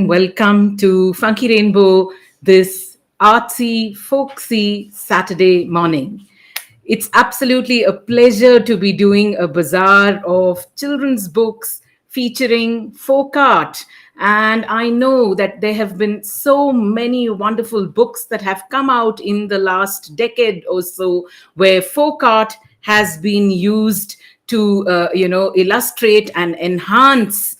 warm welcome to Funky Rainbow this artsy, folksy Saturday morning. It's absolutely a pleasure to be doing a bazaar of children's books featuring folk art. And I know that there have been so many wonderful books that have come out in the last decade or so where folk art has been used to, illustrate and enhance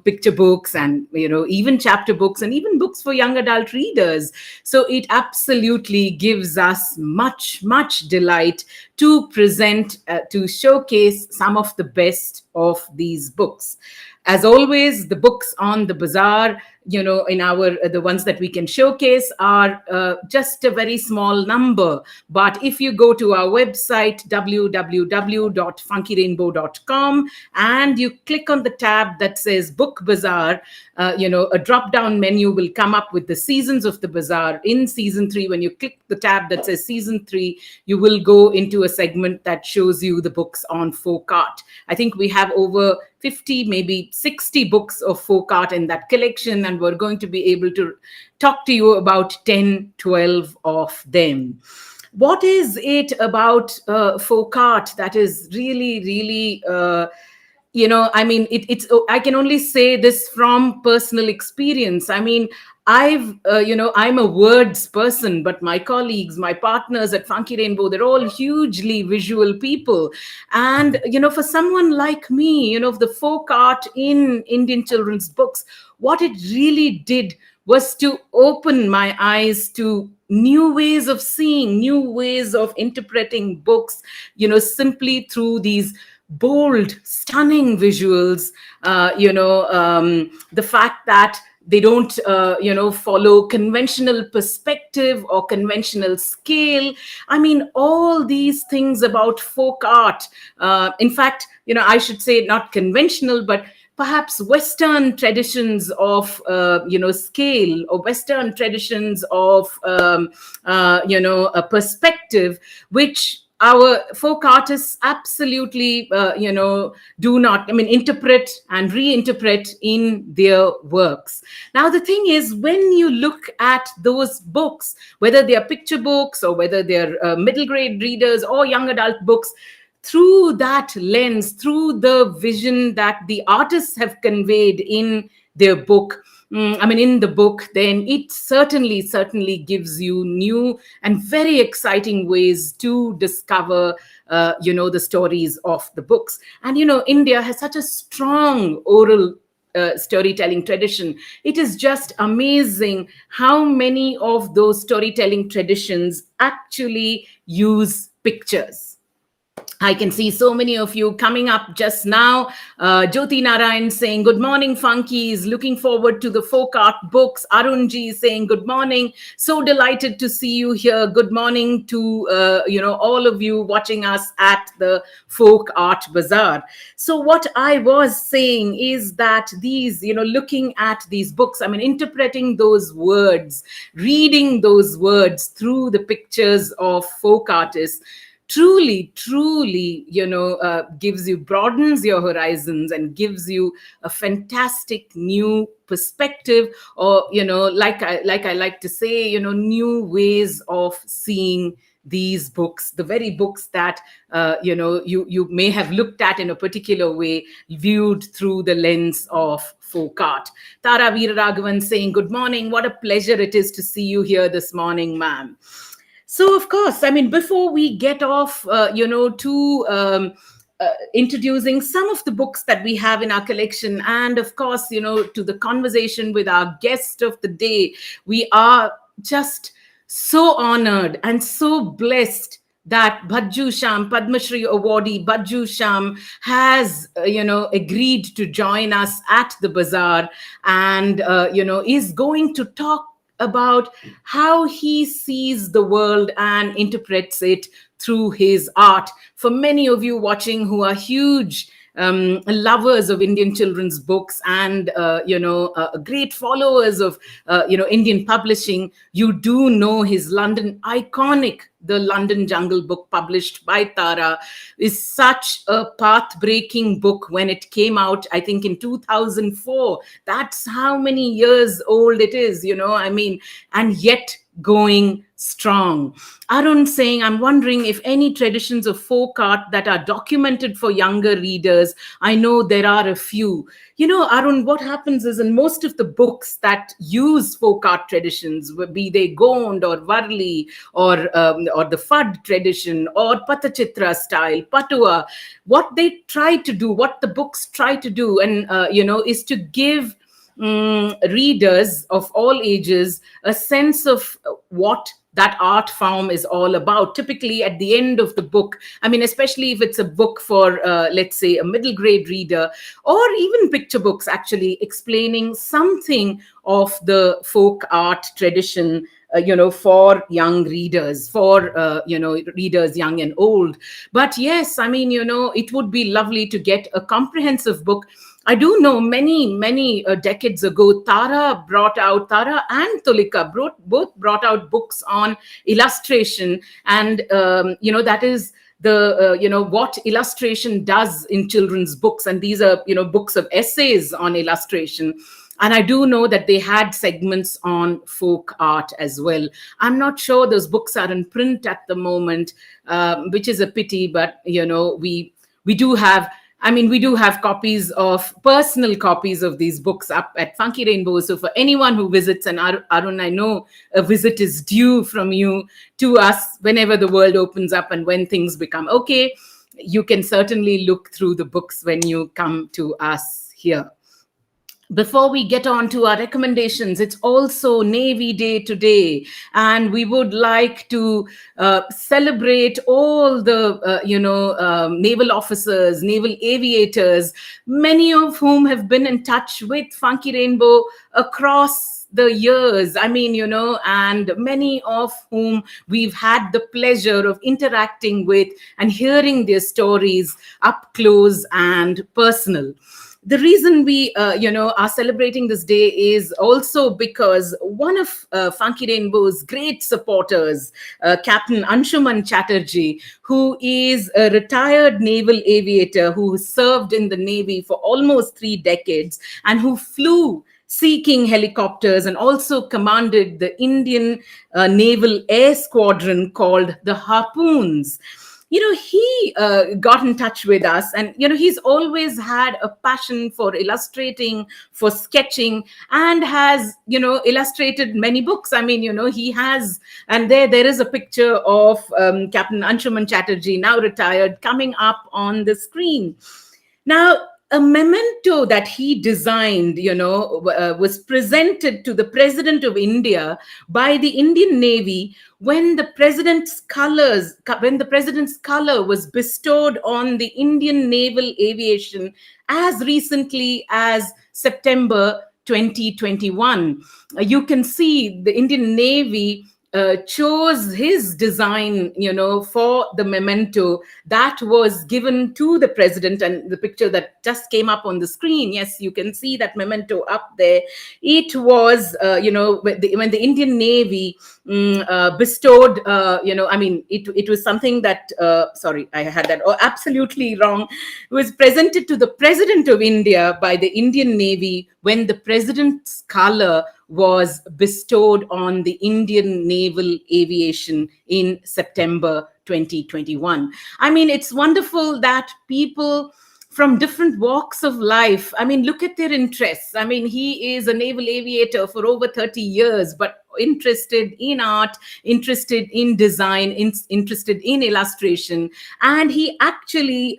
picture books and even chapter books and even books for young adult readers. So it absolutely gives us much delight to present, to showcase some of the best of these books. As always, the books on the bazaar, in our the ones that we can showcase are just a very small number. But if you go to our website www.funkyrainbow.com and you click on the tab that says Book Bazaar, a drop-down menu will come up with the seasons of the bazaar. In season 3, when you click the tab that says season 3, you will go into a segment that shows you the books on folk art. I think we have over 50, maybe 60 books of folk art in that collection, and we're going to be able to talk to you about 10, 12 of them. What is it about folk art that is really I can only say this from personal experience. I mean, I'm a words person, but my colleagues, my partners at Funky Rainbow, they're all hugely visual people. And, for someone like me, the folk art in Indian children's books, what it really did was to open my eyes to new ways of seeing, new ways of interpreting books, simply through these bold, stunning visuals. The fact that they don't, follow conventional perspective or conventional scale. I mean, all these things about folk art. In fact, I should say not conventional, but perhaps Western traditions of, scale, or Western traditions of, a perspective, which our folk artists absolutely, do not, interpret and reinterpret in their works. Now, the thing is, when you look at those books, whether they are picture books or whether they're middle grade readers or young adult books, through that lens, through the vision that the artists have conveyed in their book, in the book, then it certainly gives you new and very exciting ways to discover, the stories of the books. And, India has such a strong oral storytelling tradition. It is just amazing how many of those storytelling traditions actually use pictures. I can see so many of you coming up just now. Jyoti Narayan saying, good morning, Funkies. Looking forward to the folk art books. Arunji saying, good morning. So delighted to see you here. Good morning to, all of you watching us at the Folk Art Bazaar. So what I was saying is that these, looking at these books, interpreting those words, reading those words through the pictures of folk artists, truly, broadens your horizons and gives you a fantastic new perspective, or, like I like to say, new ways of seeing these books, the very books that, you may have looked at in a particular way, viewed through the lens of folk art. Tara Veeraraghavan saying, good morning. What a pleasure it is to see you here this morning, ma'am. So, of course, before we get off, to introducing some of the books that we have in our collection, and of course, to the conversation with our guest of the day, we are just so honored and so blessed that Bhajju Sham, Padma Shri awardee Bhajju Sham, has, agreed to join us at the bazaar and, is going to talk about how he sees the world and interprets it through his art. For many of you watching who are huge lovers of Indian children's books, and great followers of Indian publishing, you do know his London iconic The London Jungle Book, published by Tara, is such a path-breaking book when it came out, I think in 2004. That's how many years old it is, I mean, and yet going strong. Arun saying, I'm wondering if any traditions of folk art that are documented for younger readers. I know there are a few. Arun, what happens is, in most of the books that use folk art traditions, be they Gond or Varli or the Fad tradition or Patachitra style, Patua, what the books try to do, and is to give readers of all ages a sense of what that art form is all about. Typically at the end of the book, I mean, especially if it's a book for let's say a middle grade reader, or even picture books actually explaining something of the folk art tradition, for young readers, for readers young and old. But yes, I mean, it would be lovely to get a comprehensive book. I do know many decades ago, Tara and Tulika both brought out books on illustration, and that is the what illustration does in children's books, and these are books of essays on illustration. And I do know that they had segments on folk art as well. I'm not sure those books are in print at the moment, which is a pity, but we do have, I mean, we do have personal copies of these books up at Funky Rainbow. So for anyone who visits, and Arun, I know a visit is due from you to us whenever the world opens up and when things become okay, you can certainly look through the books when you come to us here. Before we get on to our recommendations, it's also Navy Day today, and we would like to celebrate all the naval officers, naval aviators, many of whom have been in touch with Funky Rainbow across the years. I mean, and many of whom we've had the pleasure of interacting with and hearing their stories up close and personal. The reason we are celebrating this day is also because one of Funky Rainbow's great supporters, Captain Anshuman Chatterjee, who is a retired naval aviator who served in the Navy for almost 3 decades and who flew Sea King helicopters and also commanded the Indian Naval Air Squadron called the Harpoons. He got in touch with us, and he's always had a passion for illustrating, for sketching, and has illustrated many books. I mean, he has, and there is a picture of Captain Anshuman Chatterjee, now retired, coming up on the screen. Now, a memento that he designed, was presented to the President of India by the Indian Navy when the president's color was bestowed on the Indian naval aviation as recently as September 2021. You can see the Indian Navy chose his design, for the memento that was given to the president. And the picture that just came up on the screen, yes, you can see that memento up there. It was, when the Indian Navy bestowed, I mean, it was something that, sorry, I had that absolutely wrong. It was presented to the President of India by the Indian Navy when the president's color was bestowed on the Indian naval aviation in September 2021. I mean, it's wonderful that people from different walks of life, I mean, look at their interests. I mean, he is a naval aviator for over 30 years, but interested in art, interested in design, interested in illustration. And he actually,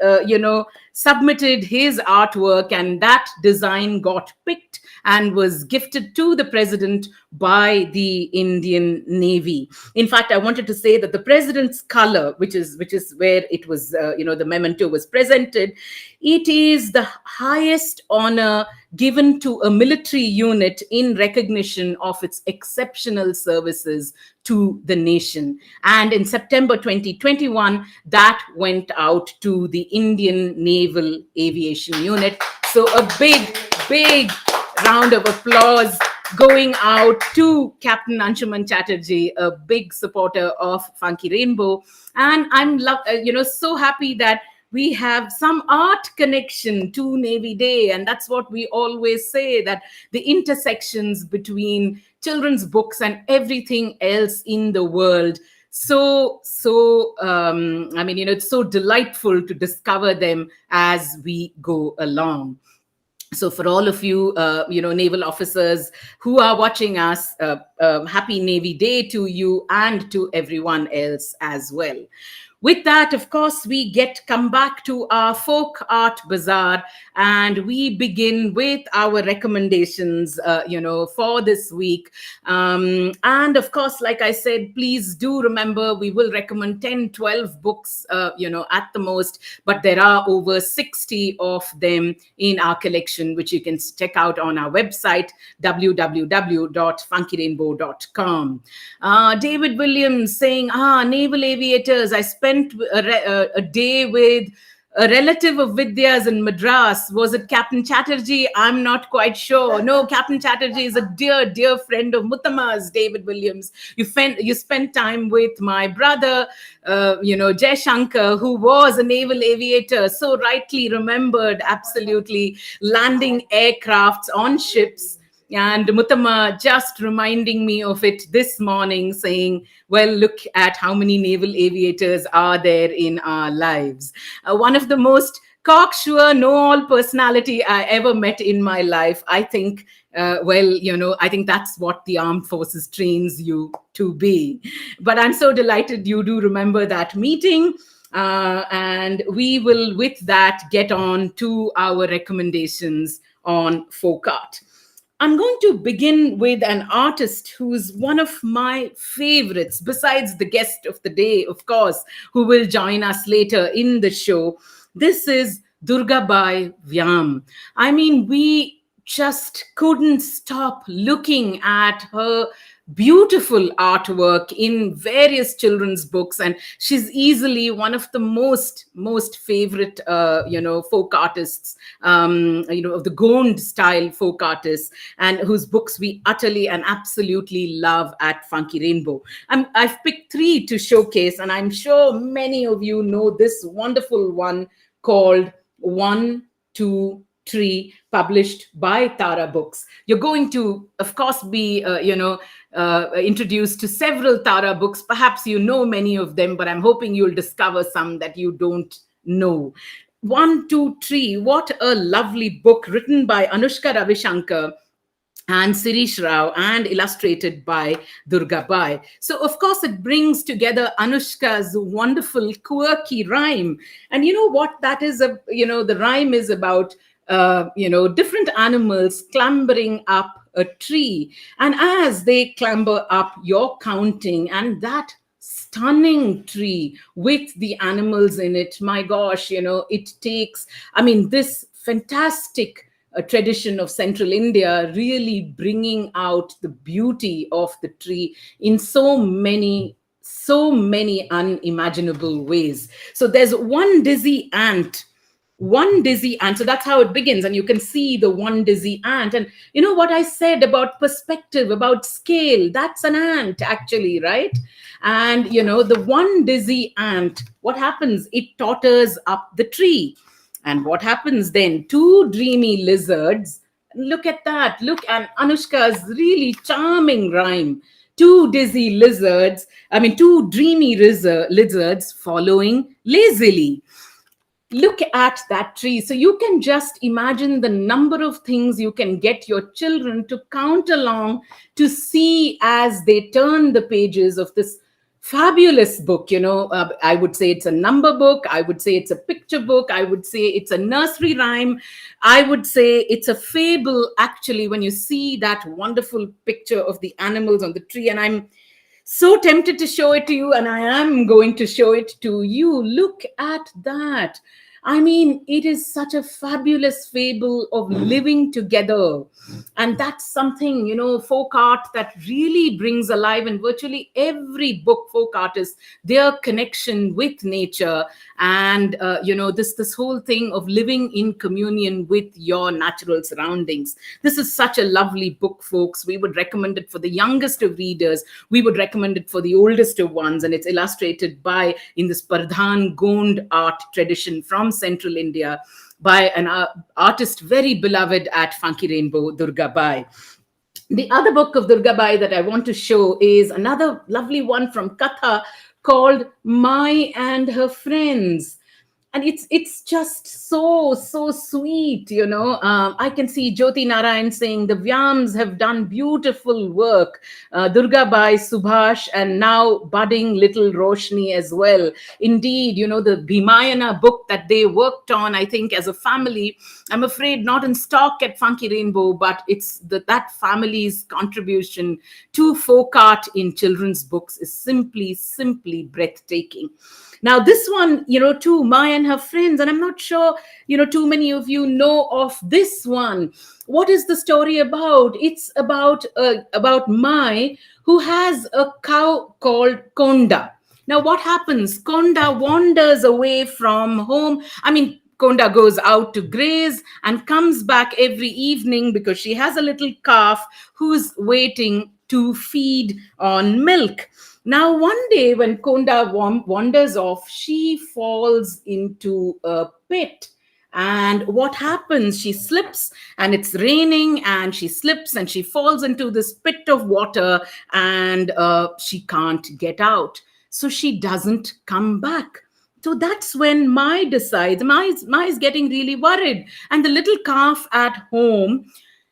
submitted his artwork, and that design got picked and was gifted to the president by the Indian Navy. In fact, I wanted to say that the president's color, which is where it was, the memento was presented, it is the highest honor given to a military unit in recognition of its exceptional services to the nation. And in September 2021, that went out to the Indian Naval Aviation Unit. So a big round of applause going out to Captain Anshuman Chatterjee, a big supporter of Funky Rainbow. And I'm so happy that we have some art connection to Navy Day. And that's what we always say, that the intersections between children's books and everything else in the world, it's so delightful to discover them as we go along. So for all of you, naval officers who are watching us, happy Navy Day to you and to everyone else as well. With that, of course, we come back to our folk art bazaar, and we begin with our recommendations, for this week. And of course, like I said, please do remember, we will recommend 10, 12 books, at the most, but there are over 60 of them in our collection, which you can check out on our website, www.funkyrainbow.com. David Williams saying, naval aviators, I spent a day with a relative of Vidya's in Madras. Was it Captain Chatterjee? I'm not quite sure. No, Captain Chatterjee is a dear friend of Muttama's, David Williams. You spent time with my brother, Jay Shankar, who was a naval aviator, so rightly remembered, absolutely, landing aircrafts on ships. And Muttama just reminding me of it this morning, saying, well, look at how many naval aviators are there in our lives. One of the most cocksure, know-all personality I ever met in my life. I think, I think that's what the armed forces trains you to be. But I'm so delighted you do remember that meeting. And we will, with that, get on to our recommendations on folk art. I'm going to begin with an artist who's one of my favorites, besides the guest of the day, of course, who will join us later in the show. This is Durgabai Vyam. I mean, we just couldn't stop looking at her beautiful artwork in various children's books, and she's easily one of the most favorite folk artists, of the Gond style folk artists, and whose books we utterly and absolutely love at Funky Rainbow. I've picked 3 to showcase, and I'm sure many of you know this wonderful one called 1, 2, 3, published by Tara Books. You're going to, of course, be introduced to several Tara books. Perhaps you know many of them, but I'm hoping you'll discover some that you don't know. 1, 2, 3, what a lovely book, written by Anushka Ravishankar and Sirish Rao, and illustrated by Durgabai. So, of course, it brings together Anushka's wonderful, quirky rhyme. And you know what that is? The rhyme is about, different animals clambering up a tree. And as they clamber up, you're counting, and that stunning tree with the animals in it, my gosh, it takes, this fantastic tradition of Central India, really bringing out the beauty of the tree in so many unimaginable ways. So there's one dizzy ant. So that's how it begins. And you can see the one dizzy ant. And you know what I said about perspective, about scale, that's an ant actually, right? And, the one dizzy ant, what happens? It totters up the tree. And what happens then? 2 dreamy lizards. Look at that. Look at Anushka's really charming rhyme. 2 dreamy lizards following lazily. Look at that tree. So you can just imagine the number of things you can get your children to count along to see as they turn the pages of this Fabulous book. I would say it's a number book. I would say it's a picture book. I would say it's a nursery rhyme. I would say it's a fable, actually, when you see that wonderful picture of the animals on the tree. And I'm so tempted to show it to you, and I am going to show it to you. Look at that. I mean, it is such a fabulous fable of living together. And that's something, folk art that really brings alive in virtually every book. Folk artists, their connection with nature, and, this whole thing of living in communion with your natural surroundings. This is such a lovely book, folks. We would recommend it for the youngest of readers. We would recommend it for the oldest of ones. And it's illustrated by, in this Pardhan Gond art tradition from central India, by an artist very beloved at Funky Rainbow, Durga Bai. The other book of Durga Bai that I want to show is another lovely one from Katha called Mai and Her Friends. And it's just so sweet. I can see Jyoti Narayan saying the Vyams have done beautiful work. Durga Bai, Subhash, and now budding little Roshni as well. Indeed, the Bhimayana book that they worked on, I think, as a family, I'm afraid not in stock at Funky Rainbow, but it's that family's contribution to folk art in children's books is simply breathtaking. Now, this one, too, Mai and Her Friends, and I'm not sure, too many of you know of this one. What is the story about? It's about Mai, who has a cow called Konda. Now, what happens? Konda wanders away from home. I mean, Konda goes out to graze and comes back every evening because she has a little calf who's waiting to feed on milk. Now, one day when Konda wanders off, she falls into a pit. And what happens? She slips, and it's raining, and she slips and she falls into this pit of water, and she can't get out. So she doesn't come back. So that's when Mai decides, Mai is getting really worried. And the little calf at home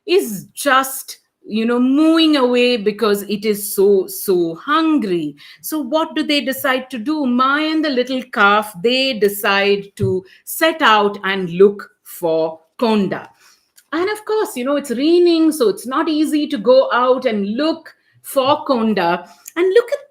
is just mooing away because it is so hungry. So what do they decide to do? Mai and the little calf, they decide to set out and look for Konda. And of course, it's raining, so it's not easy to go out and look for Konda. And look at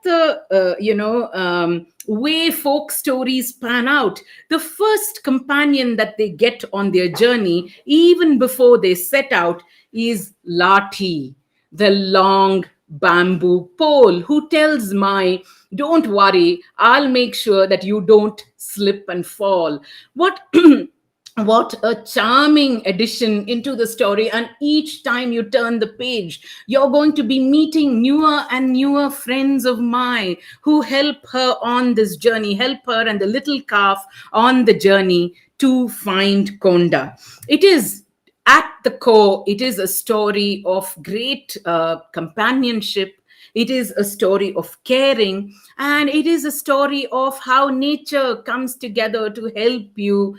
the way folk stories pan out. The first companion that they get on their journey, even before they set out, is Lathi, the long bamboo pole, who tells Mai, don't worry, I'll make sure that you don't slip and fall. What a charming addition into the story. And each time you turn the page, you're going to be meeting newer and newer friends of Mai who help her on this journey, help her and the little calf on the journey to find Konda. It is, at the core, it is a story of great companionship. It is a story of caring, and it is a story of how nature comes together to help you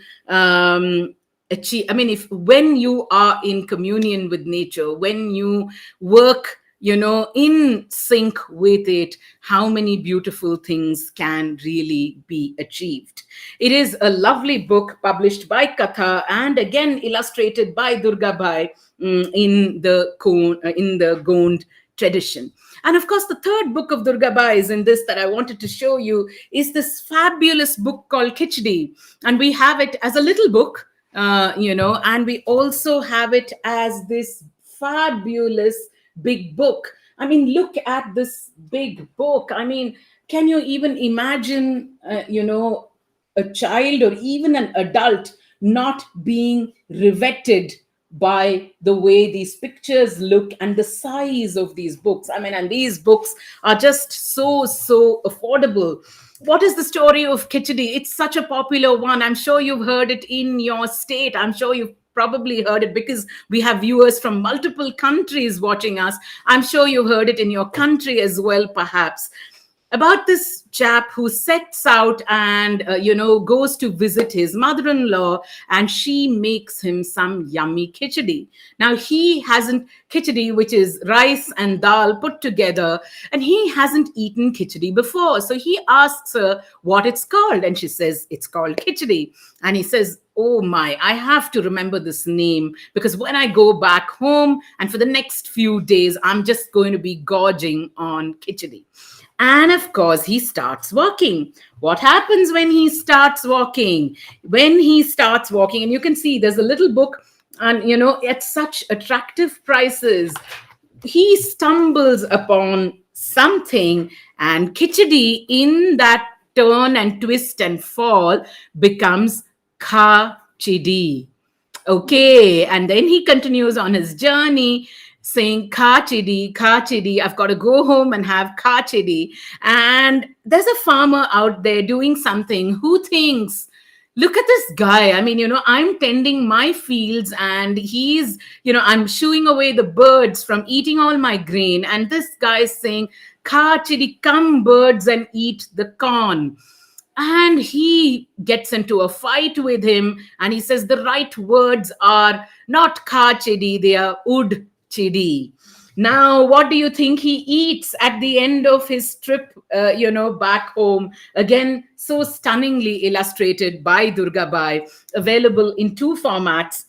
achieve. I mean, when you are in communion with nature, when you work, in sync with it, how many beautiful things can really be achieved. It is a lovely book published by Katha and again illustrated by Durga Bai in the Gond tradition. And of course, the third book of Durga Bai is in this that I wanted to show you is this fabulous book called Khichdi. And we have it as a little book, and we also have it as this fabulous big book. I mean, look at this big book. I mean, can you even imagine, a child or even an adult not being riveted by the way these pictures look and the size of these books? I mean, and these books are just so affordable. What is the story of Khichdi? It's such a popular one. I'm sure you've heard it in your state. I'm sure you've probably heard it because we have viewers from multiple countries watching us. I'm sure you heard it in your country as well, perhaps. about this chap who sets out and goes to visit his mother-in-law, and she makes him some yummy khichdi. Now he hasn't khichdi, which is rice and dal put together, and he hasn't eaten khichdi before. So he asks her what it's called, and she says it's called khichdi. And he says, oh my, I have to remember this name, because when I go back home and for the next few days, I'm just going to be gorging on khichdi. And of course, he starts walking. What happens when he starts walking? When he starts walking, and you can see there's a little book, and at such attractive prices, he stumbles upon something, and khichdi, in that turn and twist and fall, becomes kha chidi. Okay, and then he continues on his journey saying kha chidi, I've got to go home and have kha chidi. And there's a farmer out there doing something who thinks, look at this guy. I mean, I'm tending my fields, and he's, I'm shooing away the birds from eating all my grain, and this guy is saying kha chidi, come birds and eat the corn. And he gets into a fight with him, and he says the right words are not kha chidi, they are ud chidi. Now, what do you think he eats at the end of his trip, back home? Again, so stunningly illustrated by Durga Bai, available in two formats.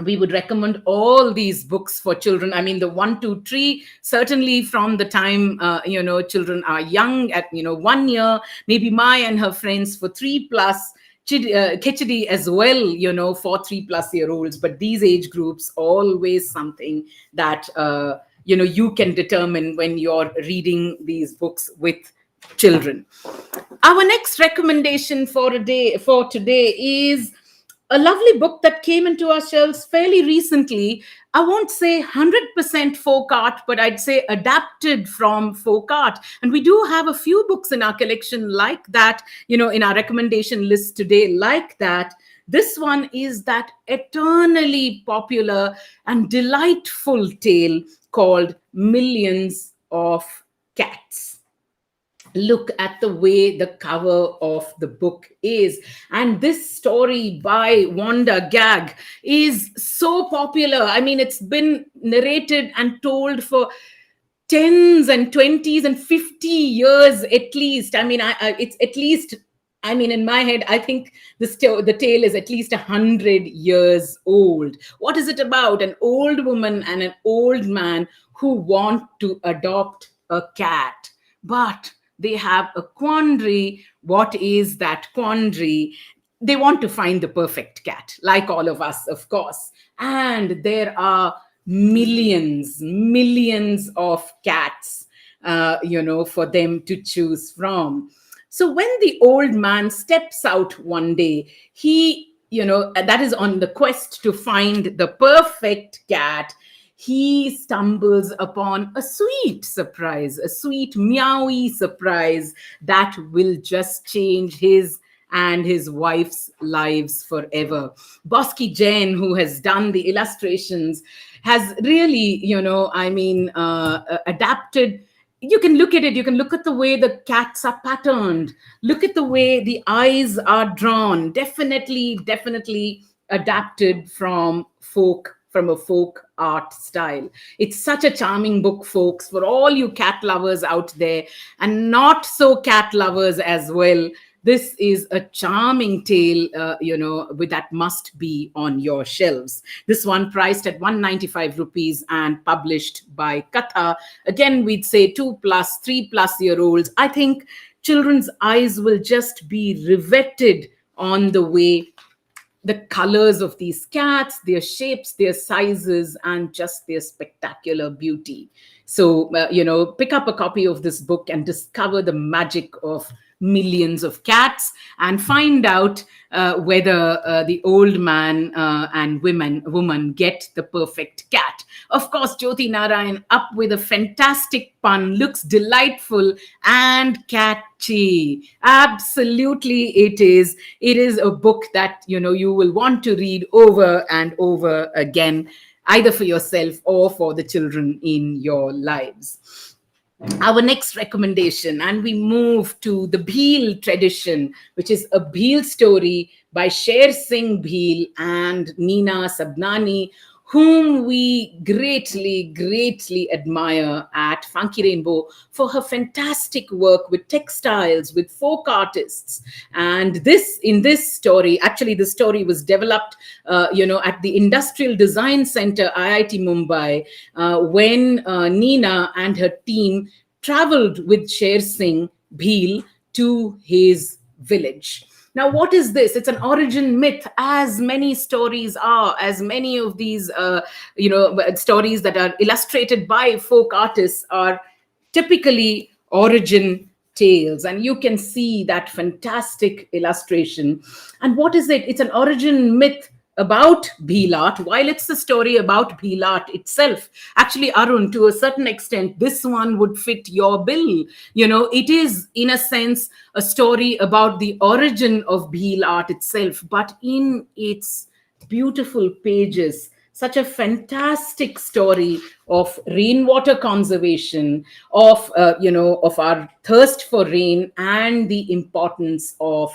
We would recommend all these books for children. I mean, the 1, 2, 3, certainly from the time, children are young at, 1 year, maybe Mai and her friends for 3 plus, khichdi as well, for 3+ year olds. But these age groups, always something that, you can determine when you're reading these books with children. Our next recommendation for today is a lovely book that came into our shelves fairly recently. I won't say 100% folk art, but I'd say adapted from folk art. And we do have a few books in our collection like that, in our recommendation list today like that. This one is that eternally popular and delightful tale called Millions of Cats. Look at the way the cover of the book is. And this story by Wanda Gag is so popular. I mean, it's been narrated and told for 10s and 20s and 50 years at least. I mean, it's at least, I mean, in my head, I think the tale is at least 100 years old. What is it about? An old woman and an old man who want to adopt a cat, but they have a quandary. What is that quandary? They want to find the perfect cat, like all of us, of course. And there are millions of cats, for them to choose from. So when the old man steps out one day, he, that is on the quest to find the perfect cat, he stumbles upon a sweet surprise, a sweet meowy surprise that will just change his and his wife's lives forever. Bosky Jain, who has done the illustrations, has really, adapted. You can look at it. You can look at the way the cats are patterned. Look at the way the eyes are drawn. Definitely adapted from a folk art style. It's such a charming book, folks, for all you cat lovers out there and not so cat lovers as well. This is a charming tale, with that must be on your shelves. This one priced at 195 rupees and published by Katha. Again, we'd say 2+, 3+ year olds. I think children's eyes will just be riveted on the way the colors of these cats, their shapes, their sizes, and just their spectacular beauty. So, pick up a copy of this book and discover the magic of millions of cats and find out whether the old man and woman get the perfect cat. Of course, Jyoti Narayan up with a fantastic pun, looks delightful and catchy. Absolutely, it is. It is a book that, you will want to read over and over again, either for yourself or for the children in your lives. Our next recommendation, and we move to the Bheel tradition, which is a Bheel story by Sher Singh Bheel and Nina Sabnani, whom we greatly admire at Funky Rainbow for her fantastic work with textiles, with folk artists. And in this story, actually, the story was developed, at the Industrial Design Center, IIT Mumbai, when Nina and her team traveled with Sher Singh Bheel to his village. Now, what is this? It's an origin myth, as many stories are, as many of these, stories that are illustrated by folk artists are typically origin tales. And you can see that fantastic illustration. And what is it? It's an origin myth about Bhilat, while it's the story about Bhilat itself. Actually, Arun, to a certain extent, this one would fit your bill. It is, in a sense, a story about the origin of Bhilat itself, but in its beautiful pages, such a fantastic story of rainwater conservation, of our thirst for rain, and the importance of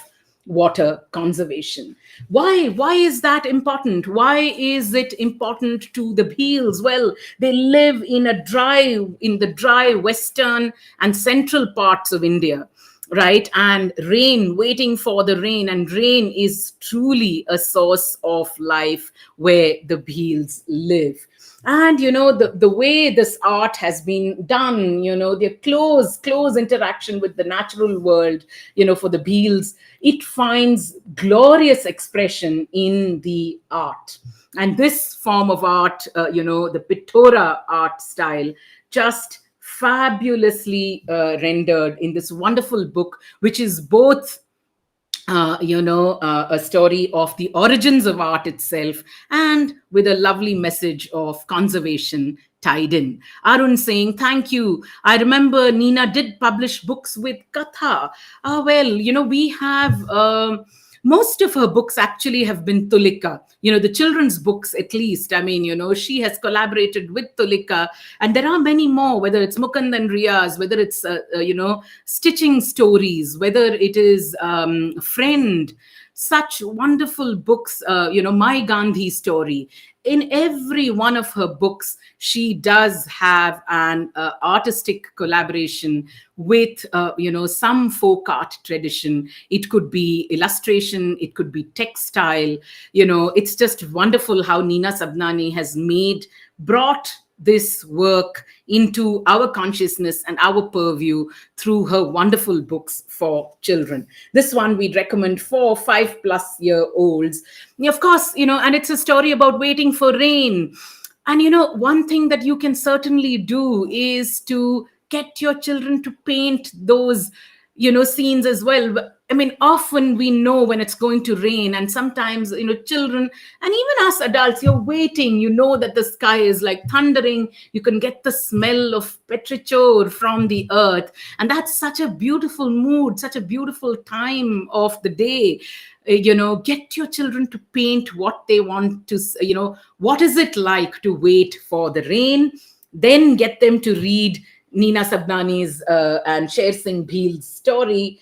water conservation. Why is that important? Why is it important to the Bheels? Well, they live in the dry western and central parts of India, right? And rain, waiting for the rain, and rain is truly a source of life where the Bheels live. And the way this art has been done, their close interaction with the natural world, for the Bheels, it finds glorious expression in the art. And this form of art, the Pittora art style, just fabulously rendered in this wonderful book, which is both a story of the origins of art itself, and with a lovely message of conservation tied in. Arun saying, thank you. I remember Nina did publish books with Katha. Well, we have. Most of her books actually have been Tulika, the children's books at least. I mean, she has collaborated with Tulika, and there are many more, whether it's Mukund and Riaz, whether it's, stitching stories, whether it is Friend, such wonderful books, My Gandhi story. In every one of her books, she does have an artistic collaboration with, some folk art tradition. It could be illustration, it could be textile. It's just wonderful how Nina Sabnani has brought this work into our consciousness and our purview through her wonderful books for children. This one we'd recommend for 5+ year olds. Of course, and it's a story about waiting for rain. And one thing that you can certainly do is to get your children to paint those scenes as well. I mean, often we know when it's going to rain, and sometimes children and even us adults, you're waiting, that the sky is like thundering, you can get the smell of petrichor from the earth, and that's such a beautiful mood, such a beautiful time of the day. Get your children to paint what they want to, what is it like to wait for the rain. Then get them to read Nina Sabnani's and Sher Singh Bheel's story,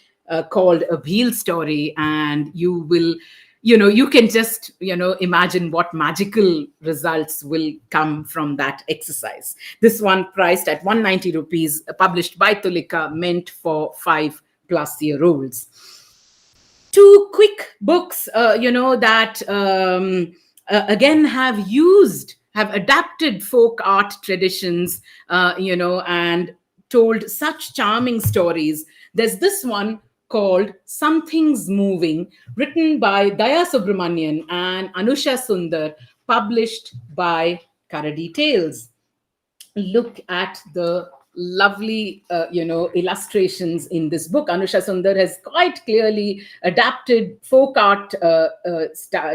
called A Bheel Story, and you will, you can just, imagine what magical results will come from that exercise. This one priced at 190 rupees, published by Tulika, meant for 5+ year olds. Two quick books, that again have adapted folk art traditions, and told such charming stories. There's this one called Something's Moving, written by Daya Subramanian and Anusha Sundar, published by Karadi Tales. Look at the lovely illustrations in this book. Anusha Sundar has quite clearly adapted folk art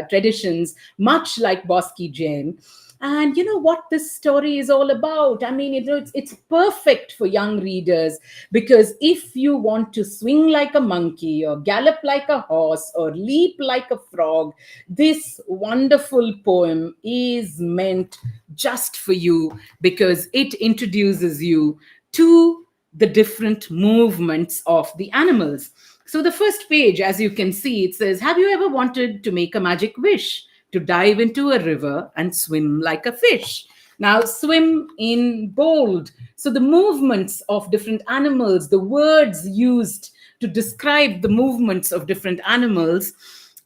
traditions, much like Bosky Jain. And what this story is all about. I mean, it's perfect for young readers, because if you want to swing like a monkey, or gallop like a horse, or leap like a frog, this wonderful poem is meant just for you, because it introduces you to the different movements of the animals. So, the first page, as you can see, it says, have you ever wanted to make a magic wish? To dive into a river and swim like a fish. Now, swim in bold. So, the movements of different animals, the words used to describe the movements of different animals.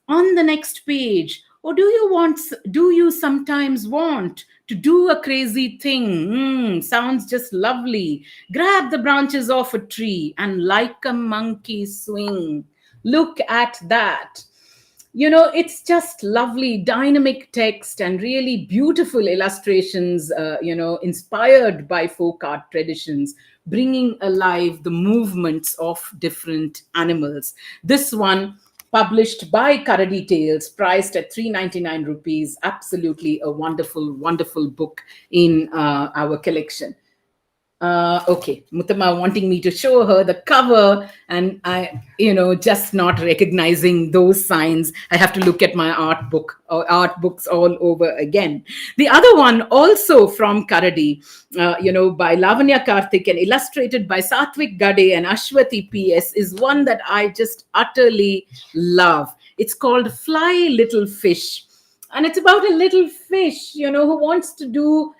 On the next page, or do you sometimes want to do a crazy thing? Sounds just lovely. Grab the branches of a tree and like a monkey swing. Look at that. It's just lovely dynamic text and really beautiful illustrations, inspired by folk art traditions, bringing alive the movements of different animals. This one, published by Karadi Tales, priced at 399 rupees. Absolutely a wonderful, wonderful book in our collection. Okay, Muttama wanting me to show her the cover, and I, just not recognizing those signs. I have to look at my art book or art books all over again. The other one, also from Karadi, by Lavanya Karthik and illustrated by Satvik Gade and Ashwati PS, is one that I just utterly love. It's called Fly Little Fish. And it's about a little fish, who wants to do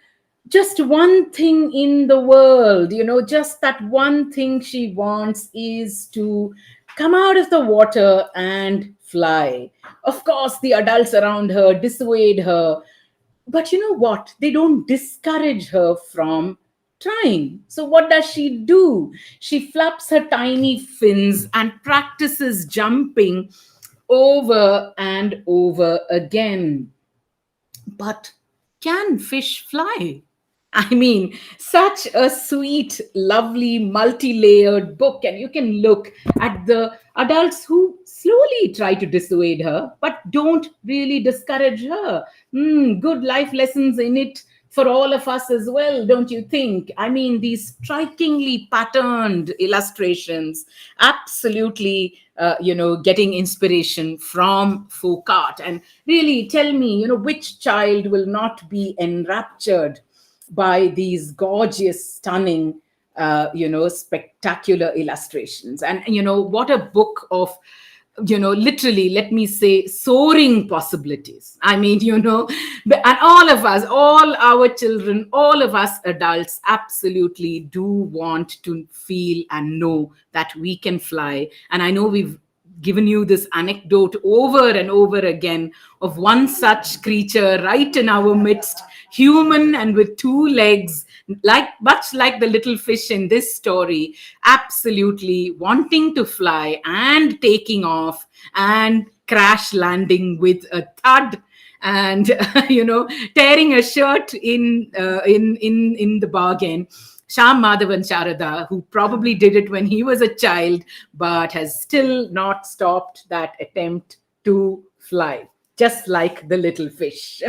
just one thing in the world. Just that one thing she wants is to come out of the water and fly. Of course, the adults around her dissuade her, but you know what? They don't discourage her from trying. So, what does she do? She flaps her tiny fins and practices jumping over and over again. But can fish fly? I mean, such a sweet, lovely, multi layered book. And you can look at the adults who slowly try to dissuade her, but don't really discourage her. Good life lessons in it for all of us as well, don't you think? I mean, these strikingly patterned illustrations, absolutely, getting inspiration from folk art. And really tell me, which child will not be enraptured by these gorgeous, stunning, spectacular illustrations. And, what a book of, literally, let me say, soaring possibilities. I mean, and all of us, all our children, all of us adults absolutely do want to feel and know that we can fly. And I know we've given you this anecdote over and over again of one such creature right in our midst, human and with two legs, much like the little fish in this story, absolutely wanting to fly and taking off and crash landing with a thud, and tearing a shirt in the bargain. Sham Madhavan Sharada, who probably did it when he was a child, but has still not stopped that attempt to fly, just like the little fish.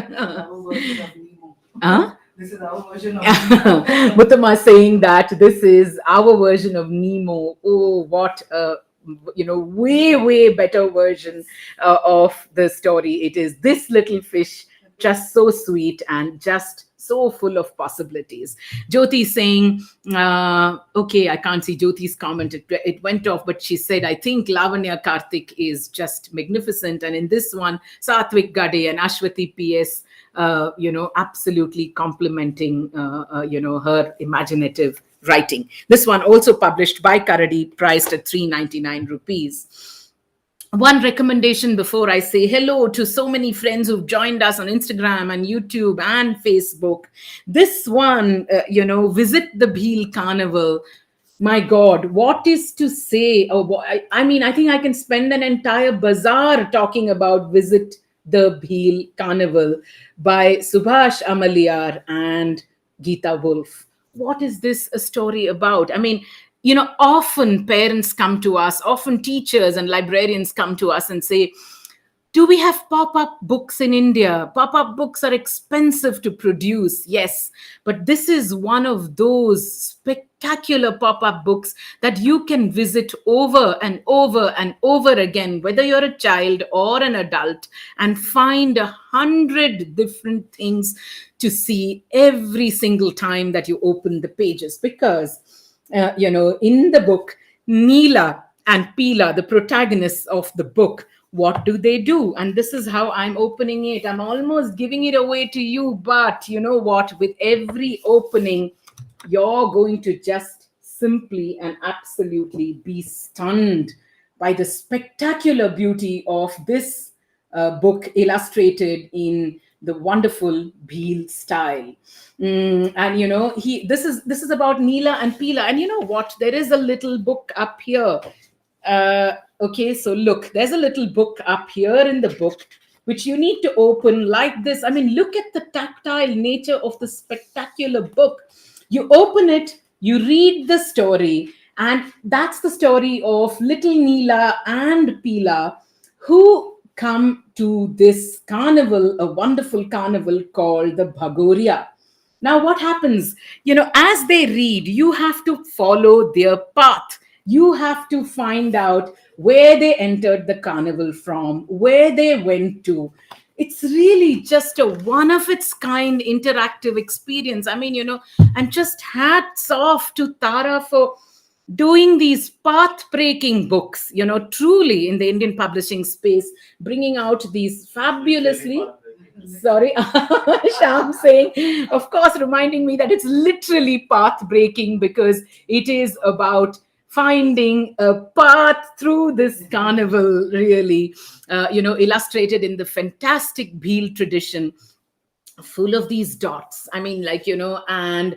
Huh? This is our version of Muttama saying that this is our version of Nemo. Oh, what a way better version of the story it is. This little fish, just so sweet and just so full of possibilities. Jyoti saying, okay, I can't see Jyoti's comment. It went off, but she said, I think Lavanya Karthik is just magnificent. And in this one, Satvik Gade and Ashwati PS, absolutely complementing, her imaginative writing. This one also published by Karadi, priced at 399 rupees. One recommendation before I say hello to so many friends who've joined us on Instagram and YouTube and Facebook. This one, visit the Bhil Carnival. My God, what is to say? I mean, I think I can spend an entire bazaar talking about Visit the Bhil Carnival by Subhash Amaliyar and Geeta Wolf. What is this a story about? I mean, often parents come to us, often teachers and librarians come to us and say, do we have pop-up books in India? Pop-up books are expensive to produce, yes, but this is one of those spectacular pop-up books that you can visit over and over and over again, whether you're a child or an adult, and find 100 different things to see every single time that you open the pages. Because in the book, Neela and Pila, the protagonists of the book, what do they do? And this is how I'm opening it. I'm almost giving it away to you, but you know what? With every opening, you're going to just simply and absolutely be stunned by the spectacular beauty of this book, illustrated in the wonderful Bheel style. And he this is about Neela and Pila. And you know what? There is a little book up here. Okay, so look, there's a little book up here in the book which you need to open like this. I mean, look at the tactile nature of the spectacular book. You open it, you read the story, and that's the story of little Neela and Pila, who come to this carnival, a wonderful carnival called the Bhagoria. Now, what happens? As they read, you have to follow their path. You have to find out where they entered the carnival from, where they went to. It's really just a one of its kind interactive experience. I mean, and just hats off to Tara for doing these path breaking books, truly in the Indian publishing space, bringing out these fabulously. Sorry, Sham saying, of course, reminding me that it's literally path breaking because it is about finding a path through this carnival, really, illustrated in the fantastic Bheel tradition, full of these dots. I mean, and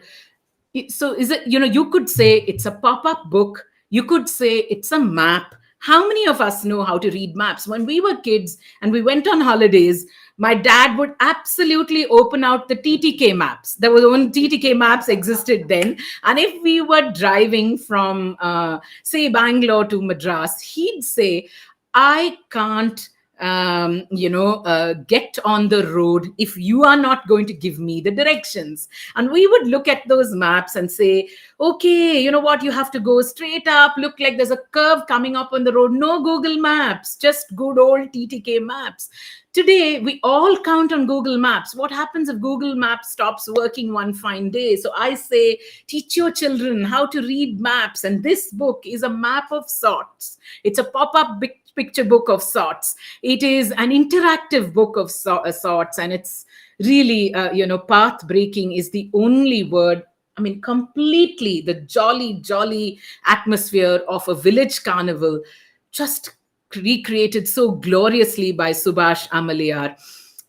so is it, you could say it's a pop-up book, you could say it's a map. How many of us know how to read maps? When we were kids and we went on holidays, my dad would absolutely open out the TTK maps. There was only TTK maps existed then. And if we were driving from, say, Bangalore to Madras, he'd say, I can't get on the road if you are not going to give me the directions. And we would look at those maps and say, okay, you know what, you have to go straight up, look like there's a curve coming up on the road. No Google Maps, just good old TTK maps. Today, we all count on Google Maps. What happens if Google Maps stops working one fine day? So I say, teach your children how to read maps. And this book is a map of sorts. It's a pop-up picture book of sorts. It is an interactive book of sorts. And it's really, path breaking is the only word. I mean, completely the jolly, jolly atmosphere of a village carnival, just recreated so gloriously by Subhash Amaliyar.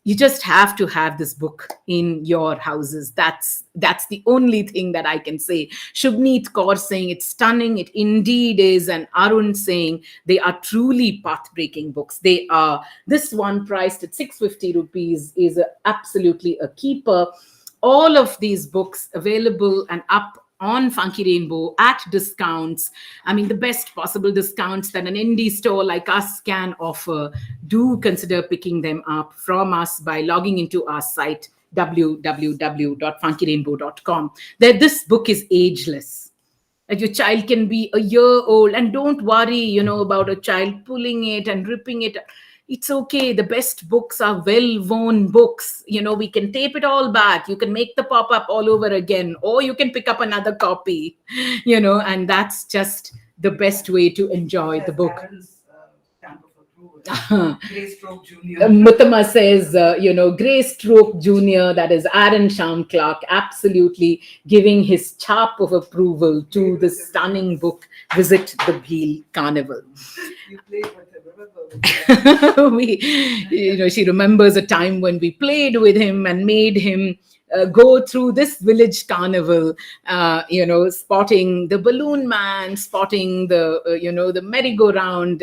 You just have to have this book in your houses. That's the only thing that I can say. Shubneet Kaur saying it's stunning. It indeed is. And Arun saying they are truly path-breaking books. They are. This one priced at 650 rupees is absolutely a keeper. All of these books available and up on Funky Rainbow at discounts. I mean, the best possible discounts that an indie store like us can offer. Do consider picking them up from us by logging into our site, www.funkyrainbow.com. This book is ageless. That your child can be a year old, and don't worry, about a child pulling it and ripping it. It's okay. The best books are well-worn books. We can tape it all back. You can make the pop-up all over again, or you can pick up another copy, and that's just the best way to enjoy the book. Grey Stroke Junior. Muttama says, Grey Stroke Junior, that is Aaron Sham Clark, absolutely giving his chap of approval to the stunning book, Visit the Bheel Carnival. You played with him, remember? She remembers a time when we played with him and made him go through this village carnival, spotting the balloon man, spotting the, the merry-go-round,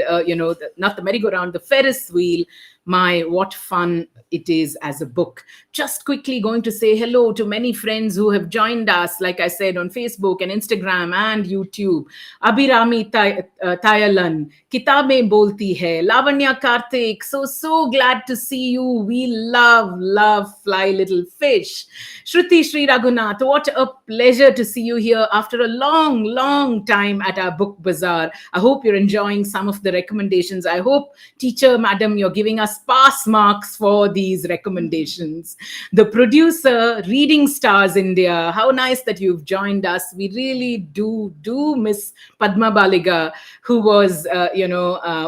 not the merry-go-round, the Ferris wheel. My, what fun it is as a book. Just quickly going to say hello to many friends who have joined us, like I said, on Facebook and Instagram and YouTube. Abhirami Tayalan, Kitabein Bolti Hai, Lavanya Karthik, so glad to see you. We love Fly Little Fish. Shruti Sri Raghunath, what a pleasure to see you here after a long time at our book bazaar. I hope you're enjoying some of the recommendations. I hope, teacher, madam, you're giving us us pass marks for these recommendations. The producer, Reading Stars India, how nice that you've joined us. We really do miss Padma Baliga, who was,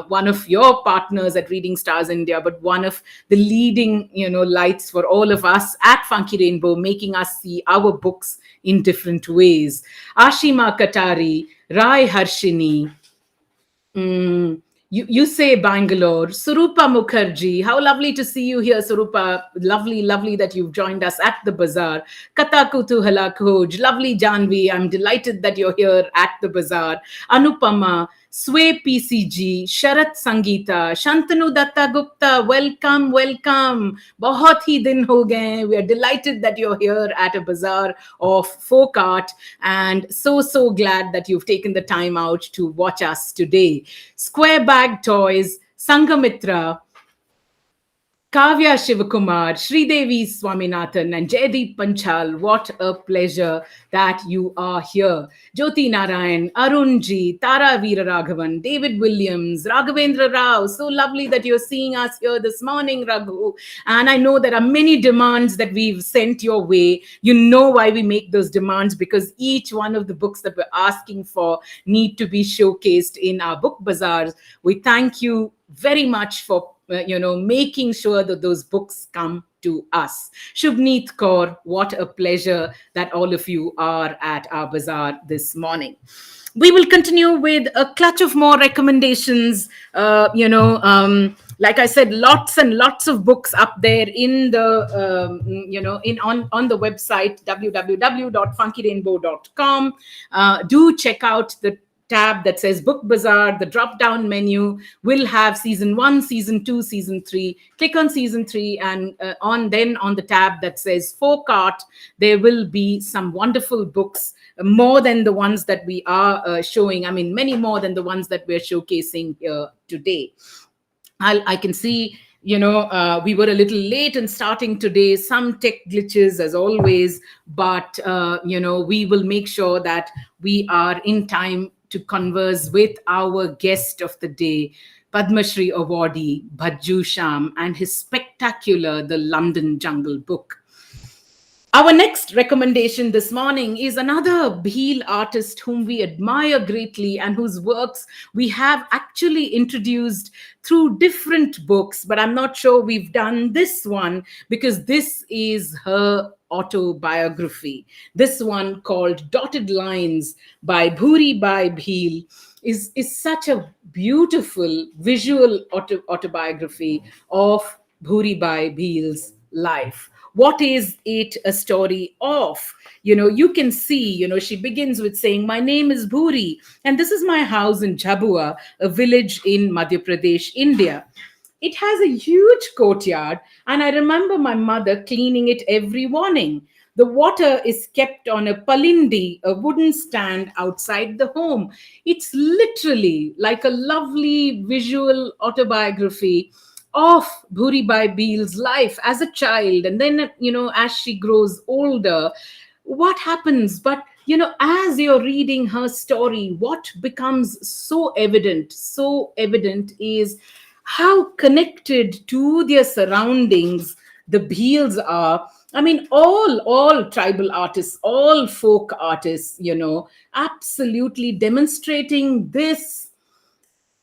one of your partners at Reading Stars India, but one of the leading, lights for all of us at Funky Rainbow, making us see our books in different ways. Ashima Katari, Rai Harshini, you say Bangalore. Surupa Mukherjee, how lovely to see you here, Surupa. Lovely, lovely that you've joined us at the Bazaar. Kata Kutuhala Khoj, lovely Janvi. I'm delighted that you're here at the Bazaar. Anupama, Sway PCG, Sharat Sangeeta, Shantanu Datta Gupta, welcome, welcome. Bahut hi din ho gaye. We are delighted that you're here at a bazaar of folk art, and so glad that you've taken the time out to watch us today. Square Bag Toys, Sangamitra, Kavya Shivakumar, Sridevi Swaminathan, and Jaydeep Panchal. What a pleasure that you are here. Jyoti Narayan, Arunji, Tara Veeraraghavan, David Williams, Raghavendra Rao. So lovely that you're seeing us here this morning, Raghu. And I know there are many demands that we've sent your way. You know why we make those demands, because each one of the books that we're asking for need to be showcased in our book bazaars. We thank you very much for making sure that those books come to us. Shubneet Kaur, what a pleasure that all of you are at our bazaar this morning. We will continue with a clutch of more recommendations. Like I said, lots and lots of books up there in the in on the website www.funkyrainbow.com. Do check out the tab that says Book Bazaar. The drop down menu will have season 1, season 2, season 3. Click on season 3, and on the tab that says Folk Art, there will be some wonderful books, more than the ones that we are showing. I mean, many more than the ones that we're showcasing here today. I can see, we were a little late in starting today, some tech glitches as always, but, we will make sure that we are in time to converse with our guest of the day, Padma Shri awardee Bhajju Sham, and his spectacular The London Jungle Book. Our next recommendation this morning is another Bhil artist whom we admire greatly and whose works we have actually introduced through different books, but I'm not sure we've done this one because this is her autobiography. This one, called Dotted Lines by Bhuri Bai Bhil, is such a beautiful visual autobiography of Bhuri Bai Bhil's life. What is it a story of? You can see, she begins with saying, "My name is Bhuri, and this is my house in Jhabua, a village in Madhya Pradesh, India. It has a huge courtyard, and I remember my mother cleaning it every morning. The water is kept on a palindi, a wooden stand outside the home." It's literally like a lovely visual autobiography of Bhuri Bai Bhil's life as a child. And then, as she grows older, what happens? But, as you're reading her story, what becomes so evident is how connected to their surroundings the Bhils are. I mean, all tribal artists, all folk artists, absolutely demonstrating this.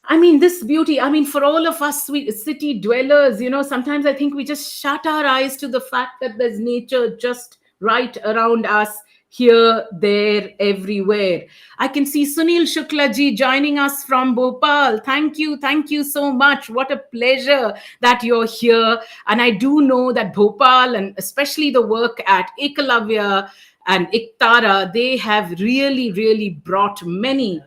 I mean, this beauty. I mean, for all of us city dwellers, sometimes I think we just shut our eyes to the fact that there's nature just right around us, here, there, everywhere. I can see Sunil Shukla ji joining us from Bhopal. Thank you so much. What a pleasure that you're here. And I do know that Bhopal, and especially the work at Ekalavya and Iktara, they have really brought many.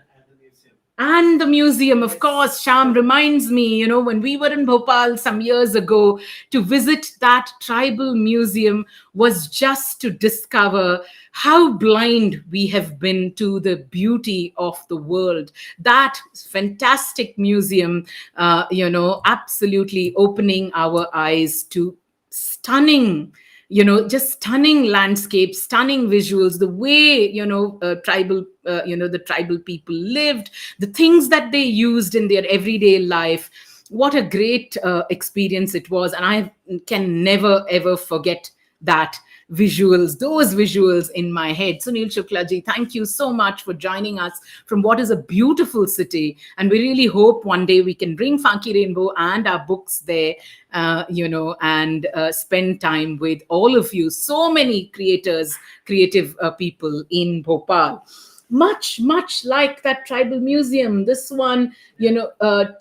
And the museum, of course. Sham reminds me, when we were in Bhopal some years ago, to visit that tribal museum was just to discover how blind we have been to the beauty of the world. That fantastic museum, absolutely opening our eyes to stunning, just stunning landscapes, stunning visuals, the way, the tribal people lived, the things that they used in their everyday life. What a great experience it was. And I can never, ever forget that visuals, those visuals in my head. Sunil Shuklaji, thank you so much for joining us from what is a beautiful city. And we really hope one day we can bring Funky Rainbow and our books there, and spend time with all of you. So many creators, creative people in Bhopal, much like that tribal museum. This one,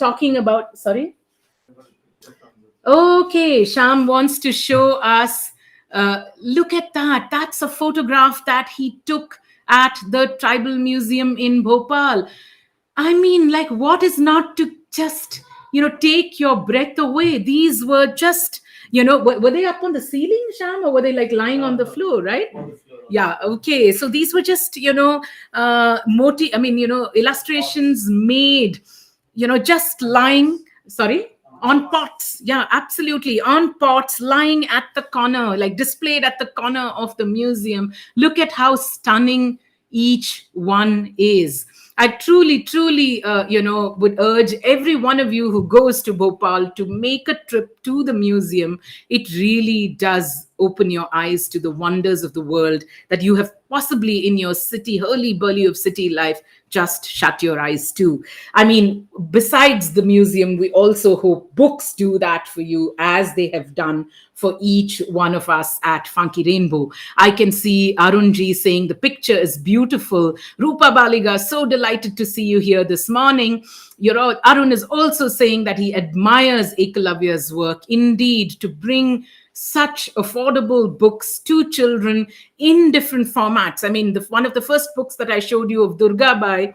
talking about, sorry. Okay, Sham wants to show us. Look at that. That's a photograph that he took at the Tribal Museum in Bhopal. I mean, like, what is not to just, take your breath away? These were just, were they up on the ceiling, Sham, or were they like lying on the floor, right? Yeah, okay. So these were just, illustrations made, just lying. Sorry, on pots. Yeah, absolutely, on pots, lying at the corner, like displayed at the corner of the museum. Look at how stunning each one is. I truly, would urge every one of you who goes to Bhopal to make a trip to the museum. It really does open your eyes to the wonders of the world that you have possibly in your city, hurly burly of city life, just shut your eyes to. I mean, besides the museum, we also hope books do that for you, as they have done for each one of us at Funky Rainbow. I can see Arunji saying the picture is beautiful. Rupa Baliga, so delighted to see you here this morning. Arun is also saying that he admires Ekalavya's work. Indeed, to bring such affordable books to children in different formats. I mean, one of the first books that I showed you of Durga Bai,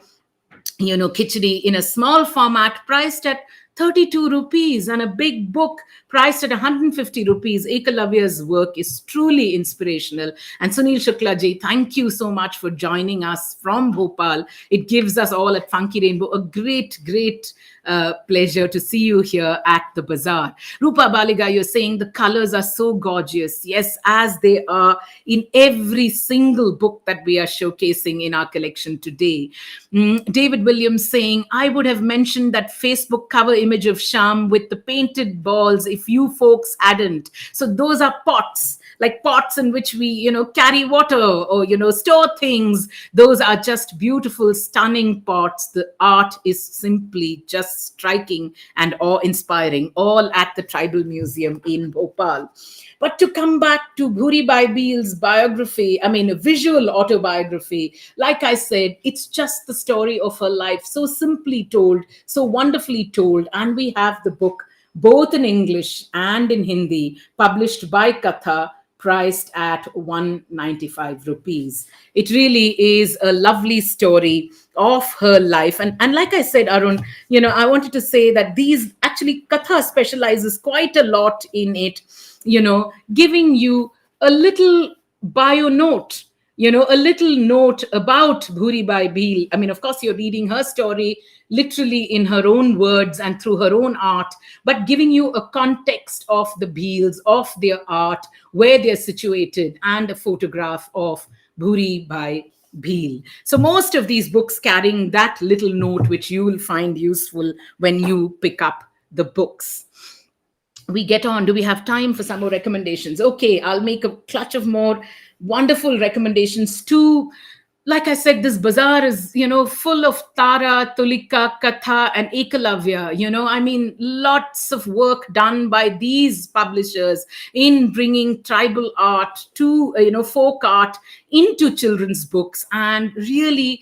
Khichdi, in a small format priced at 32 rupees, and a big book priced at 150 rupees. Ekalavya's work is truly inspirational. And Sunil Shuklaji, thank you so much for joining us from Bhopal. It gives us all at Funky Rainbow a great pleasure to see you here at the Buzzaar. Rupa Baliga, you're saying the colors are so gorgeous. Yes, as they are in every single book that we are showcasing in our collection today. David Williams saying, I would have mentioned that Facebook cover image of Sham with the painted balls if you folks hadn't. So those are pots, like pots in which we, carry water or, store things. Those are just beautiful, stunning pots. The art is simply just striking and awe-inspiring, all at the Tribal Museum in Bhopal. But to come back to Bhuri Bai Beel's biography, I mean, a visual autobiography, like I said, it's just the story of her life, so simply told, so wonderfully told. And we have the book both in English and in Hindi, published by Katha, priced at 195 rupees. It really is a lovely story of her life. And like I said, Arun, I wanted to say that these actually, Katha specializes quite a lot in it, giving you a little bio note, a little note about Bhuri Bai Bhil. I mean, of course, you're reading her story literally in her own words and through her own art, but giving you a context of the Bhils, of their art, where they're situated, and a photograph of Bhuri Bai Bhil. So most of these books carrying that little note, which you will find useful when you pick up the books. We get on. Do we have time for some more recommendations? Okay, I'll make a clutch of more wonderful recommendations too. Like I said, this bazaar is, full of Tara, Tulika, Katha, and Ekalavya. I mean, lots of work done by these publishers in bringing tribal art to, folk art into children's books, and really,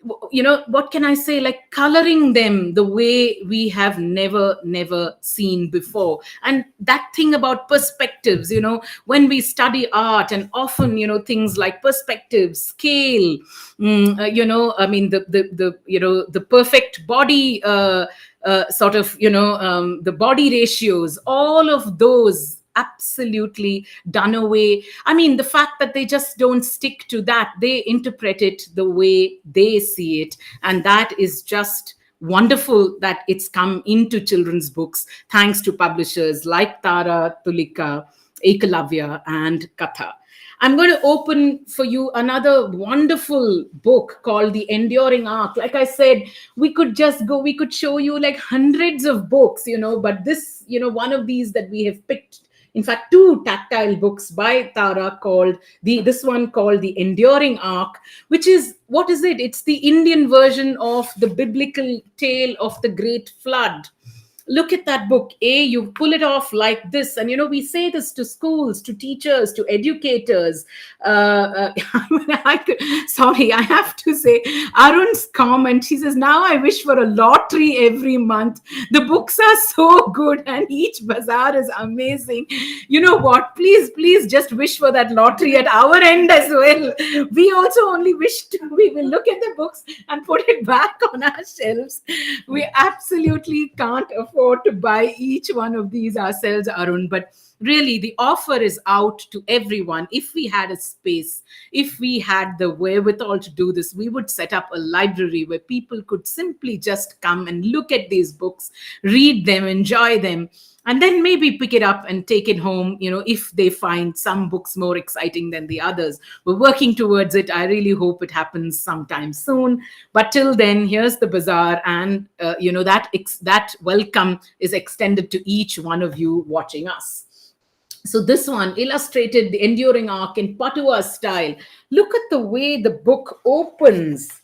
what can I say, like coloring them the way we have never seen before. And that thing about perspectives, when we study art, and often, things like perspective, scale, I mean, the perfect body, sort of, the body ratios, all of those absolutely done away. I mean, the fact that they just don't stick to that, they interpret it the way they see it. And that is just wonderful that it's come into children's books, thanks to publishers like Tara, Tulika, Ekalavya, and Katha. I'm going to open for you another wonderful book called The Enduring Arc. Like I said, we could just go, we could show you like hundreds of books, but this, one of these that we have picked, in fact, two tactile books by Tara called this one called The Enduring Arc, which is, what is it? It's the Indian version of the biblical tale of the Great Flood. Look at that book. You pull it off like this, and we say this to schools, to teachers, to educators. Sorry, I have to say, Arun's comment, she says, now I wish for a lottery every month. The books are so good and each bazaar is amazing. You know what, please just wish for that lottery at our end as well. We also only wish to, we will look at the books and put it back on our shelves. We absolutely can't afford to buy each one of these ourselves, Arun, but really the offer is out to everyone. If we had a space, if we had the wherewithal to do this, we would set up a library where people could simply just come and look at these books, read them, enjoy them, and then maybe pick it up and take it home, if they find some books more exciting than the others. We're working towards it. I really hope it happens sometime soon. But till then, here's the bazaar, and that welcome is extended to each one of you watching us. So this one illustrated the enduring arc in Patua style. Look at the way the book opens.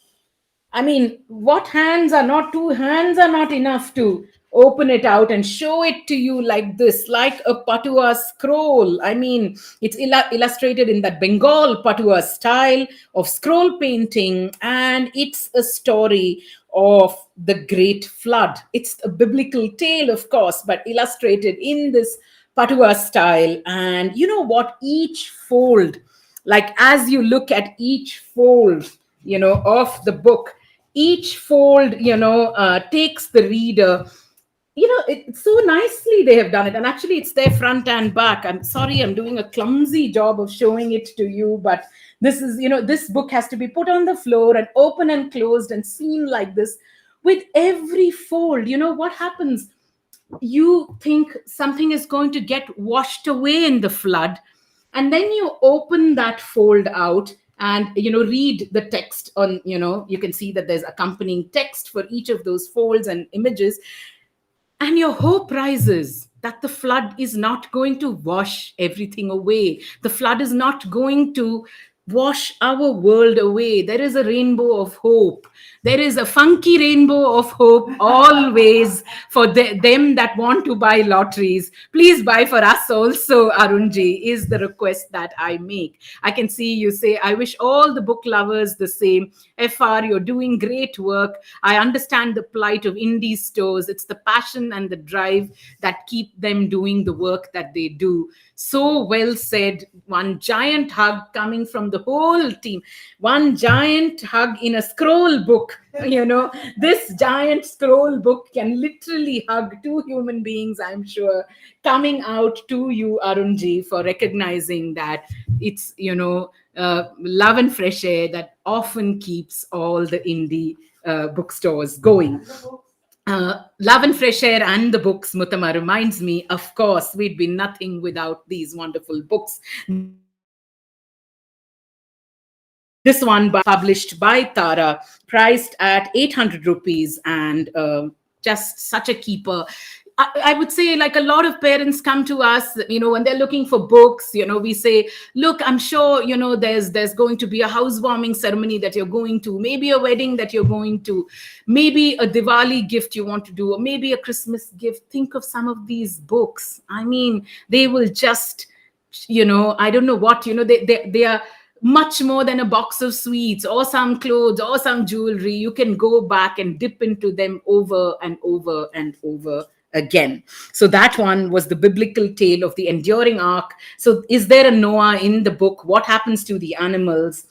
I mean, two hands are not enough to open it out and show it to you like this, like a Patua scroll. I mean, it's illustrated in that Bengal Patua style of scroll painting, and it's a story of the Great Flood. It's a biblical tale, of course, but illustrated in this Patua style. And you know what? Each fold, like as you look at each fold, of the book, each fold, takes the reader, it's so nicely they have done it. And actually, it's their front and back. I'm sorry, I'm doing a clumsy job of showing it to you, but this is, this book has to be put on the floor and open and closed and seen like this with every fold. What happens? You think something is going to get washed away in the flood, and then you open that fold out and read the text on, you can see that there's accompanying text for each of those folds and images, and your hope rises that the flood is not going to wash everything away. The flood is not going to wash our world away. There is a rainbow of hope. There is a funky rainbow of hope always for them that want to buy lotteries. Please buy for us also, Arunji, is the request that I make. I can see you say, I wish all the book lovers the same. FR, you're doing great work. I understand the plight of indie stores. It's the passion and the drive that keep them doing the work that they do. So well said. One giant hug coming from the whole team. One giant hug in a scroll book. This giant scroll book can literally hug two human beings, I'm sure. Coming out to you, Arunji, for recognizing that it's, love and fresh air that often keeps all the indie bookstores going. Love and fresh air and the books, Mutama reminds me, of course, we'd be nothing without these wonderful books. This one published by Tara, priced at 800 rupees, and just such a keeper. I would say, like, a lot of parents come to us, when they're looking for books, we say, look, I'm sure, there's going to be a housewarming ceremony that you're going to, maybe a wedding that you're going to, maybe a Diwali gift you want to do, or maybe a Christmas gift. Think of some of these books. I mean, they will just, I don't know what, they are much more than a box of sweets or some clothes or some jewelry. You can go back and dip into them over and over and over again. So that one was the biblical tale of the enduring ark. So is there a Noah in the book? What happens to the animals?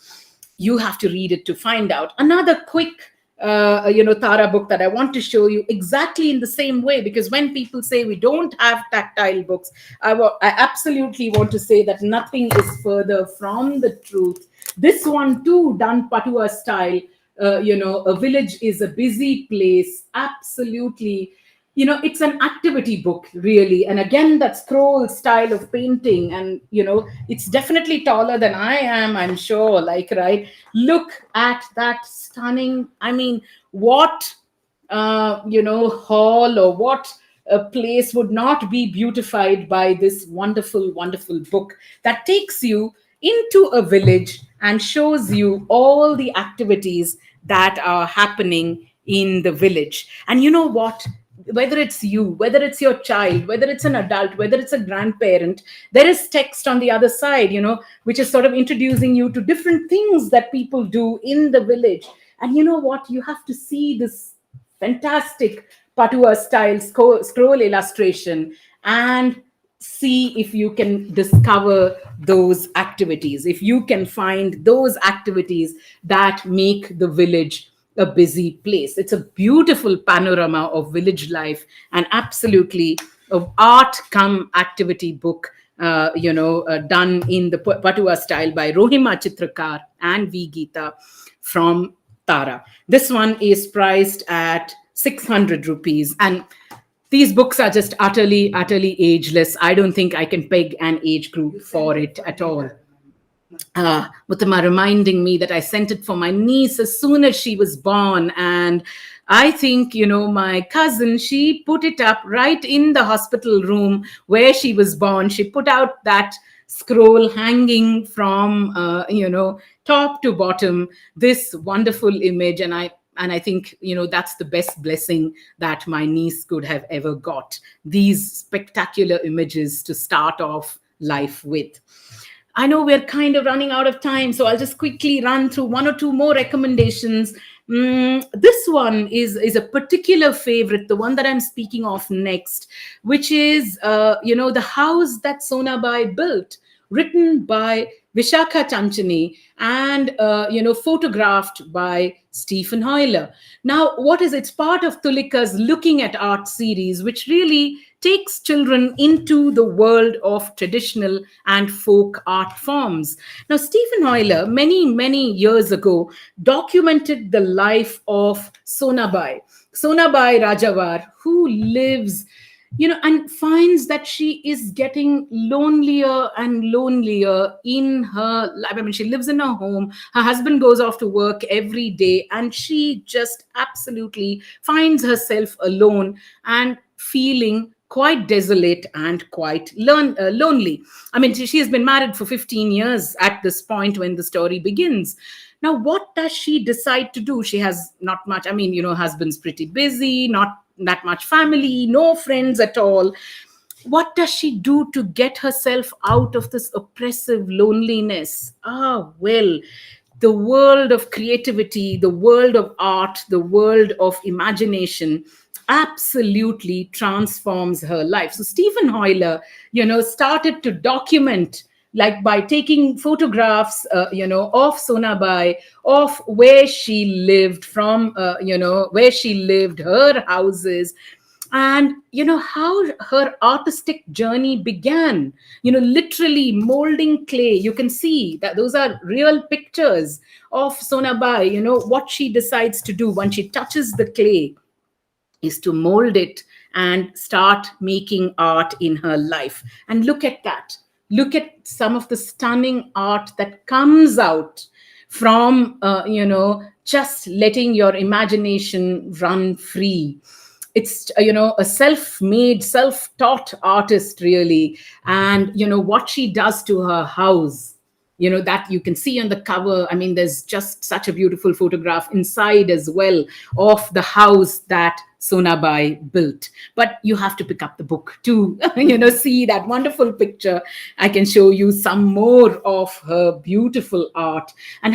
You have to read it to find out. Another quick Tara book that I want to show you exactly in the same way, because when people say we don't have tactile books, I absolutely want to say that nothing is further from the truth. This one too, done Patua style. A village is a busy place. Absolutely it's an activity book, really. And again, that scroll style of painting, and it's definitely taller than I am, I'm sure. Like, right, look at that stunning, I mean, what hall, or what place would not be beautified by this wonderful, wonderful book that takes you into a village and shows you all the activities that are happening in the village. And you know what? Whether it's you, whether it's your child, whether it's an adult, whether it's a grandparent, there is text on the other side, which is sort of introducing you to different things that people do in the village. And you know what? You have to see this fantastic Patua style scroll illustration and see if you can discover those activities, if you can find those activities that make the village a busy place. It's a beautiful panorama of village life, and absolutely of art come activity book, done in the Patua style by Rohima Chitrakar and V. Geeta from Tara. This one is priced at 600 rupees. And these books are just utterly, utterly ageless. I don't think I can peg an age group You sent for it it for at me all. that time. Muttama reminding me that I sent it for my niece as soon as she was born. And I think, my cousin, she put it up right in the hospital room where she was born. She put out that scroll hanging from, top to bottom, this wonderful image. And I think, that's the best blessing that my niece could have ever got. These spectacular images to start off life with. I know we're kind of running out of time, so I'll just quickly run through one or two more recommendations. This one is a particular favorite, the one that I'm speaking of next, which is the house that Sonabai built, written by Vishakha Chanchani and photographed by Stephen Hoyler. Now, what is it's part of Tulika's Looking at Art series, which really takes children into the world of traditional and folk art forms. Now, Stephen Hoyler, many, many years ago, documented the life of Sonabai Rajawar, who lives, and finds that she is getting lonelier and lonelier in her life. I mean, she lives in her home. Her husband goes off to work every day, and she just absolutely finds herself alone and feeling quite desolate and quite lonely. I mean, she has been married for 15 years at this point when the story begins. Now, what does she decide to do? She has not much. I mean, husband's pretty busy, not that much family, no friends at all. What does she do to get herself out of this oppressive loneliness? Well, the world of creativity, the world of art, the world of imagination absolutely transforms her life. So Stephen Hoyler, started to document, like by taking photographs, of Sonabai, of where she lived, from, where she lived, her houses, and how her artistic journey began, literally molding clay. You can see that those are real pictures of Sonabai. What she decides to do when she touches the clay is to mold it and start making art in her life. And look at that. Look at some of the stunning art that comes out from, just letting your imagination run free. It's, a self-made, self-taught artist, really. And, what she does to her house, that you can see on the cover. I mean, there's just such a beautiful photograph inside as well of the house that Sonabai built. But you have to pick up the book to see that wonderful picture. I can show you some more of her beautiful art. And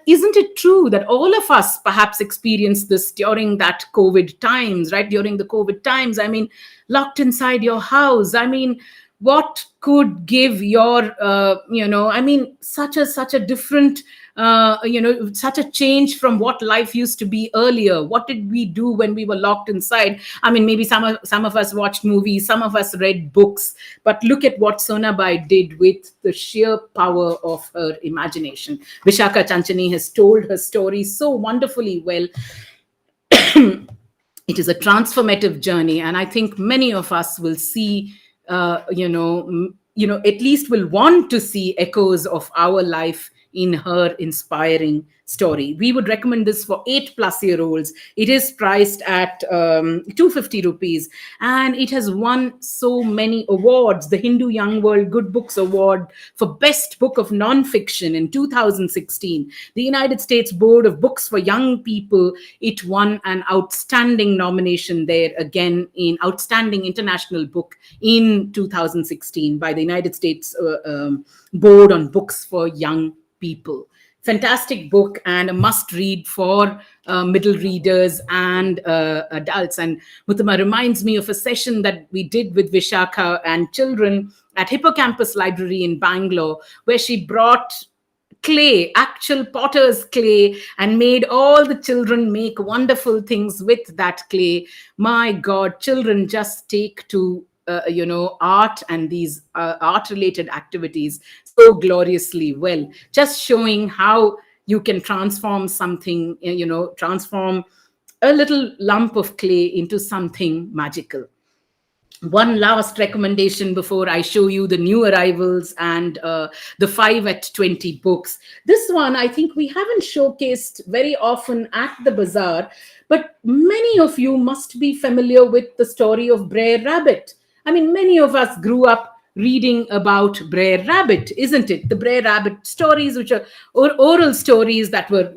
isn't it true that all of us perhaps experienced this during that COVID times, right? During the COVID times, I mean, locked inside your house. I mean, what could give your I mean, such a different, such a change from what life used to be earlier. What did we do when we were locked inside? I mean, maybe some of us watched movies, some of us read books, but look at what Sonabai did with the sheer power of her imagination. Vishakha Chanchani has told her story so wonderfully well. it is a transformative journey, and I think many of us will see, at least will want to see echoes of our life in her inspiring story. We would recommend this for 8+ year olds. It is priced at 250 rupees, and it has won so many awards. The Hindu Young World Good Books Award for Best Book of Nonfiction in 2016. The United States Board of Books for Young People, it won an outstanding nomination there again in Outstanding International Book in 2016 by the United States Board on Books for Young People. Fantastic book and a must read for middle readers and adults. And Mutama reminds me of a session that we did with Vishakha and children at Hippocampus Library in Bangalore, where she brought clay, actual potter's clay, and made all the children make wonderful things with that clay. My God, children just take to art and these art related activities so gloriously well, just showing how you can transform something, transform a little lump of clay into something magical. One last recommendation before I show you the new arrivals and the 5 at 20 books. This one, I think we haven't showcased very often at the Buzzaar, but many of you must be familiar with the story of Brer Rabbit. I mean, many of us grew up reading about Brer Rabbit, isn't it? The Brer Rabbit stories, which are oral stories that were,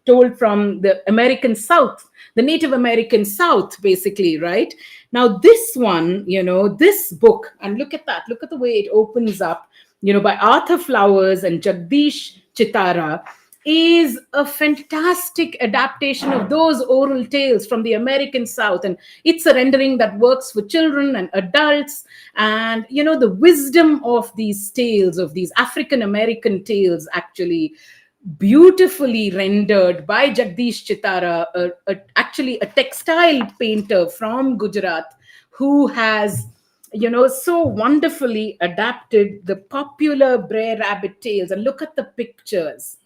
told from the American South, the Native American South, basically, right? Now, this one, this book, and look at that, look at the way it opens up, by Arthur Flowers and Jagdish Chitara, is a fantastic adaptation of those oral tales from the American South. And it's a rendering that works for children and adults. And, the wisdom of these tales, of these African American tales, actually beautifully rendered by Jagdish Chitara, actually a textile painter from Gujarat, who has so wonderfully adapted the popular Brer Rabbit tales. And look at the pictures.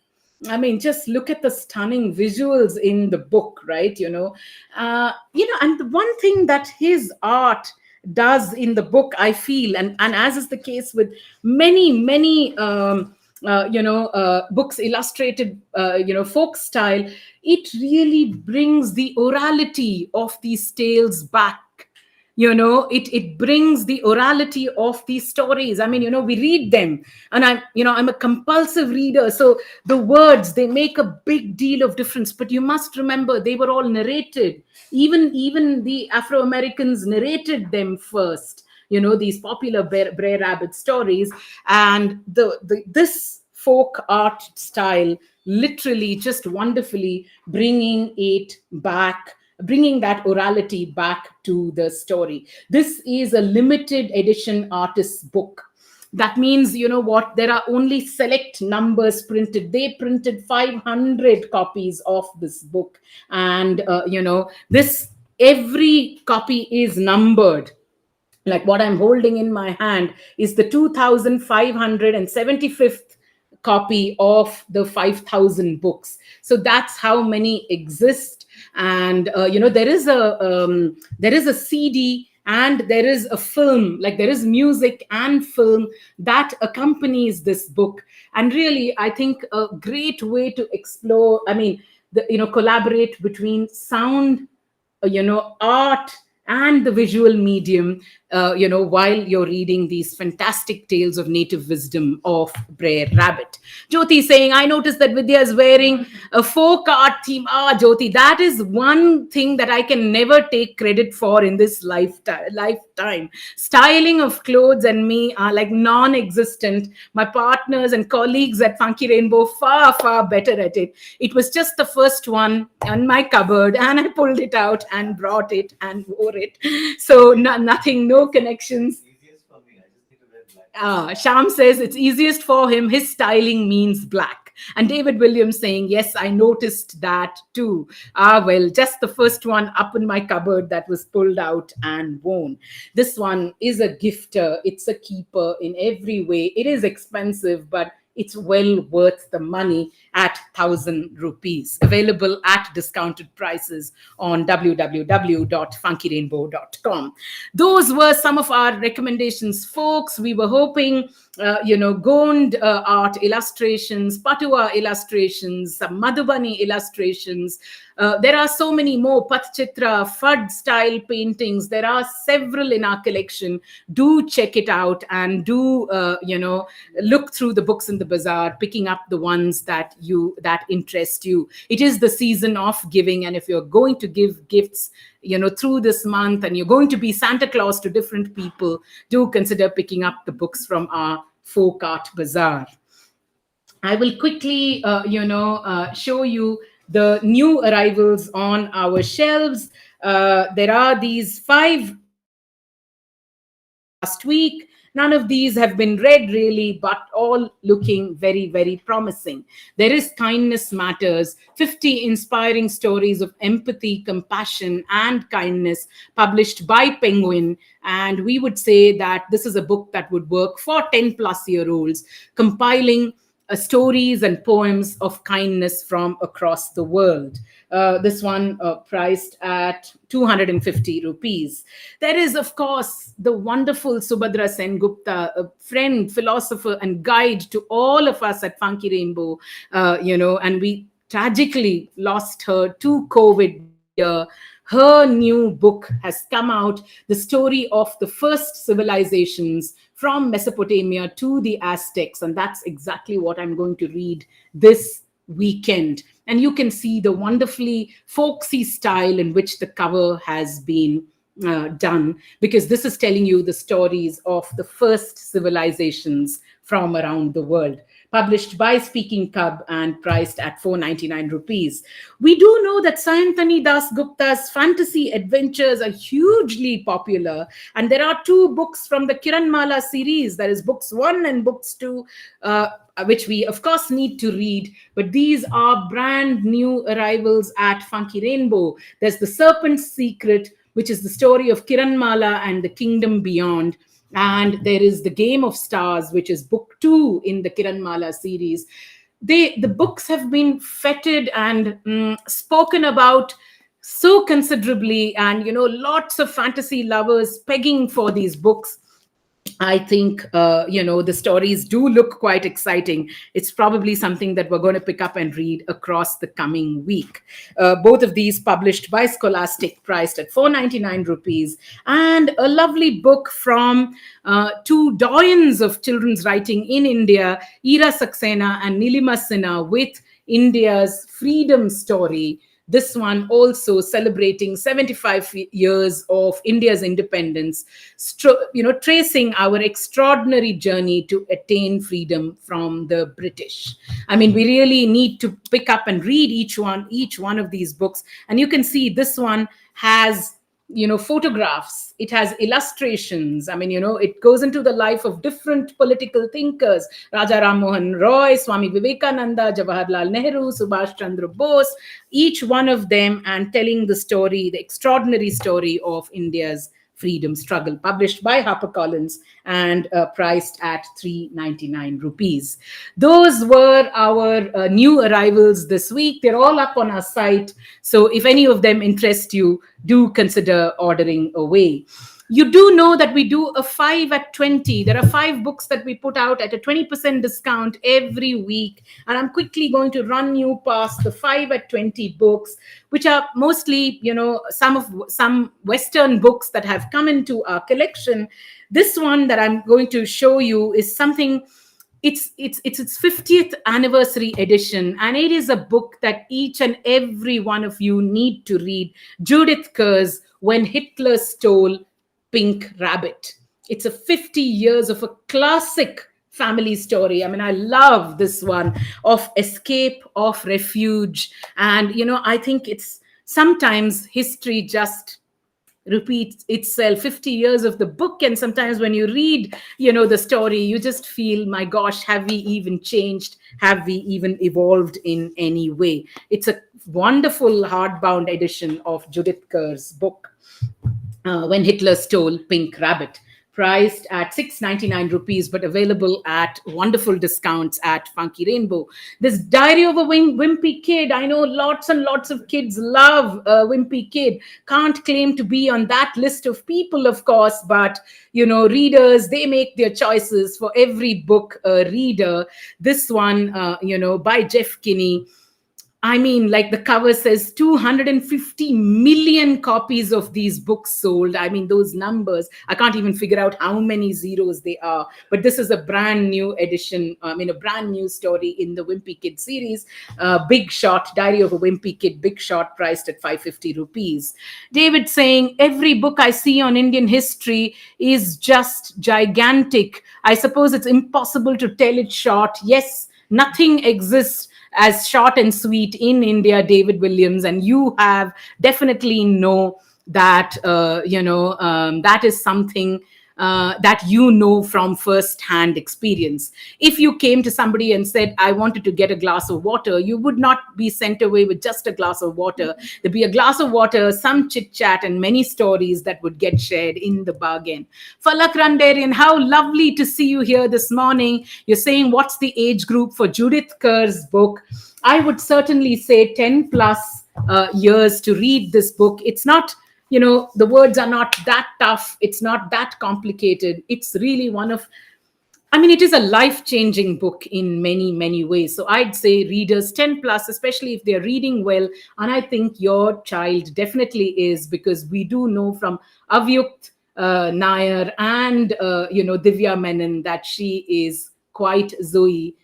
I mean, just look at the stunning visuals in the book, right? And the one thing that his art does in the book, I feel, and as is the case with many books illustrated, folk style, it really brings the orality of these tales back. It brings the orality of these stories. I mean, we read them, and I'm a compulsive reader, so the words, they make a big deal of difference. But you must remember, they were all narrated. Even the Afro Americans narrated them first, these popular Brer Rabbit stories. And this folk art style literally just wonderfully bringing that orality back to the story. This is a limited edition artist's book. That means, there are only select numbers printed. They printed 500 copies of this book. And, every copy is numbered. Like what I'm holding in my hand is the 2575th copy of the 5,000 books. So that's how many exist. And there is a CD and there is a film, like there is music and film that accompanies this book. And really, I think a great way to explore, collaborate between sound, art and the visual medium, while you're reading these fantastic tales of native wisdom of Brer Rabbit. Jyoti saying, I noticed that Vidya is wearing a folk art theme. Jyoti, that is one thing that I can never take credit for in this lifetime. Styling of clothes and me are like non-existent. My partners and colleagues at Funky Rainbow far, far better at it. It was just the first one on my cupboard, and I pulled it out and brought it and wore it. So nothing, no connections. Easiest for me. I just need to wear black. Sham says it's easiest for him. His styling means black. And David Williams saying, yes, I noticed that too. Well, just the first one up in my cupboard that was pulled out and worn. This one is a gifter. It's a keeper in every way. It is expensive, but it's well worth the money at 1,000 rupees. Available at discounted prices on www.funkyrainbow.com. Those were some of our recommendations, folks. We were hoping, Gond art illustrations, Patua illustrations, some Madhubani illustrations. There are so many more Patchitra, Fud style paintings. There are several in our collection. Do check it out and do, look through the books in the bazaar, picking up the ones that interest you. It is the season of giving, and if you're going to give gifts, through this month, and you're going to be Santa Claus to different people, do consider picking up the books from our folk art bazaar. I will quickly, show you the new arrivals on our shelves. There are these 5 last week. None of these have been read really, but all looking very, very promising. There is Kindness Matters, 50 inspiring stories of empathy, compassion, and kindness, published by Penguin. And we would say that this is a book that would work for 10-plus-year-olds, compiling stories and poems of kindness from across the world. This one priced at 250 rupees. There is, of course, the wonderful Subhadra Sengupta, a friend, philosopher, and guide to all of us at Funky Rainbow, and we tragically lost her to COVID year. Her new book has come out, the story of the first civilizations from Mesopotamia to the Aztecs. And that's exactly what I'm going to read this weekend. And you can see the wonderfully folksy style in which the cover has been done, because this is telling you the stories of the first civilizations from around the world. Published by Speaking Cub and priced at 499 rupees. We do know that Sayantani Das Gupta's fantasy adventures are hugely popular, and there are 2 books from the Kiranmala series. There is books 1 and books 2, which we of course need to read, but these are brand new arrivals at Funky Rainbow. There's The Serpent's Secret, which is the story of Kiranmala and the kingdom beyond. And there is The Game of Stars, which is book 2 in the Kiranmala series. The books have been feted and spoken about so considerably, and lots of fantasy lovers pegging for these books. I think, the stories do look quite exciting. It's probably something that we're going to pick up and read across the coming week. Both of these published by Scholastic, priced at 499 rupees. And a lovely book from 2 doyens of children's writing in India, Ira Saxena and Nilima Sinha, with India's freedom story. This one also celebrating 75 years of India's independence, tracing our extraordinary journey to attain freedom from the British. I mean, we really need to pick up and read each one of these books. And you can see this one has photographs, it has illustrations. I mean, it goes into the life of different political thinkers: Raja Ram Mohan Roy, Swami Vivekananda, Jawaharlal Nehru, Subhash Chandra Bose, each one of them, and telling the story, the extraordinary story of India's freedom struggle. Published by HarperCollins and priced at 399 rupees. Those were our new arrivals this week. They're all up on our site. So if any of them interest you, do consider ordering away. You do know that we do a 5 at 20. There are 5 books that we put out at a 20% discount every week. And I'm quickly going to run you past the 5 at 20 books, which are mostly, some Western books that have come into our collection. This one that I'm going to show you is something, it's its 50th anniversary edition, and it is a book that each and every one of you need to read. Judith Kerr's When Hitler Stole Pink Rabbit. It's a 50 years of a classic family story. I mean, I love this one, of escape, of refuge. And, I think it's sometimes history just repeats itself. 50 years of the book, and sometimes when you read the story, you just feel, my gosh, have we even changed? Have we even evolved in any way? It's a wonderful hardbound edition of Judith Kerr's book, When Hitler Stole Pink Rabbit, priced at 699 rupees, but available at wonderful discounts at Funky Rainbow. This Diary of a Wimpy Kid, I know lots and lots of kids love Wimpy Kid. Can't claim to be on that list of people, of course, but readers, they make their choices. For every book a reader, this one, by Jeff Kinney, I mean, like the cover says, 250 million copies of these books sold. I mean, those numbers, I can't even figure out how many zeros they are. But this is a brand new edition, a brand new story in the Wimpy Kid series. Big Shot, Diary of a Wimpy Kid, Big Shot, priced at 550 rupees. David saying, every book I see on Indian history is just gigantic. I suppose it's impossible to tell it short. Yes, nothing exists as short and sweet in India, David Williams, and you have definitely know that that is something that from first-hand experience. If you came to somebody and said, I wanted to get a glass of water, you would not be sent away with just a glass of water. There'd be a glass of water, some chit-chat, and many stories that would get shared in the bargain. Falak Randarian, how lovely to see you here this morning. You're saying, what's the age group for Judith Kerr's book? I would certainly say 10 plus years to read this book. It's not, the words are not that tough. It's not that complicated. It's really it is a life-changing book in many, many ways. So I'd say readers 10 plus, especially if they're reading well. And I think your child definitely is, because we do know from Avyukt Nair and, Divya Menon that Zoe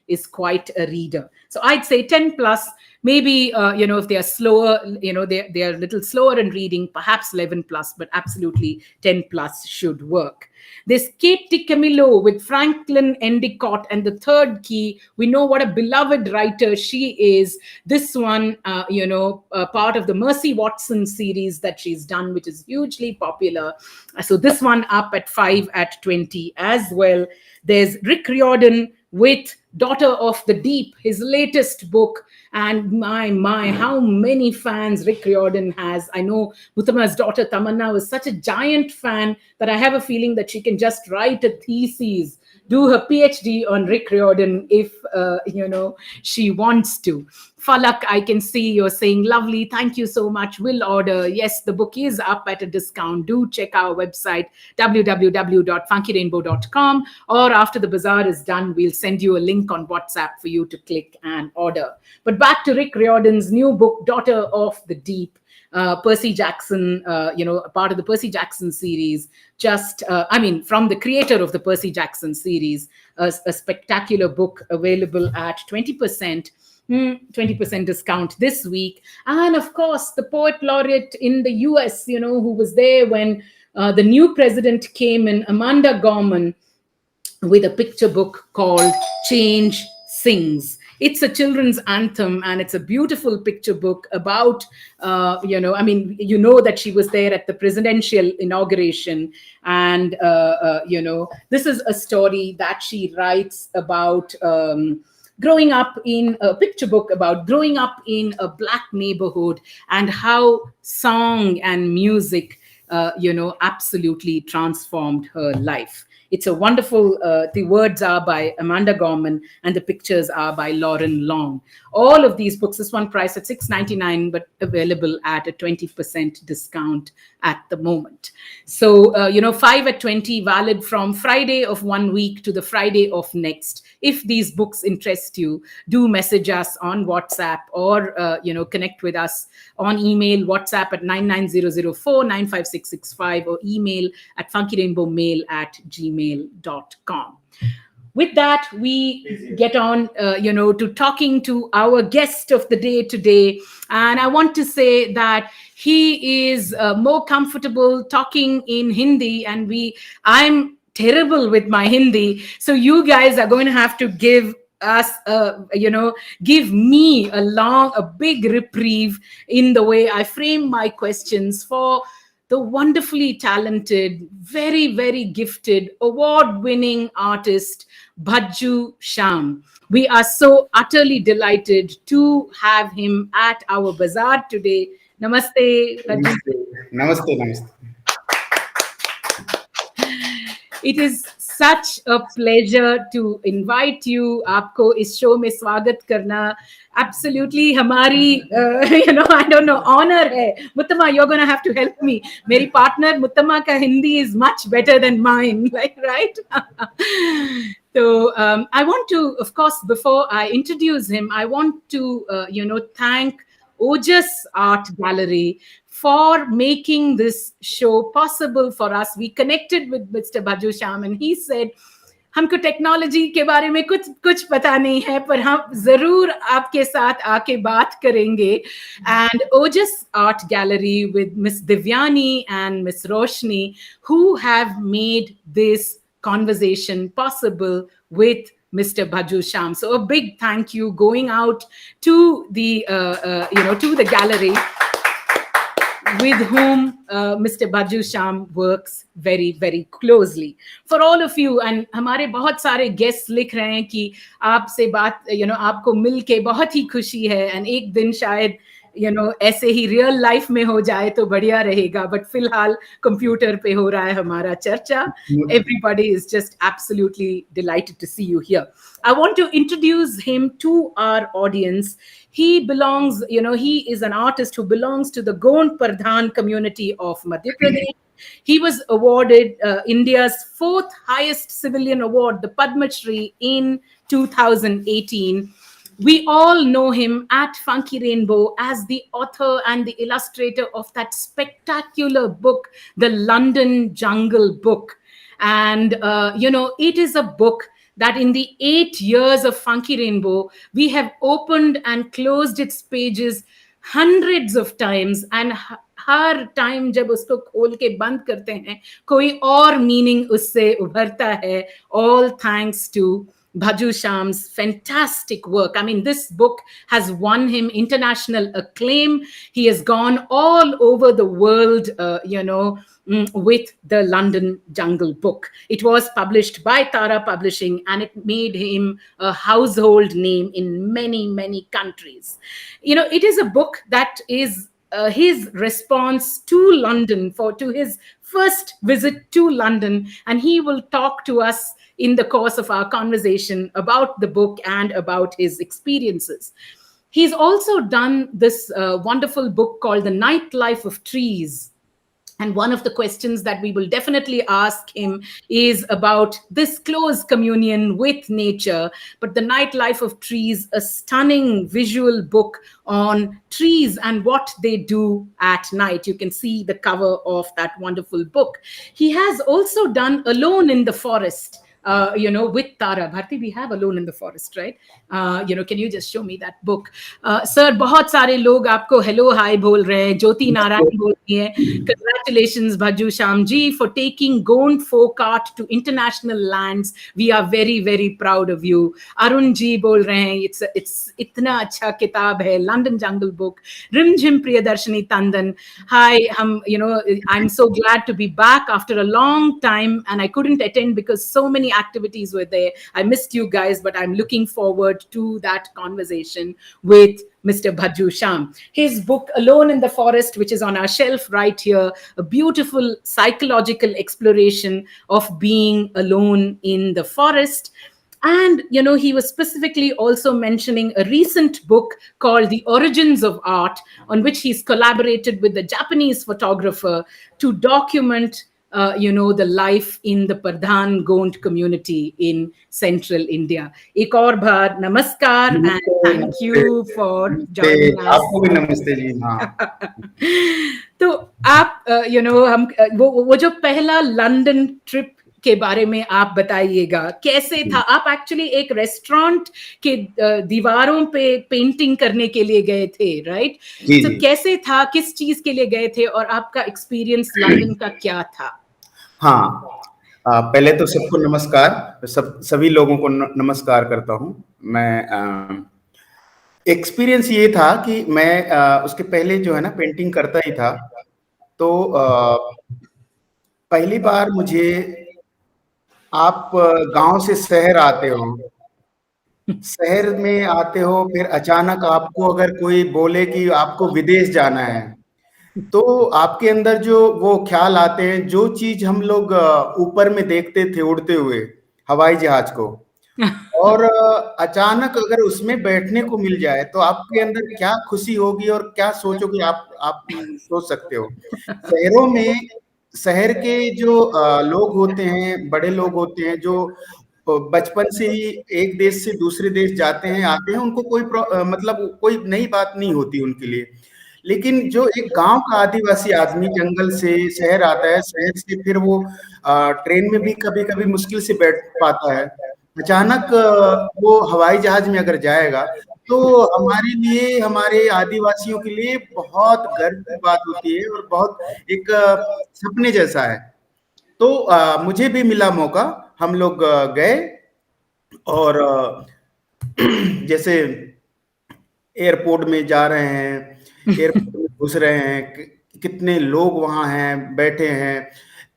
is quite a reader. So I'd say 10 plus, maybe, if they are slower, they are a little slower in reading, perhaps 11 plus, but absolutely 10 plus should work. There's Kate DiCamillo with Franklin Endicott and the Third Key. We know what a beloved writer she is. This one, part of the Mercy Watson series that she's done, which is hugely popular. So this one up at 5 at 20 as well. There's Rick Riordan with Daughter of the Deep, his latest book. And my, how many fans Rick Riordan has. I know Muthama's daughter Tamanna was such a giant fan that I have a feeling that she can just write a thesis, do her PhD on Rick Riordan if, she wants to. Falak, I can see you're saying, lovely, thank you so much, will order. Yes, the book is up at a discount. Do check our website, www.funkyrainbow.com, or after the bazaar is done, we'll send you a link on WhatsApp for you to click and order. But back to Rick Riordan's new book, Daughter of the Deep. Percy Jackson, part of the Percy Jackson series, from the creator of the Percy Jackson series, a spectacular book available at 20% discount this week. And of course, the poet laureate in the US, who was there when the new president came in, Amanda Gorman, with a picture book called Change Sings. It's a children's anthem, and it's a beautiful picture book about, that she was there at the presidential inauguration. And, this is a story that she writes about growing up in a picture book about growing up in a Black neighborhood and how song and music, absolutely transformed her life. It's a wonderful, the words are by Amanda Gorman and the pictures are by Lauren Long. All of these books, this one priced at $6.99, but available at a 20% discount at the moment. So, 5 at 20, valid from Friday of 1 week to the Friday of next. If these books interest you, do message us on WhatsApp or, connect with us on email, WhatsApp at 99004-95665 or email at funkyrainbowmail@gmail.com. With that, we get on, to talking to our guest of the day today. And I want to say that he is more comfortable talking in Hindi, and I'm terrible with my Hindi. So you guys are going to have to give us, give me a big reprieve in the way I frame my questions for the wonderfully talented, very, very gifted, award-winning artist, Bhajju Shyam. We are so utterly delighted to have him at our bazaar today. Namaste, Bhajju. Namaste, namaste. It is such a pleasure to invite you. आपको इस show में स्वागत करना absolutely हमारी I don't know honor है. Muttama, you're gonna have to help me. मेरी partner Muttama का Hindi is much better than mine, like, right? So I want to, of course, before I introduce him, I want to thank Ojas Art Gallery for making this show possible for us. We connected with Mr. Baju Sham and he said, हमको technology के बारे में कुछ कुछ पता नहीं है पर हम जरूर आपके साथ आके बात करेंगे. And Ojas Art Gallery with Miss Divyani and Miss Roshni, who have made this conversation possible with Mr. Baju Sham. So a big thank you going out to the to the gallery with whom Mr. Baju Sham works very, very closely. For all of you, and हमारे बहुत सारे guests लिख रहे हैं कि आपसे बात, आपको मिल के बहुत ही खुशी है, and एक दिन शायद ऐसे ही रियल लाइफ में हो जाए तो बढ़िया रहेगा, बट फिलहाल कंप्यूटर पे हो रहा है हमारा चर्चा. Everybody is just absolutely delighted to see you here. I want to introduce him to our audience. He belongs, he is an artist who belongs to the Gond Pradhan community of Madhya Pradesh. He was awarded India's fourth highest civilian award, the Padma Shri, in 2018. We all know him at Funky Rainbow as the author and the illustrator of that spectacular book, The London Jungle Book. And, it is a book that in the 8 years of Funky Rainbow, we have opened and closed its pages hundreds of times. And her time जब उसको खोल के बंद करते हैं कोई और meaning उससे उभरता है. All thanks to Baju Sham's fantastic work. I mean, this book has won him international acclaim. He has gone all over the world, with the London Jungle Book. It was published by Tara Publishing and it made him a household name in many, many countries. It is a book that is his response to London, to his first visit to London, and he will talk to us in the course of our conversation about the book and about his experiences. He's also done this wonderful book called The Nightlife of Trees. And one of the questions that we will definitely ask him is about this close communion with nature. But The Nightlife of Trees, a stunning visual book on trees and what they do at night. You can see the cover of that wonderful book. He has also done Alone in the Forest, with Tara. Bharti, we have Alone in the Forest, right? Can you just show me that book? Sir, बहुत सारे लोग आपको hello, hi बोल रहे हैं. ज्योति नारायण बोल रही है. Congratulations, Baju Sham ji, for taking Gond folk art to international lands. We are very, very proud of you. Arun ji बोल रहे हैं, it's इतना अच्छा किताब है, London Jungle Book. Rimjim Priyadarshini Tandan. Hi, I'm so glad to be back after a long time, and I couldn't attend because so many activities were there. I missed you guys, but I'm looking forward to that conversation with Mr. Baju Sham. His book, Alone in the Forest, which is on our shelf right here, a beautiful psychological exploration of being alone in the forest. And, he was specifically also mentioning a recent book called The Origins of Art, on which he's collaborated with the Japanese photographer to document the life in the Pradhan Gond community in central India. Ek aur baar namaskar and thank you for joining us. आपको भी नमस्ते जी. हाँ. तो आप हम वो जो पहला लंदन ट्रिप के बारे में आप बताइएगा, कैसे था? आप एक्चुअली एक रेस्टोरेंट के दीवारों पे पेंटिंग करने के लिए गए थे, राइट? तो कैसे था, किस चीज के लिए गए थे और आपका एक्सपीरियंस लंदन का क्या था? हाँ, पहले तो सबको नमस्कार, सभी लोगों को नमस्कार करता हूँ. मैं एक्सपीरियंस ये था कि मैं उसके पहले जो है ना पेंटिंग करता ही था. तो पहली बार मुझे, आप गांव से शहर आते हो, शहर में आते हो, फिर अचानक आपको अगर कोई बोले कि आपको विदेश जाना है, तो आपके अंदर जो वो ख्याल आते हैं, जो चीज हम लोग ऊपर में देखते थे उड़ते हुए हवाई जहाज को, और अचानक अगर उसमें बैठने को मिल जाए तो आपके अंदर क्या खुशी होगी और क्या सोचोगे, आप सोच सकते हो। शहरों में, शहर के जो लोग होते हैं, बड़े लोग होते हैं, जो बचपन से ही एक देश से दूसरे देश जाते हैं आते हैं, उनको कोई मतलब कोई नई बात नहीं होती उनके लिए। लेकिन जो एक गांव का आदिवासी आदमी जंगल से शहर आता है, शहर से फिर वो ट्रेन में भी कभी कभी मुश्किल से बैठ पाता है, अचानक वो हवाई जहाज में अगर जाएगा, तो हमारे लिए, हमारे आदिवासियों के लिए बहुत गर्व की बात होती है और बहुत एक सपने जैसा है। तो मुझे भी मिला मौका, हम लोग गए, और जैसे एयरपोर्ट में जा रहे हैं, एयरपोर्ट में घुस रहे हैं, कितने लोग वहां हैं, बैठे हैं,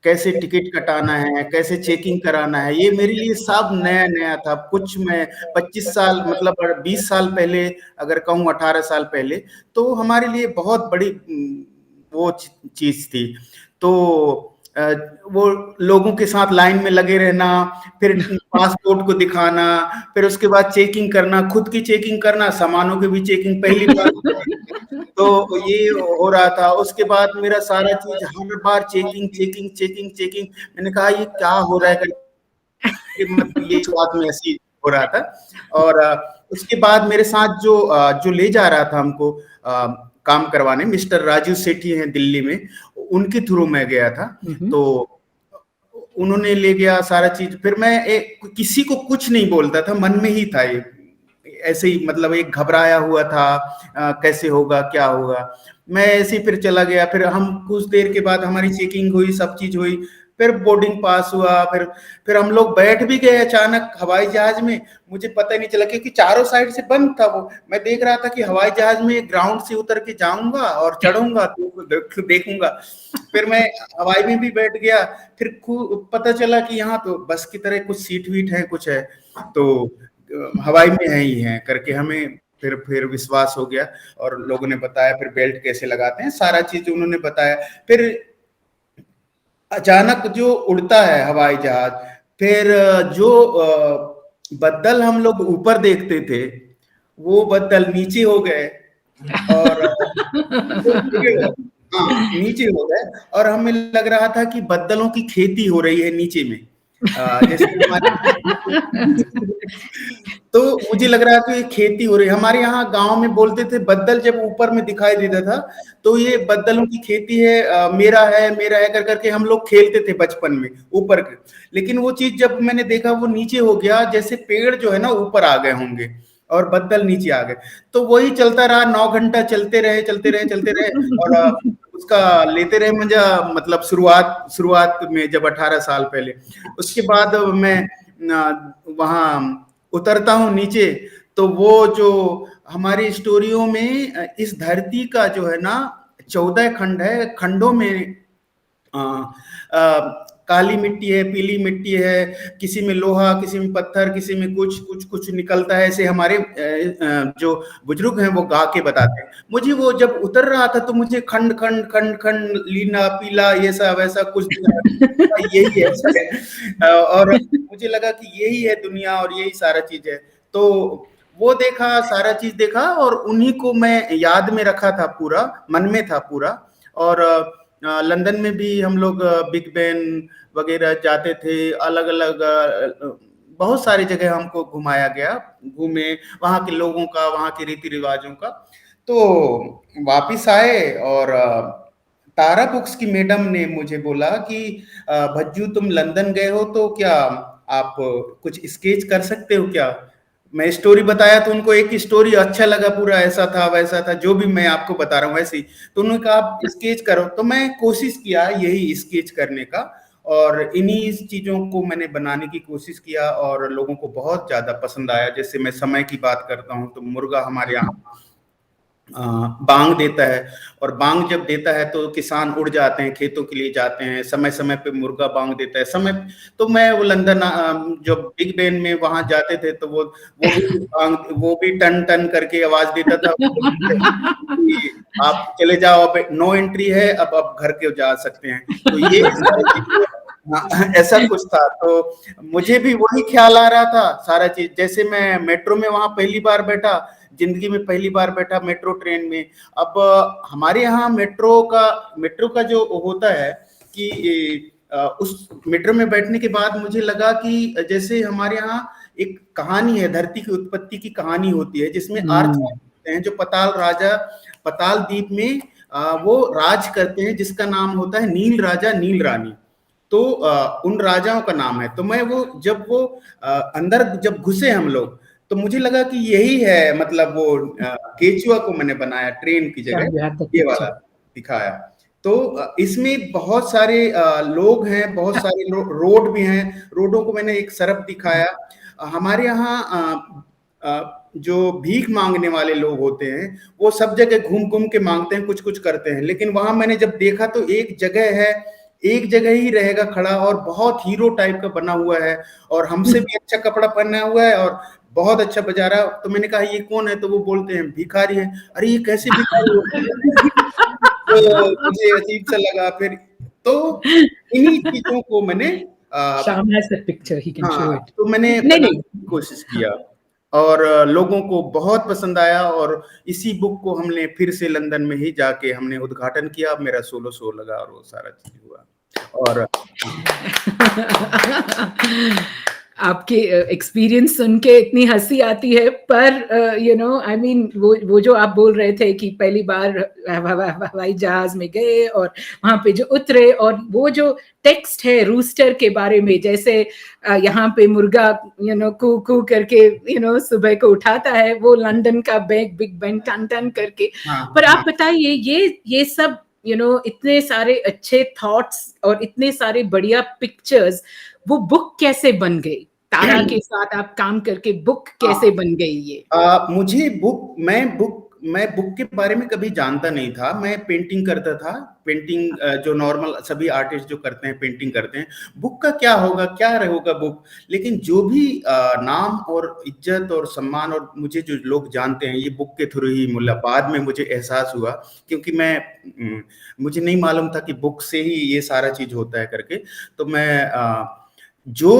कैसे टिकट कटाना है, कैसे चेकिंग कराना है, ये मेरे लिए सब नया नया था। कुछ मैं 25 साल, मतलब 20 साल पहले, अगर कहूँ 18 साल पहले, तो हमारे लिए बहुत बड़ी वो चीज थी। तो अ, वो लोगों के साथ लाइन में लगे रहना, फिर पासपोर्ट को दिखाना, फिर उसके बाद चेकिंग करना, खुद की चेकिंग करना, सामानों की भी चेकिंग पहली बार। तो ये हो रहा था। उसके बाद मेरा सारा चीज हर बार चेकिंग चेकिंग चेकिंग चेकिंग। मैंने कहा ये क्या हो रहा है करके, मतलब ये शुरुआत में ऐसी हो रहा था। और उसके बाद मेरे साथ जो ले जा रहा था हमको काम करवाने, मिस्टर राजू सेठी हैं दिल्ली में, उनके थ्रू मैं गया था। तो उन्होंने ले गया सारा चीज, फिर मैं किसी को कुछ नहीं बोलता था, मन में ही था ये, ऐसे ही, मतलब एक घबराया हुआ था, कैसे होगा क्या होगा। मैं ऐसे ही फिर चला गया, फिर हम कुछ देर के बाद हमारी चेकिंग हुई, सब चीज हुई, फिर बोर्डिंग पास हुआ, फिर हम लोग बैठ भी गए अचानक हवाई जहाज में। मुझे पता ही नहीं चला, क्योंकि चारों साइड से बंद था वो। मैं देख रहा था कि हवाई जहाज में ग्राउंड से उतर के जाऊंगा और चढ़ूंगा तो देखूंगा। फिर मैं हवाई में भी बैठ गया, फिर पता चला कि यहाँ तो बस की तरह कुछ सीट वीट है, कुछ है, तो हवाई में है ही है करके हमें फिर विश्वास हो गया। और लोगों ने बताया फिर बेल्ट कैसे लगाते हैं, सारा चीज उन्होंने बताया। फिर अचानक जो उड़ता है हवाई जहाज, फिर जो बदल हम लोग ऊपर देखते थे, वो बदल नीचे हो गए, और हाँ नीचे हो गए, और हमें लग रहा था कि बदलों की खेती हो रही है नीचे में, जैसे हमारे तो मुझे लग रहा था कि खेती हो रही है। हमारे यहाँ गांव में बोलते थे, बदल जब ऊपर में दिखाई देता था तो ये बदलों की खेती है, मेरा है कर करके हम लोग खेलते थे बचपन में ऊपर के। लेकिन वो चीज जब मैंने देखा, वो नीचे हो गया, जैसे पेड़ जो है ना ऊपर आ गए होंगे और बदल नीचे आ गए। तो वही चलता रहा, 9 घंटा चलते रहे चलते रहे चलते रहे, और उसका लेते रहे मजा, मतलब शुरुआत शुरुआत में जब 18 साल पहले। उसके बाद मैं वहाँ उतरता हूँ नीचे, तो वो जो हमारी स्टोरियों में इस धरती का जो है ना 14 खंड है, खंडों में अ, काली मिट्टी है, पीली मिट्टी है, किसी में लोहा, किसी में पत्थर, किसी में कुछ कुछ कुछ निकलता है, ऐसे हमारे जो बुजुर्ग हैं वो गा के बताते हैं। मुझे वो जब उतर रहा था तो मुझे खंड खंड खंड खंड, लीला पीला ये सब वैसा कुछ दिख रहा था, यही है। और मुझे लगा कि यही है दुनिया और यही सारा चीज है। तो वो देखा, सारा चीज देखा, और उन्हीं को मैं याद में रखा था, पूरा मन में था पूरा। और लंदन में भी हम लोग बिग बेन वगैरह जाते थे, अलग अलग बहुत सारी जगह हमको घुमाया गया, घूमे, वहाँ के लोगों का, वहाँ के रीति रिवाजों का। तो वापिस आए, और तारा बुक्स की मैडम ने मुझे बोला कि भज्जू तुम लंदन गए हो, तो क्या आप कुछ स्केच कर सकते हो क्या। मैं स्टोरी बताया तो उनको एक स्टोरी अच्छा लगा, पूरा ऐसा था वैसा था, जो भी मैं आपको बता रहा हूँ वैसे ही। तो उन्होंने कहा आप स्केच करो, तो मैं कोशिश किया यही स्केच करने का, और इन्हीं चीजों को मैंने बनाने की कोशिश किया, और लोगों को बहुत ज्यादा पसंद आया। जैसे मैं समय की बात करता हूँ तो मुर्गा हमारे यहाँ बांग देता है, और बांग जब देता है तो किसान उड़ जाते हैं, खेतों के लिए जाते हैं, समय समय पे मुर्गा बांग देता है समय। तो मैं वो लंदन जो बिग बेन में वहां जाते थे, तो वो भी टन टन करके आवाज देता था कि आप चले जाओ, अब नो एंट्री है, अब आप घर के जा सकते हैं। तो ये सारी चीजें, हाँ, ऐसा कुछ था। तो मुझे भी वही ख्याल आ रहा था सारा चीज। जैसे मैं मेट्रो में वहां पहली बार बैठा, जिंदगी में पहली बार बैठा मेट्रो ट्रेन में। अब हमारे यहाँ मेट्रो का जो होता है कि उस मेट्रो में बैठने के बाद मुझे लगा कि जैसे हमारे यहाँ एक कहानी है, धरती की उत्पत्ति की कहानी होती है, जिसमें आर्थ होते हैं जो पताल द्वीप में वो राज करते हैं, जिसका नाम होता है नील राजा नील रानी। तो उन राजाओं का नाम है। तो मैं जब वो अंदर जब घुसे हम लोग, तो मुझे लगा कि यही है, मतलब वो केचुआ को मैंने बनाया ट्रेन की जगह, ये वाला दिखाया। तो इसमें बहुत सारे लोग हैं, बहुत सारे रोड भी हैं, रोडों को मैंने एक सरफ दिखाया। हमारे यहाँ जो भीख मांगने वाले लोग होते हैं, वो सब जगह घूम घूम के मांगते हैं, कुछ कुछ करते हैं, लेकिन वहां मैंने जब देखा तो एक जगह है, एक जगह ही रहेगा खड़ा, और बहुत हीरो टाइप का बना हुआ है, और हमसे भी अच्छा कपड़ा पहना हुआ है, और बहुत अच्छा बजा रहा है। तो मैंने कहा ये कौन है? तो वो बोलते हैं भिखारी है। अरे ये कैसे भिखारी हो? तो मुझे अजीब सा लगा फिर। तो इन्हीं चीजों को मैंने Sham has that picture, he can show it. तो मैंने बनाने की कोशिश किया, और लोगों को बहुत पसंद आया, और इसी बुक को हमने फिर से लंदन में ही जाके हमने उद्घाटन किया। अब मेरा सोलो शो लगा और वो सारा चीज हुआ। और आपके एक्सपीरियंस सुन के इतनी हंसी आती है, पर यू नो आई मीन वो जो आप बोल रहे थे कि पहली बार हवाई जहाज में गए और वहां पे जो उतरे, और वो जो टेक्स्ट है रूस्टर के बारे में, जैसे यहाँ पे मुर्गा कू कू करके सुबह को उठाता है, वो लंदन का बिग बेन टन टन करके। पर आप बताइए, ये सब इतने सारे अच्छे थॉट्स और इतने सारे बढ़िया पिक्चर्स, वो बुक कैसे बन गई? तारा के साथ आप काम करके बुक कैसे बन गई? ये मुझे मैं बुक के बारे में कभी जानता नहीं था। मैं पेंटिंग करता था, पेंटिंग जो नॉर्मल सभी आर्टिस्ट जो करते हैं, पेंटिंग करते हैं। बुक का क्या होगा, क्या होगा बुक? लेकिन जो भी नाम और इज्जत और सम्मान, और मुझे जो लोग जानते हैं, ये बुक के थ्रू ही मिला। बाद में मुझे एहसास हुआ, क्योंकि मुझे नहीं मालूम था कि बुक से ही ये सारा चीज होता है करके। तो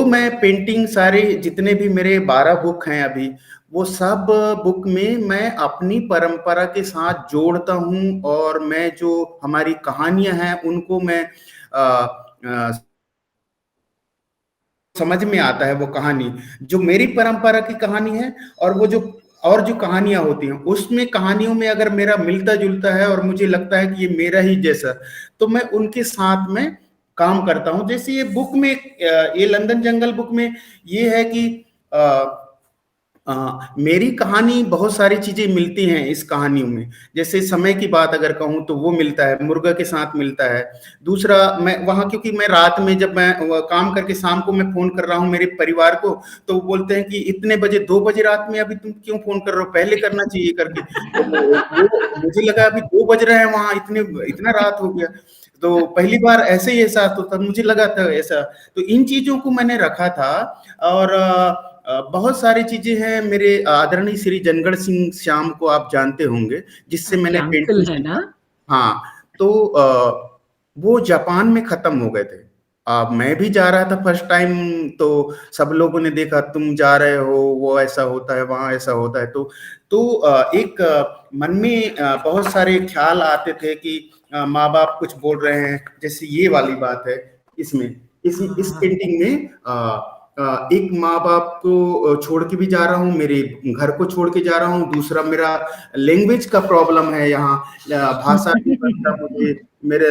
मैं पेंटिंग सारे जितने भी मेरे 12 बुक हैं अभी, वो सब बुक में मैं अपनी परंपरा के साथ जोड़ता हूं, और मैं जो हमारी कहानियां हैं उनको मैं समझ में आता है वो कहानी, जो मेरी परंपरा की कहानी है, और जो कहानियां होती हैं, उसमें कहानियों में अगर मेरा मिलता जुलता है और मुझे लगता है कि ये मेरा ही जैसा, तो मैं उनके साथ में काम करता हूं। जैसे ये बुक में, ये लंदन जंगल बुक में ये है कि मेरी कहानी, बहुत सारी चीजें मिलती हैं इस कहानियों में। जैसे समय की बात अगर कहूं तो वो मिलता है, मुर्गा के साथ मिलता है। दूसरा, मैं वहां, क्योंकि मैं रात में जब मैं काम करके शाम को मैं फोन कर रहा हूं मेरे परिवार को, तो वो बोलते हैं कि इतने बजे, 2 बजे रात में अभी तुम क्यों फोन कर रहे हो, पहले करना चाहिए करके। तो मुझे लगा अभी 2 बज रहे हैं वहां, इतना रात हो गया। तो पहली बार ऐसे ही एहसास होता, मुझे लगा था ऐसा। तो इन चीजों को मैंने रखा था। और बहुत सारी चीजें हैं। मेरे आदरणीय श्री जनगढ़ सिंह श्याम को आप जानते होंगे, जिससे मैंने पेंटिंग है ना। हाँ, तो वो जापान में खत्म हो गए थे। मैं भी जा रहा था फर्स्ट टाइम, तो सब लोगों ने देखा तुम जा रहे हो, वो ऐसा होता है, वहां ऐसा होता है। तो एक मन में बहुत सारे ख्याल आते थे कि माँ बाप कुछ बोल रहे हैं। जैसे ये वाली बात है, इसमें इस पेंटिंग में एक माँ बाप को छोड़ के भी जा रहा हूँ, मेरे घर को छोड़ के जा रहा हूँ। दूसरा, मेरा लैंग्वेज का प्रॉब्लम है, यहाँ भाषा नहीं बनता मुझे, मेरे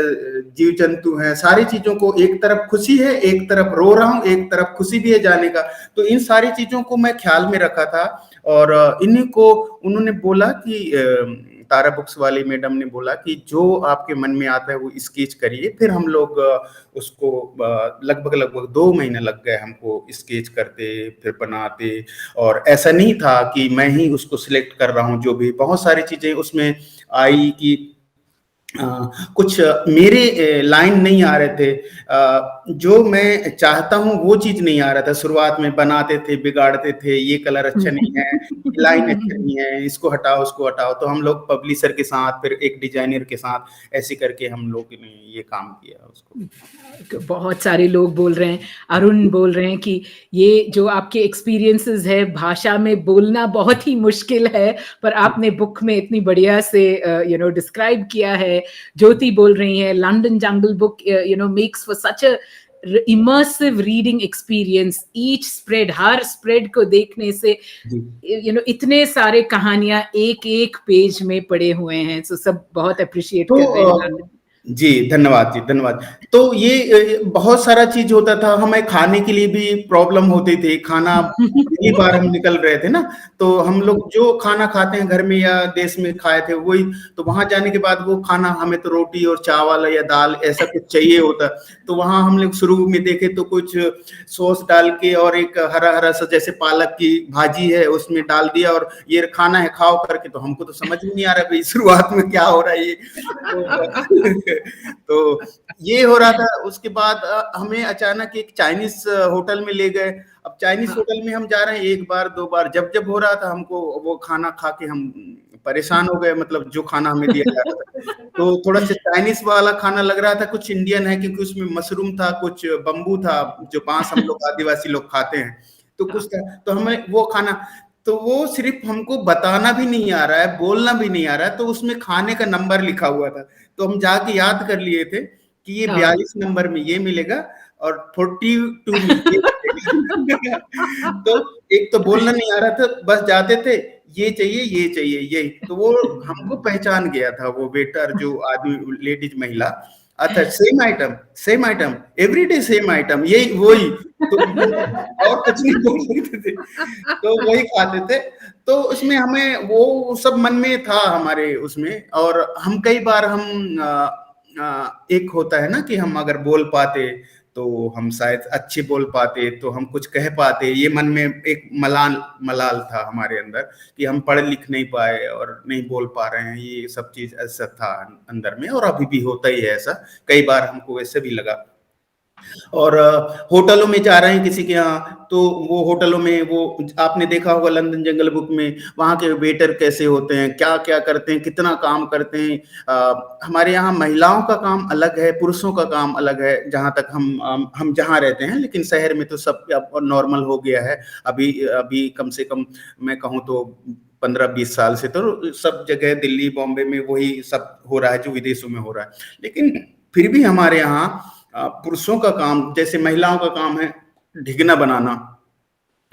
जीव जंतु हैं, सारी चीजों को, एक तरफ खुशी है, एक तरफ रो रहा हूँ, एक तरफ खुशी भी है जाने का। तो इन सारी चीजों को मैं ख्याल में रखा था, और इन्हीं को उन्होंने बोला कि तारा बुक्स वाली मैडम ने बोला कि जो आपके मन में आता है वो स्केच करिए। फिर हम लोग उसको लगभग लगभग 2 महीने लग गए हमको स्केच करते फिर बनाते। और ऐसा नहीं था कि मैं ही उसको सिलेक्ट कर रहा हूँ, जो भी बहुत सारी चीजें उसमें आई कि कुछ मेरे लाइन नहीं आ रहे थे, जो मैं चाहता हूँ वो चीज नहीं आ रहा था। शुरुआत में बनाते थे, बिगाड़ते थे, ये कलर अच्छा नहीं है, ये लाइन अच्छा नहीं है, इसको हटाओ उसको हटाओ। तो हम लोग पब्लिशर के साथ फिर एक डिजाइनर के साथ ऐसे करके हम लोग ने ये काम किया उसको। बहुत सारे लोग बोल रहे हैं, अरुण बोल रहे हैं कि ये जो आपके एक्सपीरियंसेस है, भाषा में बोलना बहुत ही मुश्किल है, पर आपने बुक में इतनी बढ़िया से डिस्क्राइब किया है। ज्योति बोल रही है, London jungle book makes for such a immersive reading experience. Each spread, her spread को देखने से इतने सारे कहानियां एक एक पेज में पड़े हुए हैं। सो सब बहुत अप्रिशिएट कर रहे हैं लंदन। जी धन्यवाद जी, धन्यवाद। तो ये बहुत सारा चीज होता था, हमें खाने के लिए भी प्रॉब्लम होती थी। खाना पहली बार हम निकल रहे थे ना, तो हम लोग जो खाना खाते हैं घर में या देश में खाए थे वही, तो वहां जाने के बाद वो खाना हमें तो रोटी और चावल या दाल ऐसा कुछ चाहिए होता। तो वहां हम लोग शुरू में देखे तो कुछ सॉस डाल के और एक हरा हरा सा जैसे पालक की भाजी है उसमें डाल दिया और ये खाना है खाओ करके। तो हमको तो समझ में नहीं आ रहा भाई शुरुआत में क्या हो रहा है ये। तो ये हो रहा था। उसके बाद हमें अचानक एक चाइनीज होटल में ले गए। अब चाइनीज होटल में हम जा रहे हैं, एक बार दो बार जब जब हो रहा था हमको वो खाना खा के हम परेशान हो गए, मतलब जो खाना हमें दिया जा रहा था। तो थोड़ा सा चाइनीज वाला खाना लग रहा था, कुछ इंडियन है क्योंकि उसमें मशरूम था, कुछ बम्बू था, जो बांस हम लोग आदिवासी लोग खाते हैं, तो कुछ था। तो हमें वो खाना, तो वो सिर्फ हमको बताना भी नहीं आ रहा है, बोलना भी नहीं आ रहा है, तो उसमें खाने का नंबर लिखा हुआ था। तो हम जाके याद कर लिए थे कि ये 42 नंबर में ये मिलेगा और 42 में ये मिलेगा। तो एक तो बोलना नहीं आ रहा था, बस जाते थे ये चाहिए ये चाहिए यही। तो वो हमको पहचान गया था वो वेटर, जो आदमी लेडीज महिला। अच्छा same item everyday same item, यही वही। तो और कुछ नहीं बोल सकते थे, तो वही खाते थे। तो उसमें हमें वो सब मन में था हमारे उसमें। और हम कई बार हम एक होता है ना कि हम अगर बोल पाते तो हम शायद अच्छे बोल पाते, तो हम कुछ कह पाते। ये मन में एक मलाल था हमारे अंदर कि हम पढ़ लिख नहीं पाए और नहीं बोल पा रहे हैं, ये सब चीज ऐसा था अंदर में। और अभी भी होता ही है ऐसा, कई बार हमको वैसे भी लगा। और होटलों में जा रहे हैं किसी के यहाँ, तो वो होटलों में वो आपने देखा होगा लंदन जंगल बुक में, वहाँ के वेटर कैसे होते हैं, क्या क्या करते हैं, कितना काम करते हैं। हमारे यहाँ महिलाओं का काम अलग है, पुरुषों का काम अलग है, जहाँ तक हम जहाँ रहते हैं। लेकिन शहर में तो सब नॉर्मल हो गया है। अभी अभी कम से कम मैं कहूँ तो 15-20 साल से तो सब जगह दिल्ली बॉम्बे में वही सब हो रहा है जो विदेशों में हो रहा है। लेकिन फिर भी हमारे यहाँ पुरुषों का काम, जैसे महिलाओं का काम है ढिगना बनाना,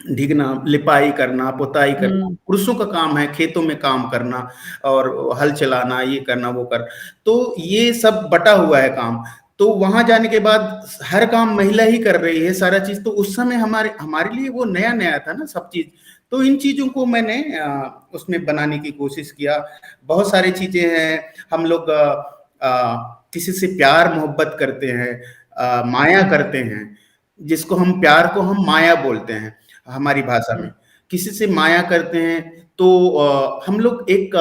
ढिगना, लिपाई करना, पुताई करना। पुरुषों का काम है खेतों में काम करना और हल चलाना, ये करना वो कर। तो ये सब बटा हुआ है काम। तो वहां जाने के बाद हर काम महिला ही कर रही है सारा चीज। तो उस समय हमारे हमारे लिए वो नया नया था ना सब चीज। तो इन चीजों को मैंने उसमें बनाने की कोशिश किया। बहुत सारी चीजें हैं, हम लोग किसी से प्यार मोहब्बत करते हैं, माया करते हैं, जिसको हम प्यार को हम माया बोलते हैं हमारी भाषा में। किसी से माया करते हैं तो हम लोग एक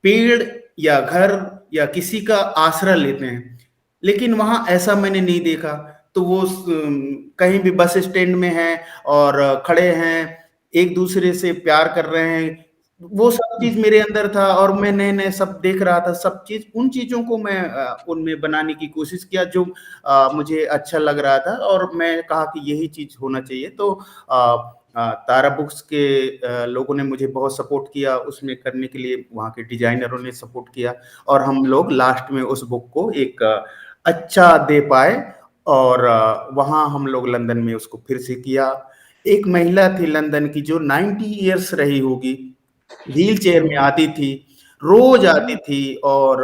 पेड़ या घर या किसी का आसरा लेते हैं। लेकिन वहां ऐसा मैंने नहीं देखा। तो वो कहीं भी बस स्टैंड में है और खड़े हैं, एक दूसरे से प्यार कर रहे हैं। वो सब चीज मेरे अंदर था और मैं नए नए सब देख रहा था। सब चीज उन चीजों को मैं उनमें बनाने की कोशिश किया जो मुझे अच्छा लग रहा था। और मैं कहा कि यही चीज होना चाहिए। तो तारा बुक्स के लोगों ने मुझे बहुत सपोर्ट किया उसमें करने के लिए, वहाँ के डिजाइनरों ने सपोर्ट किया। और हम लोग लास्ट में उस बुक को एक अच्छा दे पाए। और वहाँ हम लोग लंदन में उसको फिर से किया। एक महिला थी लंदन की जो 90 इयर्स रही होगी, व्हील चेयर में आती थी, रोज आती थी और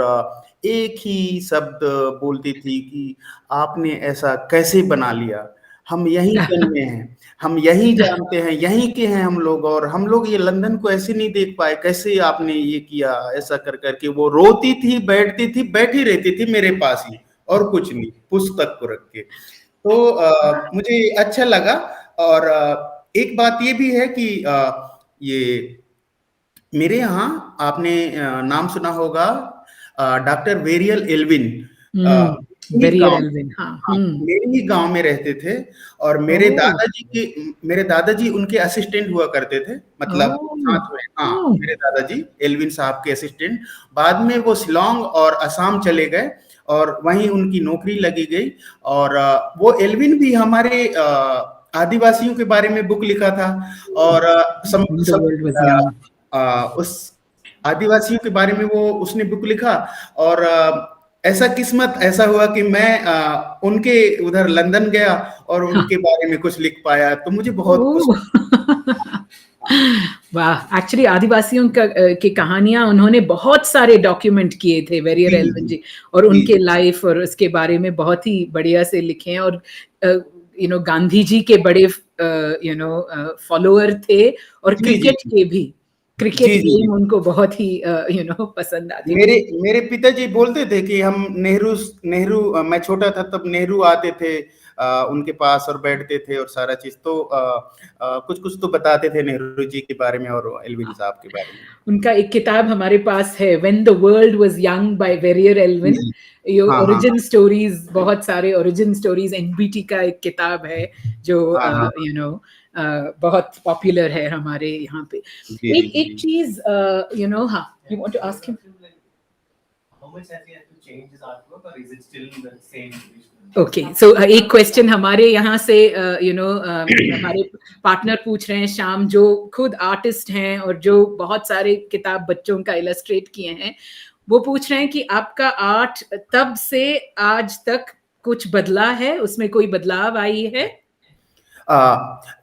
एक ही शब्द बोलती थी कि आपने ऐसा कैसे बना लिया। हम यहीं जन्मे हैं, हम यहीं जानते हैं, यहीं के हैं हम लोग, और हम लोग ये लंदन को ऐसे नहीं देख पाए, कैसे आपने ये किया, ऐसा कर करके वो रोती थी, बैठी रहती थी मेरे पास ही, और कुछ नहीं, पुस्तक को रख के। तो मुझे अच्छा लगा। और एक बात ये भी है कि ये मेरे यहाँ आपने नाम सुना होगा, डॉक्टर वेरियल एल्विन, ही वेरियर गांव, एल्विन, हाँ। हाँ, मेरे ही गांव में रहते थे। और ओह, मेरे दादाजी उनके असिस्टेंट हुआ करते थे, मतलब ओह, साथ में, हाँ, ओह, मेरे दादाजी एल्विन साहब के असिस्टेंट। बाद में वो शिलोंग और असम चले गए, और वहीं उनकी नौकरी लगी गई। और वो एल्विन भी हमारे आदिवासियों के बारे में बुक लिखा था। और सब the sub world was young. उस आदिवासियों के बारे में वो उसने बुक लिखा। और ऐसा किस्मत ऐसा हुआ कि मैं उनके उधर लंदन गया और हाँ, उनके बारे में कुछ लिख पाया, तो मुझे बहुत खुशी। ओह। वाह, एक्चुअली आदिवासियों की कहानियां उन्होंने बहुत सारे डॉक्यूमेंट किए थे, वेरियर जी एल्विन जी जी, और जी उनके लाइफ और उसके बारे में बहुत ही बढ़िया से लिखे हैं। और गांधी जी के बड़े फॉलोअर थे, और जी जी क्रिकेट के भी, क्रिकेट जी जी जी। गेम उनको बहुत ही पसंद आती मेरे थी। मेरे पिताजी बोलते थे कि हम नेहरू नेहरू मैं छोटा था तब नेहरू आते थे उनके पास और बैठते थे और सारा चीज, तो कुछ कुछ तो बताते थे नेहरू जी के बारे में और एल्विन साहब के बारे में। उनका एक किताब हमारे पास है, when the world was young by Verrier ji Elwin. जी। ये हाँ हाँ ओरिजिन स्टोरीज, बहुत सारे ओरिजिन स्टोरीज, एनबीटी का एक किताब है जो हाँ हाँ। बहुत पॉपुलर है हमारे यहाँ पे। जी जी एक एक जी। चीज, हाँ, you want to ask him? How much has he had to change his artwork, or is it still the same original? Okay, so एक क्वेश्चन हमारे यहाँ से हमारे पार्टनर पूछ रहे हैं, श्याम, जो खुद आर्टिस्ट हैं और जो बहुत सारे किताब बच्चों का इलस्ट्रेट किए हैं, वो पूछ रहे हैं कि आपका आर्ट तब से आज तक कुछ बदला है, उसमें कोई बदलाव आई है?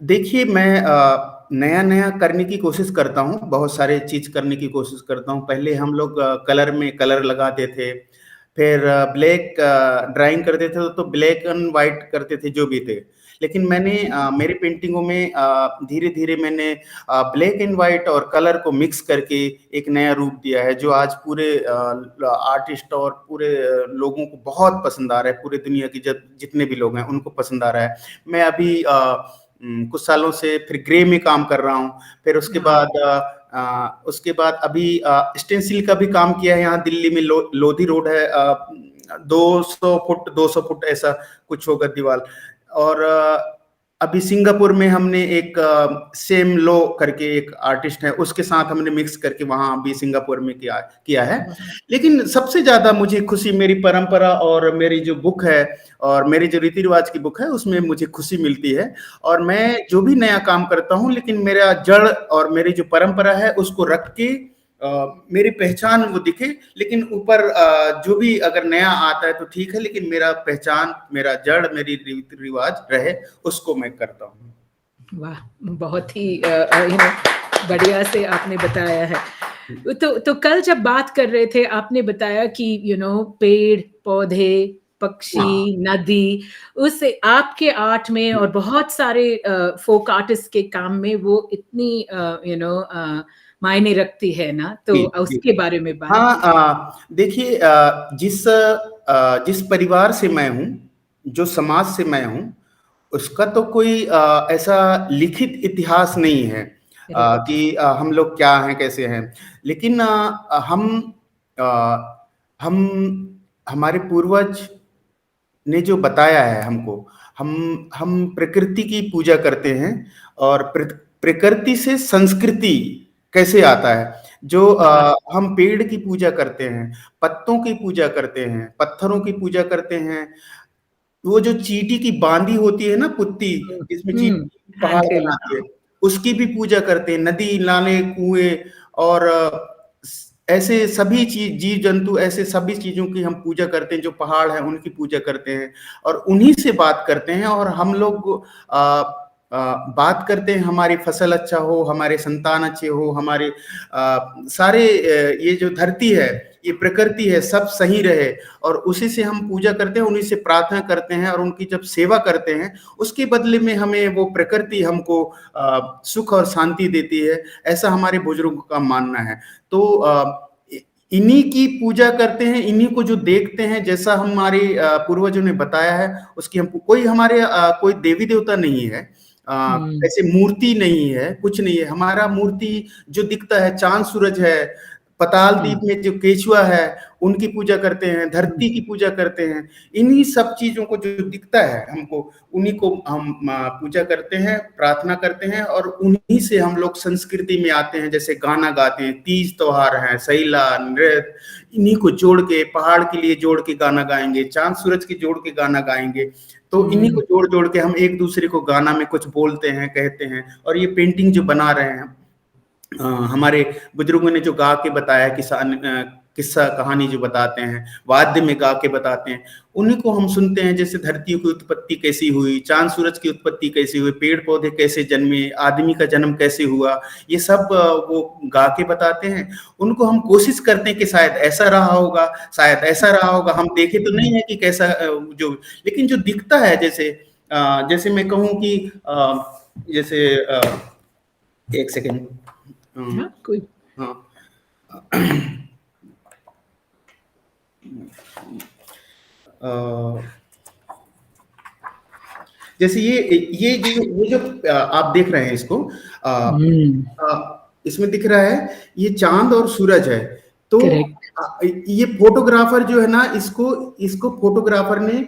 देखिए, मैं नया नया करने की कोशिश करता हूँ, बहुत सारे चीज करने की कोशिश करता हूँ। पहले हम लोग कलर में कलर लगाते थे, फिर ब्लैक ड्राइंग करते थे, तो ब्लैक एंड वाइट करते थे जो भी थे। लेकिन मैंने मेरी पेंटिंगों में धीरे धीरे मैंने ब्लैक एंड वाइट और कलर को मिक्स करके एक नया रूप दिया है, जो आज पूरे आर्टिस्ट और पूरे लोगों को बहुत पसंद आ रहा है। पूरे दुनिया की जितने भी लोग हैं उनको पसंद आ रहा है। मैं अभी कुछ सालों से फिर ग्रे में काम कर रहा हूँ। फिर उसके बाद अभी स्टेंसिल का भी काम किया है। यहाँ दिल्ली में लोधी रोड है, 200 फुट ऐसा कुछ होगा दीवार। और अभी सिंगापुर में हमने एक सेम लो करके एक आर्टिस्ट है, उसके साथ हमने मिक्स करके वहां भी सिंगापुर में किया है। लेकिन सबसे ज्यादा मुझे खुशी मेरी परंपरा और मेरी जो बुक है और मेरी जो रीति रिवाज की बुक है उसमें मुझे खुशी मिलती है। और मैं जो भी नया काम करता हूँ, लेकिन मेरा जड़ और मेरी जो परंपरा है उसको रख के मेरी पहचान वो दिखे। लेकिन ऊपर जो भी अगर नया आता है तो ठीक है, लेकिन मेरा पहचान, मेरा जड़, मेरी रीति रिवाज रहे, उसको मैं करता हूँ। वाह, बहुत ही बढ़िया से आपने बताया है। तो कल जब बात कर रहे थे, आपने बताया कि पेड़ पौधे, पक्षी, नदी, उससे आपके आर्ट में और बहुत सारे फोक आर्टिस्ट के काम में वो इतनी मायने रखती है ना, तो जी जी। उसके बारे में बात हाँ, देखिए, जिस परिवार से मैं हूँ, जो समाज से मैं हूँ, उसका तो कोई ऐसा लिखित इतिहास नहीं है राइट। कि हम लोग क्या हैं, कैसे हैं। लेकिन अ, हम हमारे पूर्वज ने जो बताया है हमको, हम प्रकृति की पूजा करते हैं। और प्रकृति से संस्कृति कैसे आता है, जो वाह। हम पेड़ की पूजा करते हैं, पत्तों की पूजा करते हैं, पत्थरों की पूजा करते हैं। वो जो चींटी की बांदी होती है ना, पुत्ती, जिसमें चींटी पहाड़ हैंड बनाती है, उसकी भी पूजा करते हैं। नदी, नाले, कुएं और ऐसे सभी चीज, जीव जंतु, ऐसे सभी चीजों की हम पूजा करते हैं। जो पहाड़ है उनकी पूजा करते हैं और उन्हीं से बात करते हैं। और हम लोग बात करते हैं, हमारी फसल अच्छा हो, हमारे संतान अच्छे हो, हमारे सारे ये जो धरती है ये प्रकृति है, सब सही रहे, और उसी से हम पूजा करते हैं, उन्हीं से प्रार्थना करते हैं, और उनकी जब सेवा करते हैं उसके बदले में हमें वो प्रकृति हमको सुख और शांति देती है, ऐसा हमारे बुजुर्गों का मानना है। तो इन्हीं की पूजा करते हैं, इन्हीं को जो देखते हैं, जैसा हमारे पूर्वजों ने बताया है उसकी हम कोई हमारे कोई देवी देवता नहीं है, ऐसे मूर्ति नहीं है, कुछ नहीं है। हमारा मूर्ति जो दिखता है चांद सूरज है, पताल द्वीप में जो केचुआ है उनकी पूजा करते हैं, धरती की पूजा करते हैं, इन्हीं सब चीजों को जो दिखता है हमको, उन्हीं को हम पूजा करते हैं, प्रार्थना करते हैं, और उन्हीं से हम लोग संस्कृति में आते हैं। जैसे गाना गाते हैं, तीज त्योहार है, सैला नृत्य, इन्हीं को जोड़ के, पहाड़ के लिए जोड़ के गाना गाएंगे, चांद सूरज के जोड़ के गाना गाएंगे। तो इन्हीं को जोड़ जोड़ के हम एक दूसरे को गाना में कुछ बोलते हैं, कहते हैं। और ये पेंटिंग जो बना रहे हैं, हमारे बुजुर्गों ने जो गा के बताया, किस्सा कहानी जो बताते हैं, वाद्य में गा के बताते हैं, उन्हीं को हम सुनते हैं। जैसे धरती की उत्पत्ति कैसी हुई, चांद सूरज की उत्पत्ति कैसी हुई, पेड़ पौधे कैसे जन्मे, आदमी का जन्म कैसे हुआ, ये सब वो गा के बताते हैं। उनको हम कोशिश करते हैं कि शायद ऐसा रहा होगा, शायद ऐसा रहा होगा। हम देखे तो नहीं है कि कैसा जो, लेकिन जो दिखता है, जैसे मैं कहूँ कि जैसे एक सेकेंड, कोई जैसे ये जो आप देख रहे हैं इसको, इसमें दिख रहा है ये चांद और सूरज है। तो ये फोटोग्राफर जो है ना, इसको फोटोग्राफर ने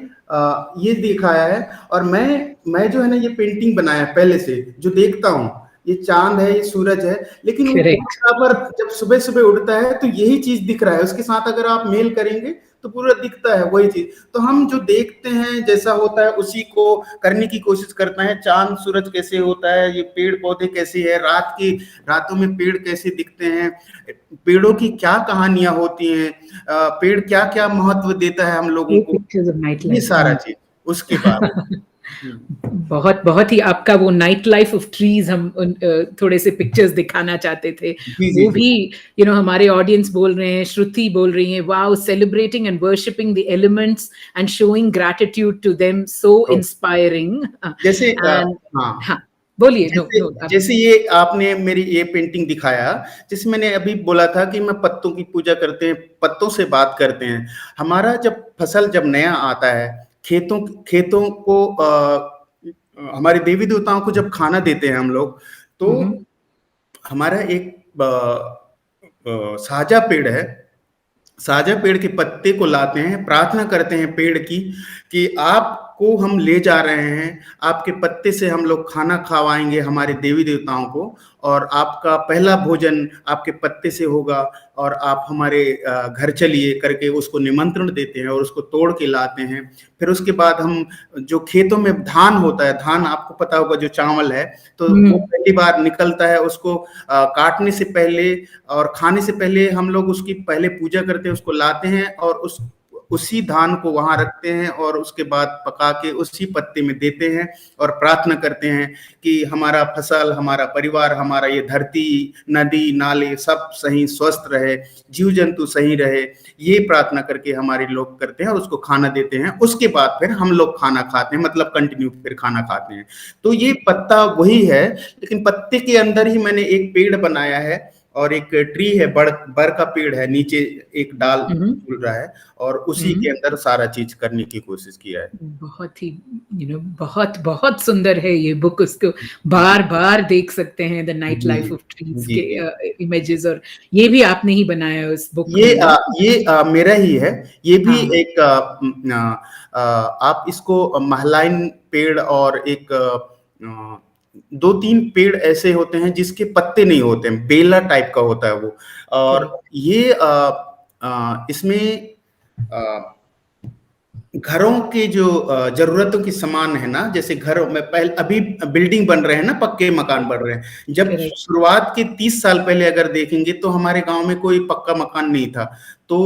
ये दिखाया है, और मैं जो है ना ये पेंटिंग बनाया पहले से, जो देखता हूँ ये चांद है, ये सूरज है, लेकिन फोटोग्राफर जब सुबह सुबह उड़ता है तो यही चीज दिख रहा है, उसके साथ अगर आप मेल करेंगे तो पूरा दिखता है वही चीज। तो हम जो देखते हैं जैसा होता है उसी को करने की कोशिश करते हैं। चांद सूरज कैसे होता है, ये पेड़ पौधे कैसे है, रातों में पेड़ कैसे दिखते हैं, पेड़ों की क्या कहानियां होती हैं, पेड़ क्या क्या महत्व देता है हम लोगों को, ये सारा चीज उसके बाद बहुत बहुत ही आपका वो नाइट लाइफ ऑफ ट्रीज हम थोड़े से पिक्चर्स दिखाना चाहते थे। वो भी हमारे ऑडियंस बोल रहे हैं, श्रुति बोल रही है, wow, celebrating and worshipping the elements and showing gratitude to them, so inspiring. जैसे बोलिए। जैसे ये आपने मेरी ये पेंटिंग दिखाया, जिसमें मैंने अभी बोला था कि मैं पत्तों की पूजा करते हैं, पत्तों से बात करते हैं। हमारा जब फसल जब नया आता है, खेतों को हमारे देवी देवताओं को जब खाना देते हैं हम लोग, तो हमारा एक साजा पेड़ है, साजा पेड़ के पत्ते को लाते हैं, प्रार्थना करते हैं पेड़ की कि आपको हम ले जा रहे हैं, आपके पत्ते से हम लोग खाना खवाएंगे हमारे देवी देवताओं को, और आपका पहला भोजन आपके पत्ते से होगा, और आप हमारे घर चलिए करके उसको निमंत्रण देते हैं और उसको तोड़ के लाते हैं। फिर उसके बाद हम जो खेतों में धान होता है, धान आपको पता होगा जो चावल है, तो वो पहली बार निकलता है, उसको काटने से पहले और खाने से पहले हम लोग उसकी पहले पूजा करते हैं, उसको लाते हैं और उसी धान को वहां रखते हैं, और उसके बाद पका के उसी पत्ते में देते हैं और प्रार्थना करते हैं कि हमारा फसल, हमारा परिवार, हमारा ये धरती, नदी नाले सब सही स्वस्थ रहे, जीव जंतु सही रहे, ये प्रार्थना करके हमारे लोग करते हैं और उसको खाना देते हैं। उसके बाद फिर हम लोग खाना खाते हैं, मतलब कंटिन्यू फिर खाना खाते हैं। तो ये पत्ता वही है, लेकिन पत्ते के अंदर ही मैंने एक पेड़ बनाया है, और एक ट्री है, बर का पेड़ है, नीचे एक डाल झूल रहा है, और उसी के अंदर सारा चीज करने की कोशिश किया है। बहुत ही बहुत बहुत सुंदर है ये बुक, उसको बार बार देख सकते हैं, the night life of trees के इमेजेस, और ये भी आपने ही बनाया है उस बुक। ये मेरा ही है, ये भी एक आप इसको महलाइन पेड़, और एक 2-3 पेड़ ऐसे होते हैं जिसके पत्ते नहीं होते हैं, बेला टाइप का होता है वो, और ये इसमें घरों के जो जरूरतों की सामान है ना, जैसे घरों में पहले अभी बिल्डिंग बन रहे हैं ना, पक्के मकान बन रहे हैं। जब शुरुआत के 30 साल पहले अगर देखेंगे तो हमारे गांव में कोई पक्का मकान नहीं था, तो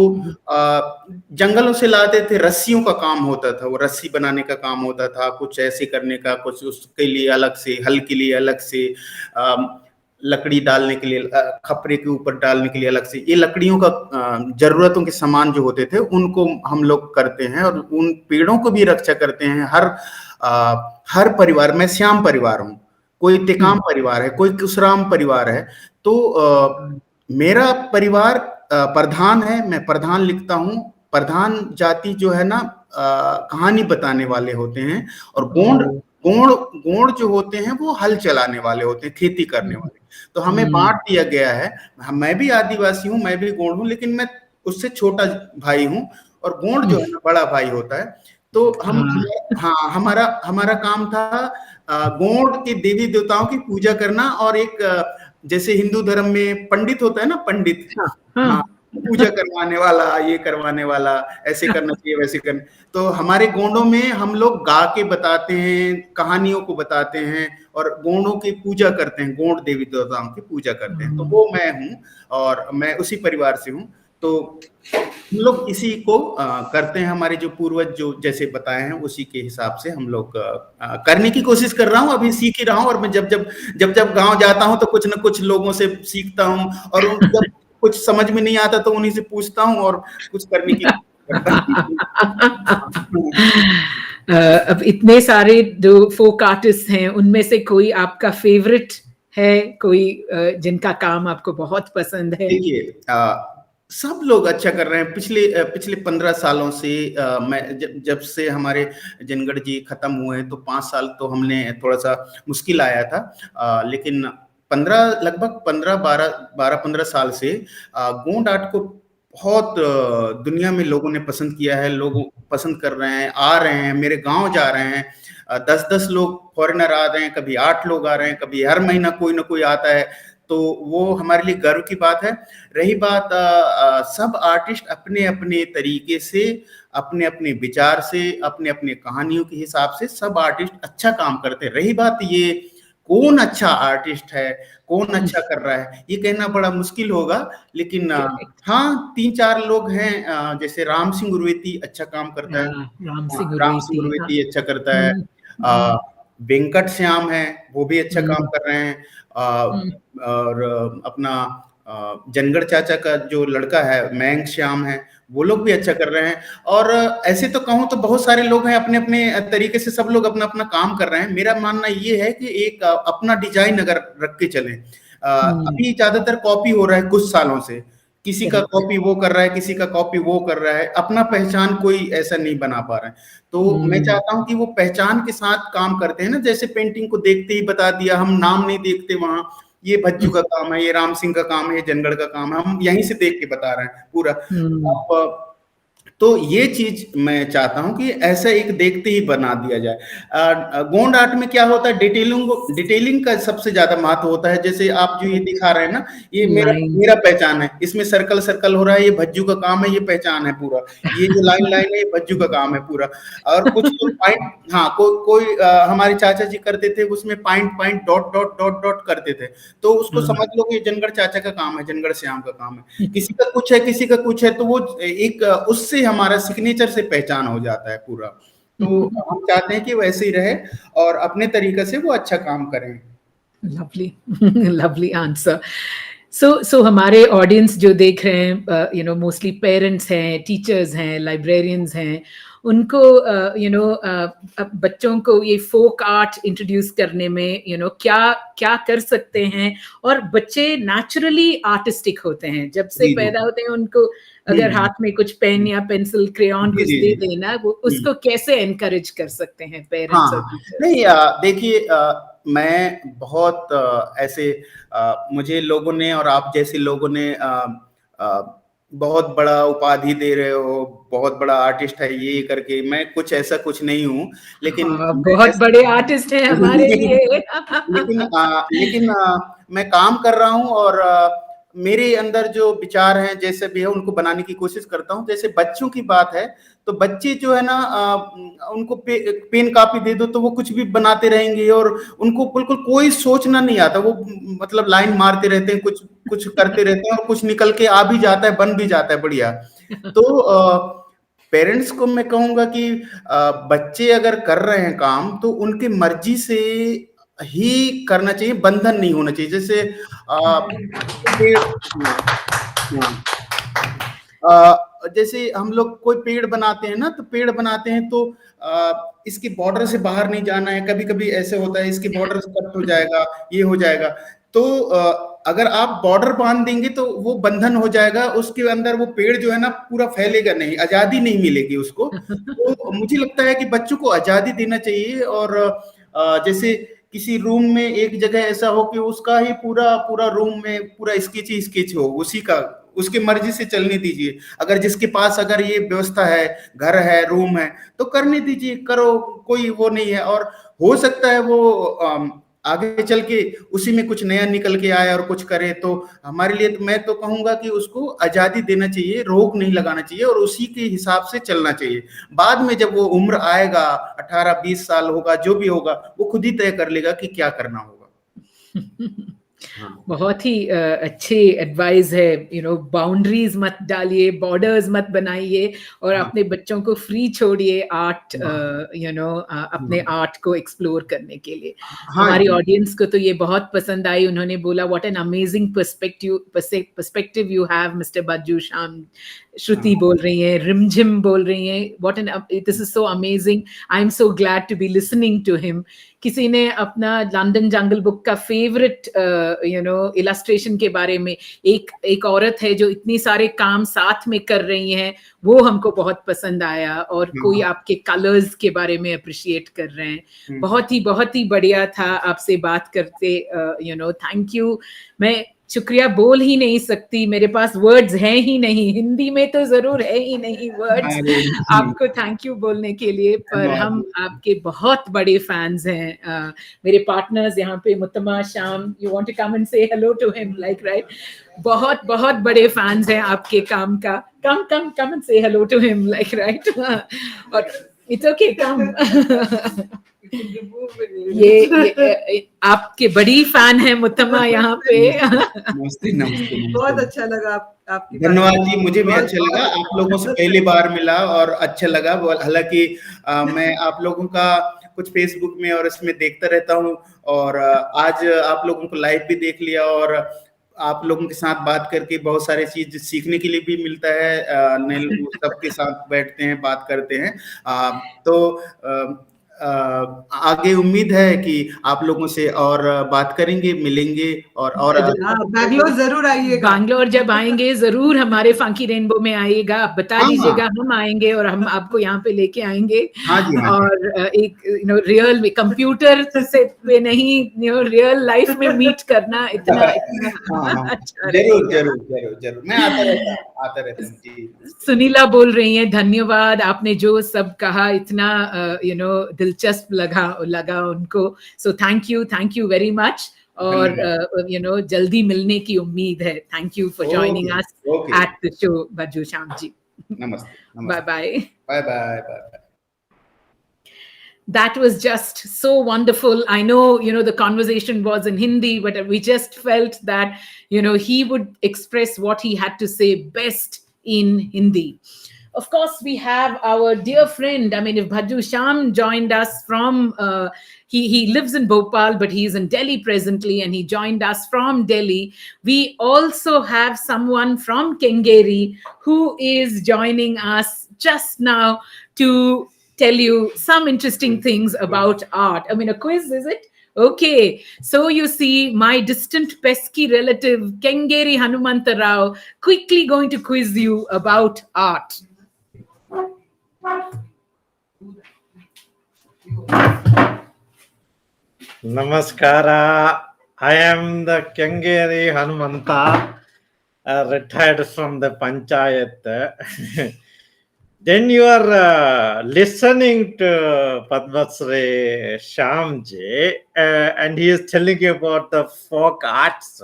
जंगलों से लाते थे, रस्सियों का काम होता था, वो रस्सी बनाने का काम होता था, कुछ ऐसे करने का, कुछ उसके लिए अलग से, हल के लिए अलग से। लकड़ी डालने के लिए, खपरे के ऊपर डालने के लिए अलग से, ये लकड़ियों का जरूरतों के सामान जो होते थे उनको हम लोग करते हैं, और उन पेड़ों को भी रक्षा करते हैं। हर परिवार में श्याम परिवार हूँ, कोई तिकाम परिवार है, कोई कुशराम परिवार है, तो मेरा परिवार प्रधान है, मैं प्रधान लिखता हूँ। प्रधान जाति जो है ना, कहानी बताने वाले होते हैं, और गोंड गोंड गोंड जो होते हैं वो हल चलाने वाले होते हैं, खेती करने वाले। तो हमें बांट दिया गया है। मैं भी आदिवासी हूँ, मैं भी गोंड हूँ, लेकिन मैं उससे छोटा भाई हूँ, और गोंड जो है ना बड़ा भाई होता है। तो हाँ, हमारा हमारा काम था गोंड के देवी देवताओं की पूजा करना, और एक जैसे हिंदू धर्म में पंडित होता है ना, पंडित, हाँ, पूजा करवाने वाला, ये करवाने वाला, ऐसे करना चाहिए, वैसे करना। तो हमारे गोंडों में हम लोग गा के बताते हैं, कहानियों को बताते हैं, और गोंडों की पूजा करते हैं, गोंड देवी देवताओं की पूजा करते हैं। तो वो मैं हूँ, और मैं उसी परिवार से हूँ। तो हम लोग इसी को करते हैं, हमारे जो पूर्वज जो जैसे बताए हैं उसी के हिसाब से हम लोग करने की कोशिश कर रहा हूँ। अभी सीख ही रहा हूँ, और मैं जब गांव जाता हूँ तो कुछ न कुछ लोगों से सीखता हूँ, और जब कुछ समझ में नहीं आता तो उन्हीं से पूछता हूँ और कुछ करने की करता हूँ। अब इतने सारे जो फोक आर्टिस्ट हैं, उनमें से कोई आपका फेवरेट है, कोई जिनका काम आपको बहुत पसंद है? देखिए, सब लोग अच्छा कर रहे हैं। पिछले 15 सालों से मैं जब से हमारे जनगढ़ जी खत्म हुए, तो 5 साल तो हमने थोड़ा सा मुश्किल आया था, लेकिन 12-15 साल से गोंड आर्ट को बहुत दुनिया में लोगों ने पसंद किया है, लोग पसंद कर रहे हैं, आ रहे हैं, मेरे गांव जा रहे हैं। 10-10 लोग फॉरेनर आ रहे हैं, कभी 8 लोग आ रहे हैं, कभी हर महीना कोई ना कोई आता है। तो वो हमारे लिए गर्व की बात है। रही बात सब आर्टिस्ट अपने अपने तरीके से, अपने अपने विचार से, अपने अपने कहानियों के हिसाब से सब आर्टिस्ट अच्छा काम करते हैं। रही बात ये कौन अच्छा आर्टिस्ट है, कौन अच्छा कर रहा है, ये कहना बड़ा मुश्किल होगा, लेकिन हाँ, 3-4 लोग हैं, जैसे राम सिंह उर्वेती अच्छा काम करता है, राम सिंह राम सिंह उर्वेती, उर्वेती अच्छा करता है। वेंकट श्याम है, वो भी अच्छा काम कर रहे हैं। और अपना जनगढ़ चाचा का जो लड़का है मयंक श्याम है, वो लोग भी अच्छा कर रहे हैं। और ऐसे तो कहूँ तो बहुत सारे लोग हैं, अपने अपने तरीके से सब लोग अपना अपना काम कर रहे हैं। मेरा मानना ये है कि एक अपना डिजाइन अगर रख के चले, अभी ज्यादातर कॉपी हो रहा है कुछ सालों से, किसी का कॉपी वो कर रहा है, किसी का कॉपी वो कर रहा है, अपना पहचान कोई ऐसा नहीं बना पा रहा है। तो मैं चाहता हूं कि वो पहचान के साथ काम करते हैं ना, जैसे पेंटिंग को देखते ही बता दिया, हम नाम नहीं देखते वहां, ये भज्जू का काम है, ये राम सिंह का काम है, ये जनगढ़ का काम है, हम यहीं से देख के बता रहे हैं पूरा। अब तो ये चीज मैं चाहता हूं कि ऐसा एक देखते ही बना दिया जाए। गोंड आर्ट में क्या होता है, डिटेलिंग का सबसे ज्यादा महत्व होता है। जैसे आप जो ये दिखा रहे हैं ना, ये मेरा पहचान है, इसमें सर्कल सर्कल हो रहा है, ये भज्जू का काम है, ये पहचान है पूरा। ये जो लाइन है, ये भज्जू का काम है पूरा। और कुछ तो पॉइंट, हाँ, कोई हमारे चाचा जी करते थे, उसमें point dot dot dot dot करते थे, तो उसको समझ लो कि जनगढ़ चाचा का काम है, जनगढ़ श्याम का काम है। किसी का कुछ है, किसी का कुछ है, तो वो एक उससे हमारा सिग्नेचर से पहचान हो जाता है पूरा। तो हम चाहते हैं कि वैसे ही रहे और अपने तरीके से वो अच्छा काम करें। Lovely lovely answer. सो हमारे ऑडियंस जो देख रहे हैं, यू नो, मोस्टली पेरेंट्स हैं, टीचर्स हैं, लाइब्रेरियंस हैं, उनको यू नो बच्चों को ये फोक आर्ट इंट्रोड्यूस करने में यू नो क्या क्या कर सकते हैं? और बच्चे नेचुरली आर्टिस्टिक होते हैं, जब से पैदा होते हैं, उनको अगर हाथ में कुछ पेन या पेंसिल क्रेयॉन कुछ दे देना, वो उसको कैसे एनकरेज कर सकते हैं पेरेंट्स और टीचर्स? नहीं, देखिए, मैं बहुत ऐसे मुझे लोगों ने और आप जैसे लोगों ने बहुत बड़ा उपाधि दे रहे हो, बहुत बड़ा आर्टिस्ट है ये करके, मैं कुछ ऐसा कुछ नहीं हूँ, लेकिन बहुत बड़े आर्टिस्ट हैं हमारे लिए। लेकिन मैं काम कर रहा हूँ, और मेरे अंदर जो विचार हैं जैसे भी है उनको बनाने की कोशिश करता हूँ। जैसे बच्चों की बात है, तो बच्चे जो है ना, उनको पेन कापी दे दो तो वो कुछ भी बनाते रहेंगे, और उनको बिल्कुल कोई सोचना नहीं आता, वो मतलब लाइन मारते रहते हैं, कुछ कुछ करते रहते हैं, और कुछ निकल के आ भी जाता है, बन भी जाता है बढ़िया। तो पेरेंट्स को मैं कहूंगा कि बच्चे अगर कर रहे हैं काम, तो उनकी मर्जी से ही करना चाहिए, बंधन नहीं होना चाहिए। जैसे जैसे हम लोग कोई पेड़ बनाते हैं ना, तो पेड़ बनाते हैं तो इसके बॉर्डर से बाहर नहीं जाना है। कभी कभी ऐसे होता है इसके बॉर्डर से कट हो जाएगा, ये हो जाएगा। तो अगर आप बॉर्डर बांध देंगे तो वो बंधन हो जाएगा, उसके अंदर वो पेड़ जो है ना पूरा फैलेगा नहीं, आजादी नहीं मिलेगी उसको। तो मुझे लगता है कि बच्चों को आजादी देना चाहिए। और जैसे किसी रूम में एक जगह ऐसा हो कि उसका ही पूरा पूरा रूम में पूरा स्केच ही स्केच हो, उसी का, उसके मर्जी से चलने दीजिए। अगर जिसके पास अगर ये व्यवस्था है, घर है, रूम है, तो करने दीजिए, करो, कोई वो नहीं है। और हो सकता है वो आगे चल के उसी में कुछ नया निकल के आए और कुछ करे। तो हमारे लिए तो मैं तो कहूंगा कि उसको आजादी देना चाहिए, रोक नहीं लगाना चाहिए, और उसी के हिसाब से चलना चाहिए। बाद में जब वो उम्र आएगा, 18-20 साल होगा, जो भी होगा, वो खुद ही तय कर लेगा कि क्या करना होगा। हाँ। बहुत ही अच्छे एडवाइस है। बाउंड्रीज मत डालिए, बॉर्डर्स मत बनाइए, और हाँ। अपने बच्चों को फ्री छोड़िए आर्ट, अपने हाँ। आर्ट को एक्सप्लोर करने के लिए। हाँ हमारी जी। ऑडियंस को तो ये बहुत पसंद आई। उन्होंने बोला what an amazing perspective you have mister Bhajju Shyam. Shruti बोल रही है, रिमझिम बोल रही है, what an, this is so amazing, I am so glad to be listening to him. किसी ने अपना लंदन जंगल बुक का फेवरेट इलस्ट्रेशन के बारे में, एक औरत है जो इतनी सारे काम साथ में कर रही हैं, वो हमको बहुत पसंद आया। और कोई आपके कलर्स के बारे में अप्रिशिएट कर रहे हैं। बहुत ही बढ़िया था आपसे बात करते। Thank you. मैं शुक्रिया बोल ही नहीं सकती, मेरे पास वर्ड्स हैं ही नहीं, हिंदी में तो जरूर है ही नहीं वर्ड्स आपको थैंक यू बोलने के लिए। पर हम आपके बहुत बड़े फैंस हैं। मेरे पार्टनर्स यहाँ पे, Muttama, Shyam, you want to come and say hello to him, like, right? बहुत बहुत बड़े फैंस हैं आपके काम का। Come come come and say hello to him, like, right? और इट्स ओके, कम। ये आपके बड़ी फैन है मुत्तमा यहाँ पे। नमस्ते, नमस्ते, बहुत नमस्ते। अच्छा लगा आपकी बात धन्यवाद करके। जी, मुझे भी बहुत अच्छा लगा, बहुत आप लोगों से बहुत पहली बार मिला और अच्छा लगा। हालांकि मैं आप लोगों का कुछ फेसबुक में और इसमें देखता रहता हूँ, और आज आप लोगों को लाइव भी देख लिया, और आप लोगों के साथ बात करके बहुत सारी चीज सीखने के लिए भी मिलता है। नए लोग सबके साथ बैठते हैं, बात करते हैं। तो आगे उम्मीद है कि आप लोगों से और बात करेंगे, मिलेंगे, और हाँ, बैंगलोर जरूर आइएगा। बैंगलोर जब आएंगे जरूर हमारे फंकी रेनबो में आइएगा, आप बता हाँ, दीजिएगा, हम आएंगे और हम आपको यहाँ पे लेके आएंगे। हाँ जी, हाँ जी। और एक रियल कंप्यूटर से पे नहीं, रियल लाइफ में मीट करना इतना हाँ, अच्छा जरूर, रहेगा। जरूर, जरूर, जरूर। मैं आता रहता हूँ जी। सुनीला बोल रही हैं, धन्यवाद, आपने जो सब कहा इतना दिलचस्प लगा उनको। So thank you very much. और जल्दी मिलने की उम्मीद है। Thank you for joining us okay. At the show Bhajju Shyam ji. नमस्ते, बाय नमस्ते। Bye. Bye, bye, bye. That was just so wonderful. I know, the conversation was in Hindi, but we just felt that, he would express what he had to say best in Hindi. Of course, we have our dear friend. I mean, if Bhajju Sham joined us from, he lives in Bhopal, but he's in Delhi presently, and he joined us from Delhi. We also have someone from Kengeri who is joining us just now to tell you some interesting things about art. I mean, a quiz, is it? Okay, so you see, my distant pesky relative Kengeri Hanumanta Rao quickly going to quiz you about art. Namaskara. I am the Kengeri Hanumanta, retired from the Panchayat. Then you are listening to Padmasri Shyamji, and he is telling you about the folk arts.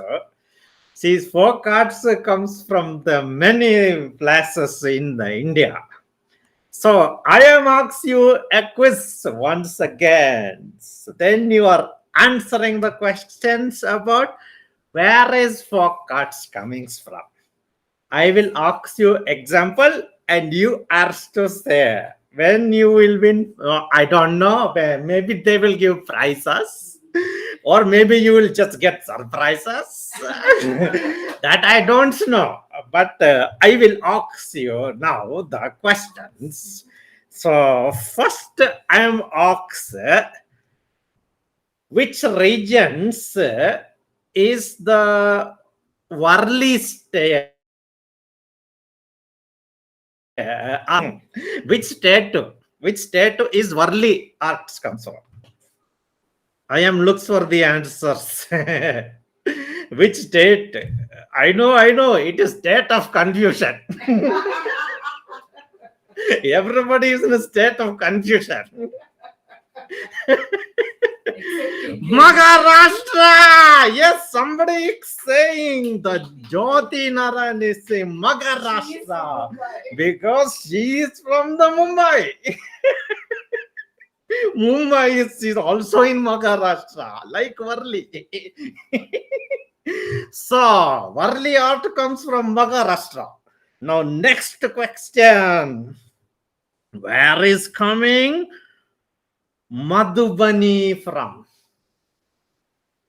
See, folk arts comes from the many places in the India. So I am asking you a quiz once again. So then you are answering the questions about where is folk arts coming from. I will ask you example and you ask to say when you will win. I don't know. Maybe they will give prizes. or maybe you will just get surprises. That I don't know. But I will ask you now the questions. So first I am asked, which regions is the Worli state? Which state? Which state is Worli Arts Council? I am looks for the answers. Which state? I know. It is state of confusion. Everybody is in a state of confusion. Maharashtra! Yes, somebody is saying the Jyoti Narayan is saying Maharashtra because she is from the Mumbai. Mumbai is also in Maharashtra, like Worli. So, Worli art comes from Maharashtra. Now, next question. Where is coming Madhubani from?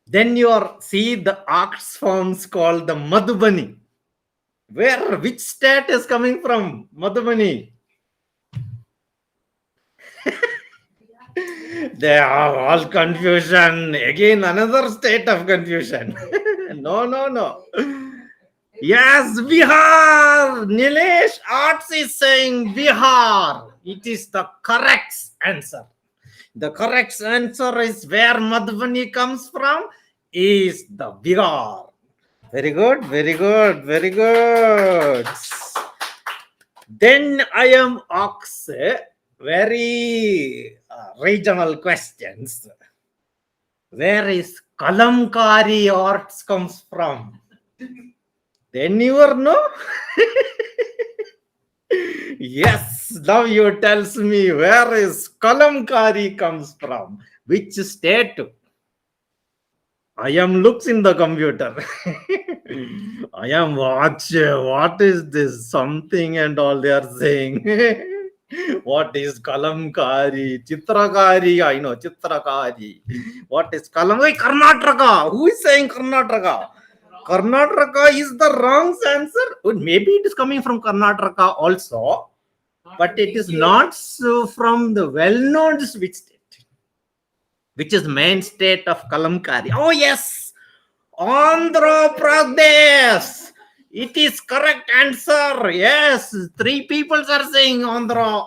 Then you see the art forms called the Madhubani. Which state is coming from Madhubani? They are all confusion. Again, another state of confusion. No. Yes, Bihar. Nilesh Arts is saying Bihar. It is the correct answer. The correct answer is where Madhubani comes from is the Bihar. Very good. Then I am asked very regional questions. Where is Kalamkari arts comes from? Then you are know? Yes, now you tells me where is Kalamkari comes from? Which state? I am looks in the computer. I am watch. What is this? Something and all they are saying. What is Kalamkari? Chitrakari. I know Chitrakari. What is Kalamkari? Karnataka. Who is saying Karnataka? Karnataka is the wrong answer. Well, maybe it is coming from Karnataka also, but it is not so from the well-known which state, which is main state of Kalamkari. Oh yes, Andhra Pradesh. It is correct answer. Yes, 3 people are saying Andhra.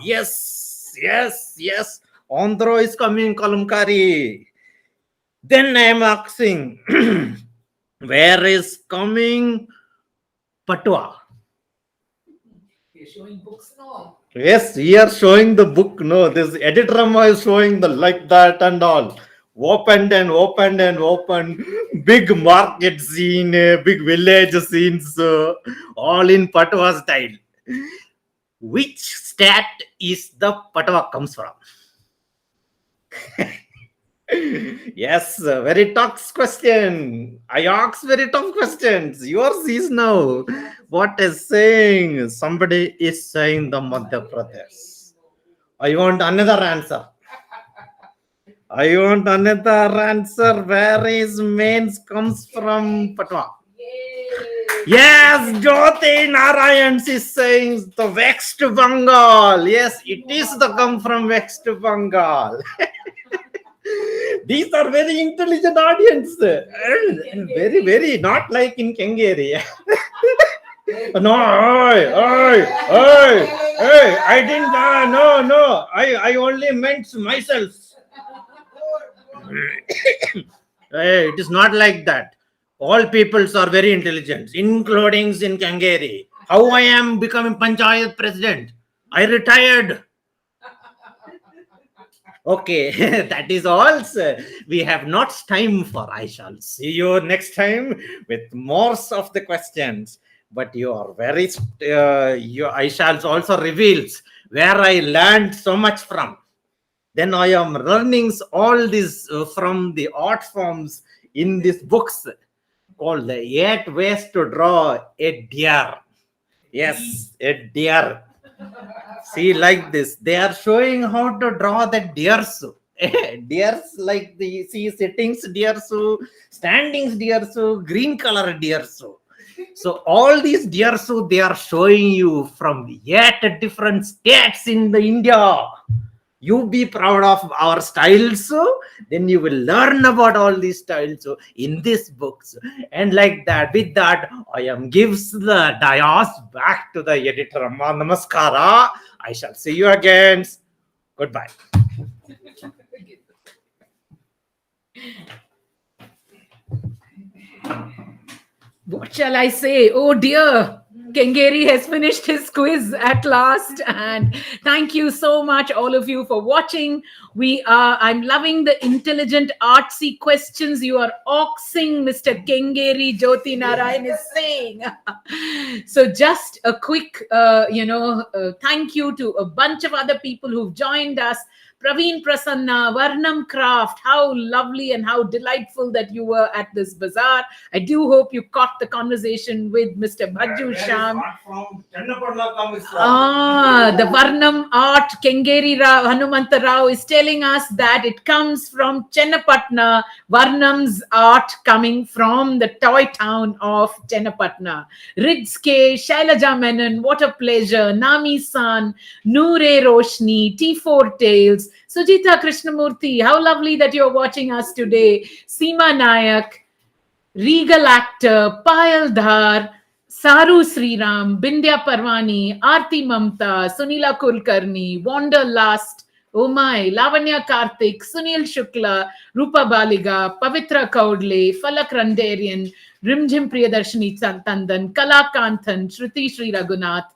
Yes. Andhra is coming Kalamkari. Then I am asking, where is coming Patwa? You're showing books now. Yes, we are showing the book. No, this editor Rama is showing the like that and all. Opened. Big market scene, big village scenes, all in Patwa style. Which state is the Patwa comes from? Yes, very tough question. I ask very tough questions. Yours is now. What is saying? Somebody is saying the Madhya Pradesh. I want another answer. Where is mains comes from Patwa? Yes, Jyoti Narayan is saying the West Bengal. Yes, it is the come from West Bengal. These are very intelligent audience. Very, not like in Kengeri. No, I didn't, no. I only meant myself. It is not like that. All peoples are very intelligent, including in Kengeri. How I am becoming Panchayat president? I retired. Okay, that is all. Sir. We have not time for. I shall see you next time with more of the questions. But you are very. I shall also reveals where I learned so much from. Then I am learning all this from the art forms in these books called the 8 Ways to Draw a Deer. Yes, a deer. See, like this, they are showing how to draw the deers. Deers like the see sittings deer so, standings deer so, green color deer so. So all these deer so they are showing you from yet different states in the India. You be proud of our styles, so then you will learn about all these styles so in this books. And like that, with that, I am gives the dayas back to the editor. Amma namaskara. I shall see you again. Goodbye. What shall I say? Oh dear. Kengeri has finished his quiz at last, and thank you so much, all of you, for watching. I'm loving the intelligent, artsy questions you are oxing, Mr. Kengeri Jyoti Narayan is saying. So, just a quick, thank you to a bunch of other people who've joined us. Praveen Prasanna, Varnam Craft, how lovely and how delightful that you were at this bazaar. I do hope you caught the conversation with Mr. Bhajju Sham. The Varnam art, Kengeri Rao, Hanumanta Rao is telling us that it comes from Chennapatna, Varnam's art coming from the toy town of Chennapatna. Rizke, Shailaja Menon, what a pleasure. Nami-san, Noore Roshni, T4 Tales, Sujita Krishnamurthy, how lovely that you're watching us today. Seema Nayak, Regal Actor, Payal Dhar, Saru Sriram, Bindya Parwani, Aarti Mamta, Sunila Kulkarni, Wanderlust, oh my, Lavanya Karthik, Sunil Shukla, Rupa Baliga, Pavitra Kaudle, Falak Randarian, Rimjim Priyadarshini Tandan, Kala Kanthan, Shruti Sri Raghunath,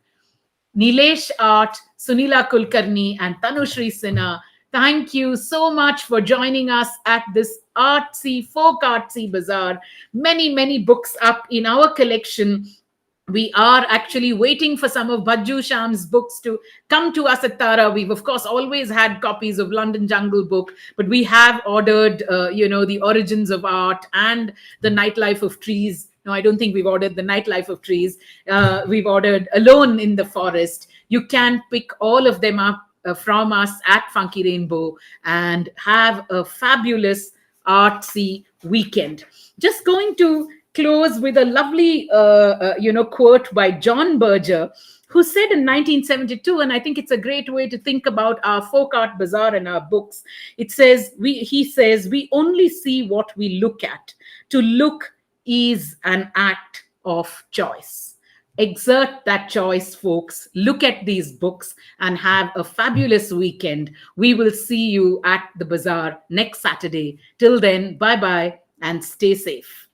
Nilesh Art, Sunila Kulkarni, and Tanushri Sinha. Thank you so much for joining us at this artsy, folk artsy bazaar. Many, many books up in our collection. We are actually waiting for some of Bhajju Sham's books to come to us at Tara. We've, of course, always had copies of London Jungle Book, but we have ordered, The Origins of Art and The Nightlife of Trees. No, I don't think we've ordered The Nightlife of Trees. We've ordered Alone in the Forest. You can pick all of them up from us at Funky Rainbow and have a fabulous artsy weekend. Just going to close with a lovely, quote by John Berger, who said in 1972, and I think it's a great way to think about our folk art bazaar and our books. He says, we only see what we look at. To look is an act of choice. Exert that choice, folks. Look at these books and have a fabulous weekend. We will see you at the bazaar next Saturday. Till then, bye-bye and stay safe.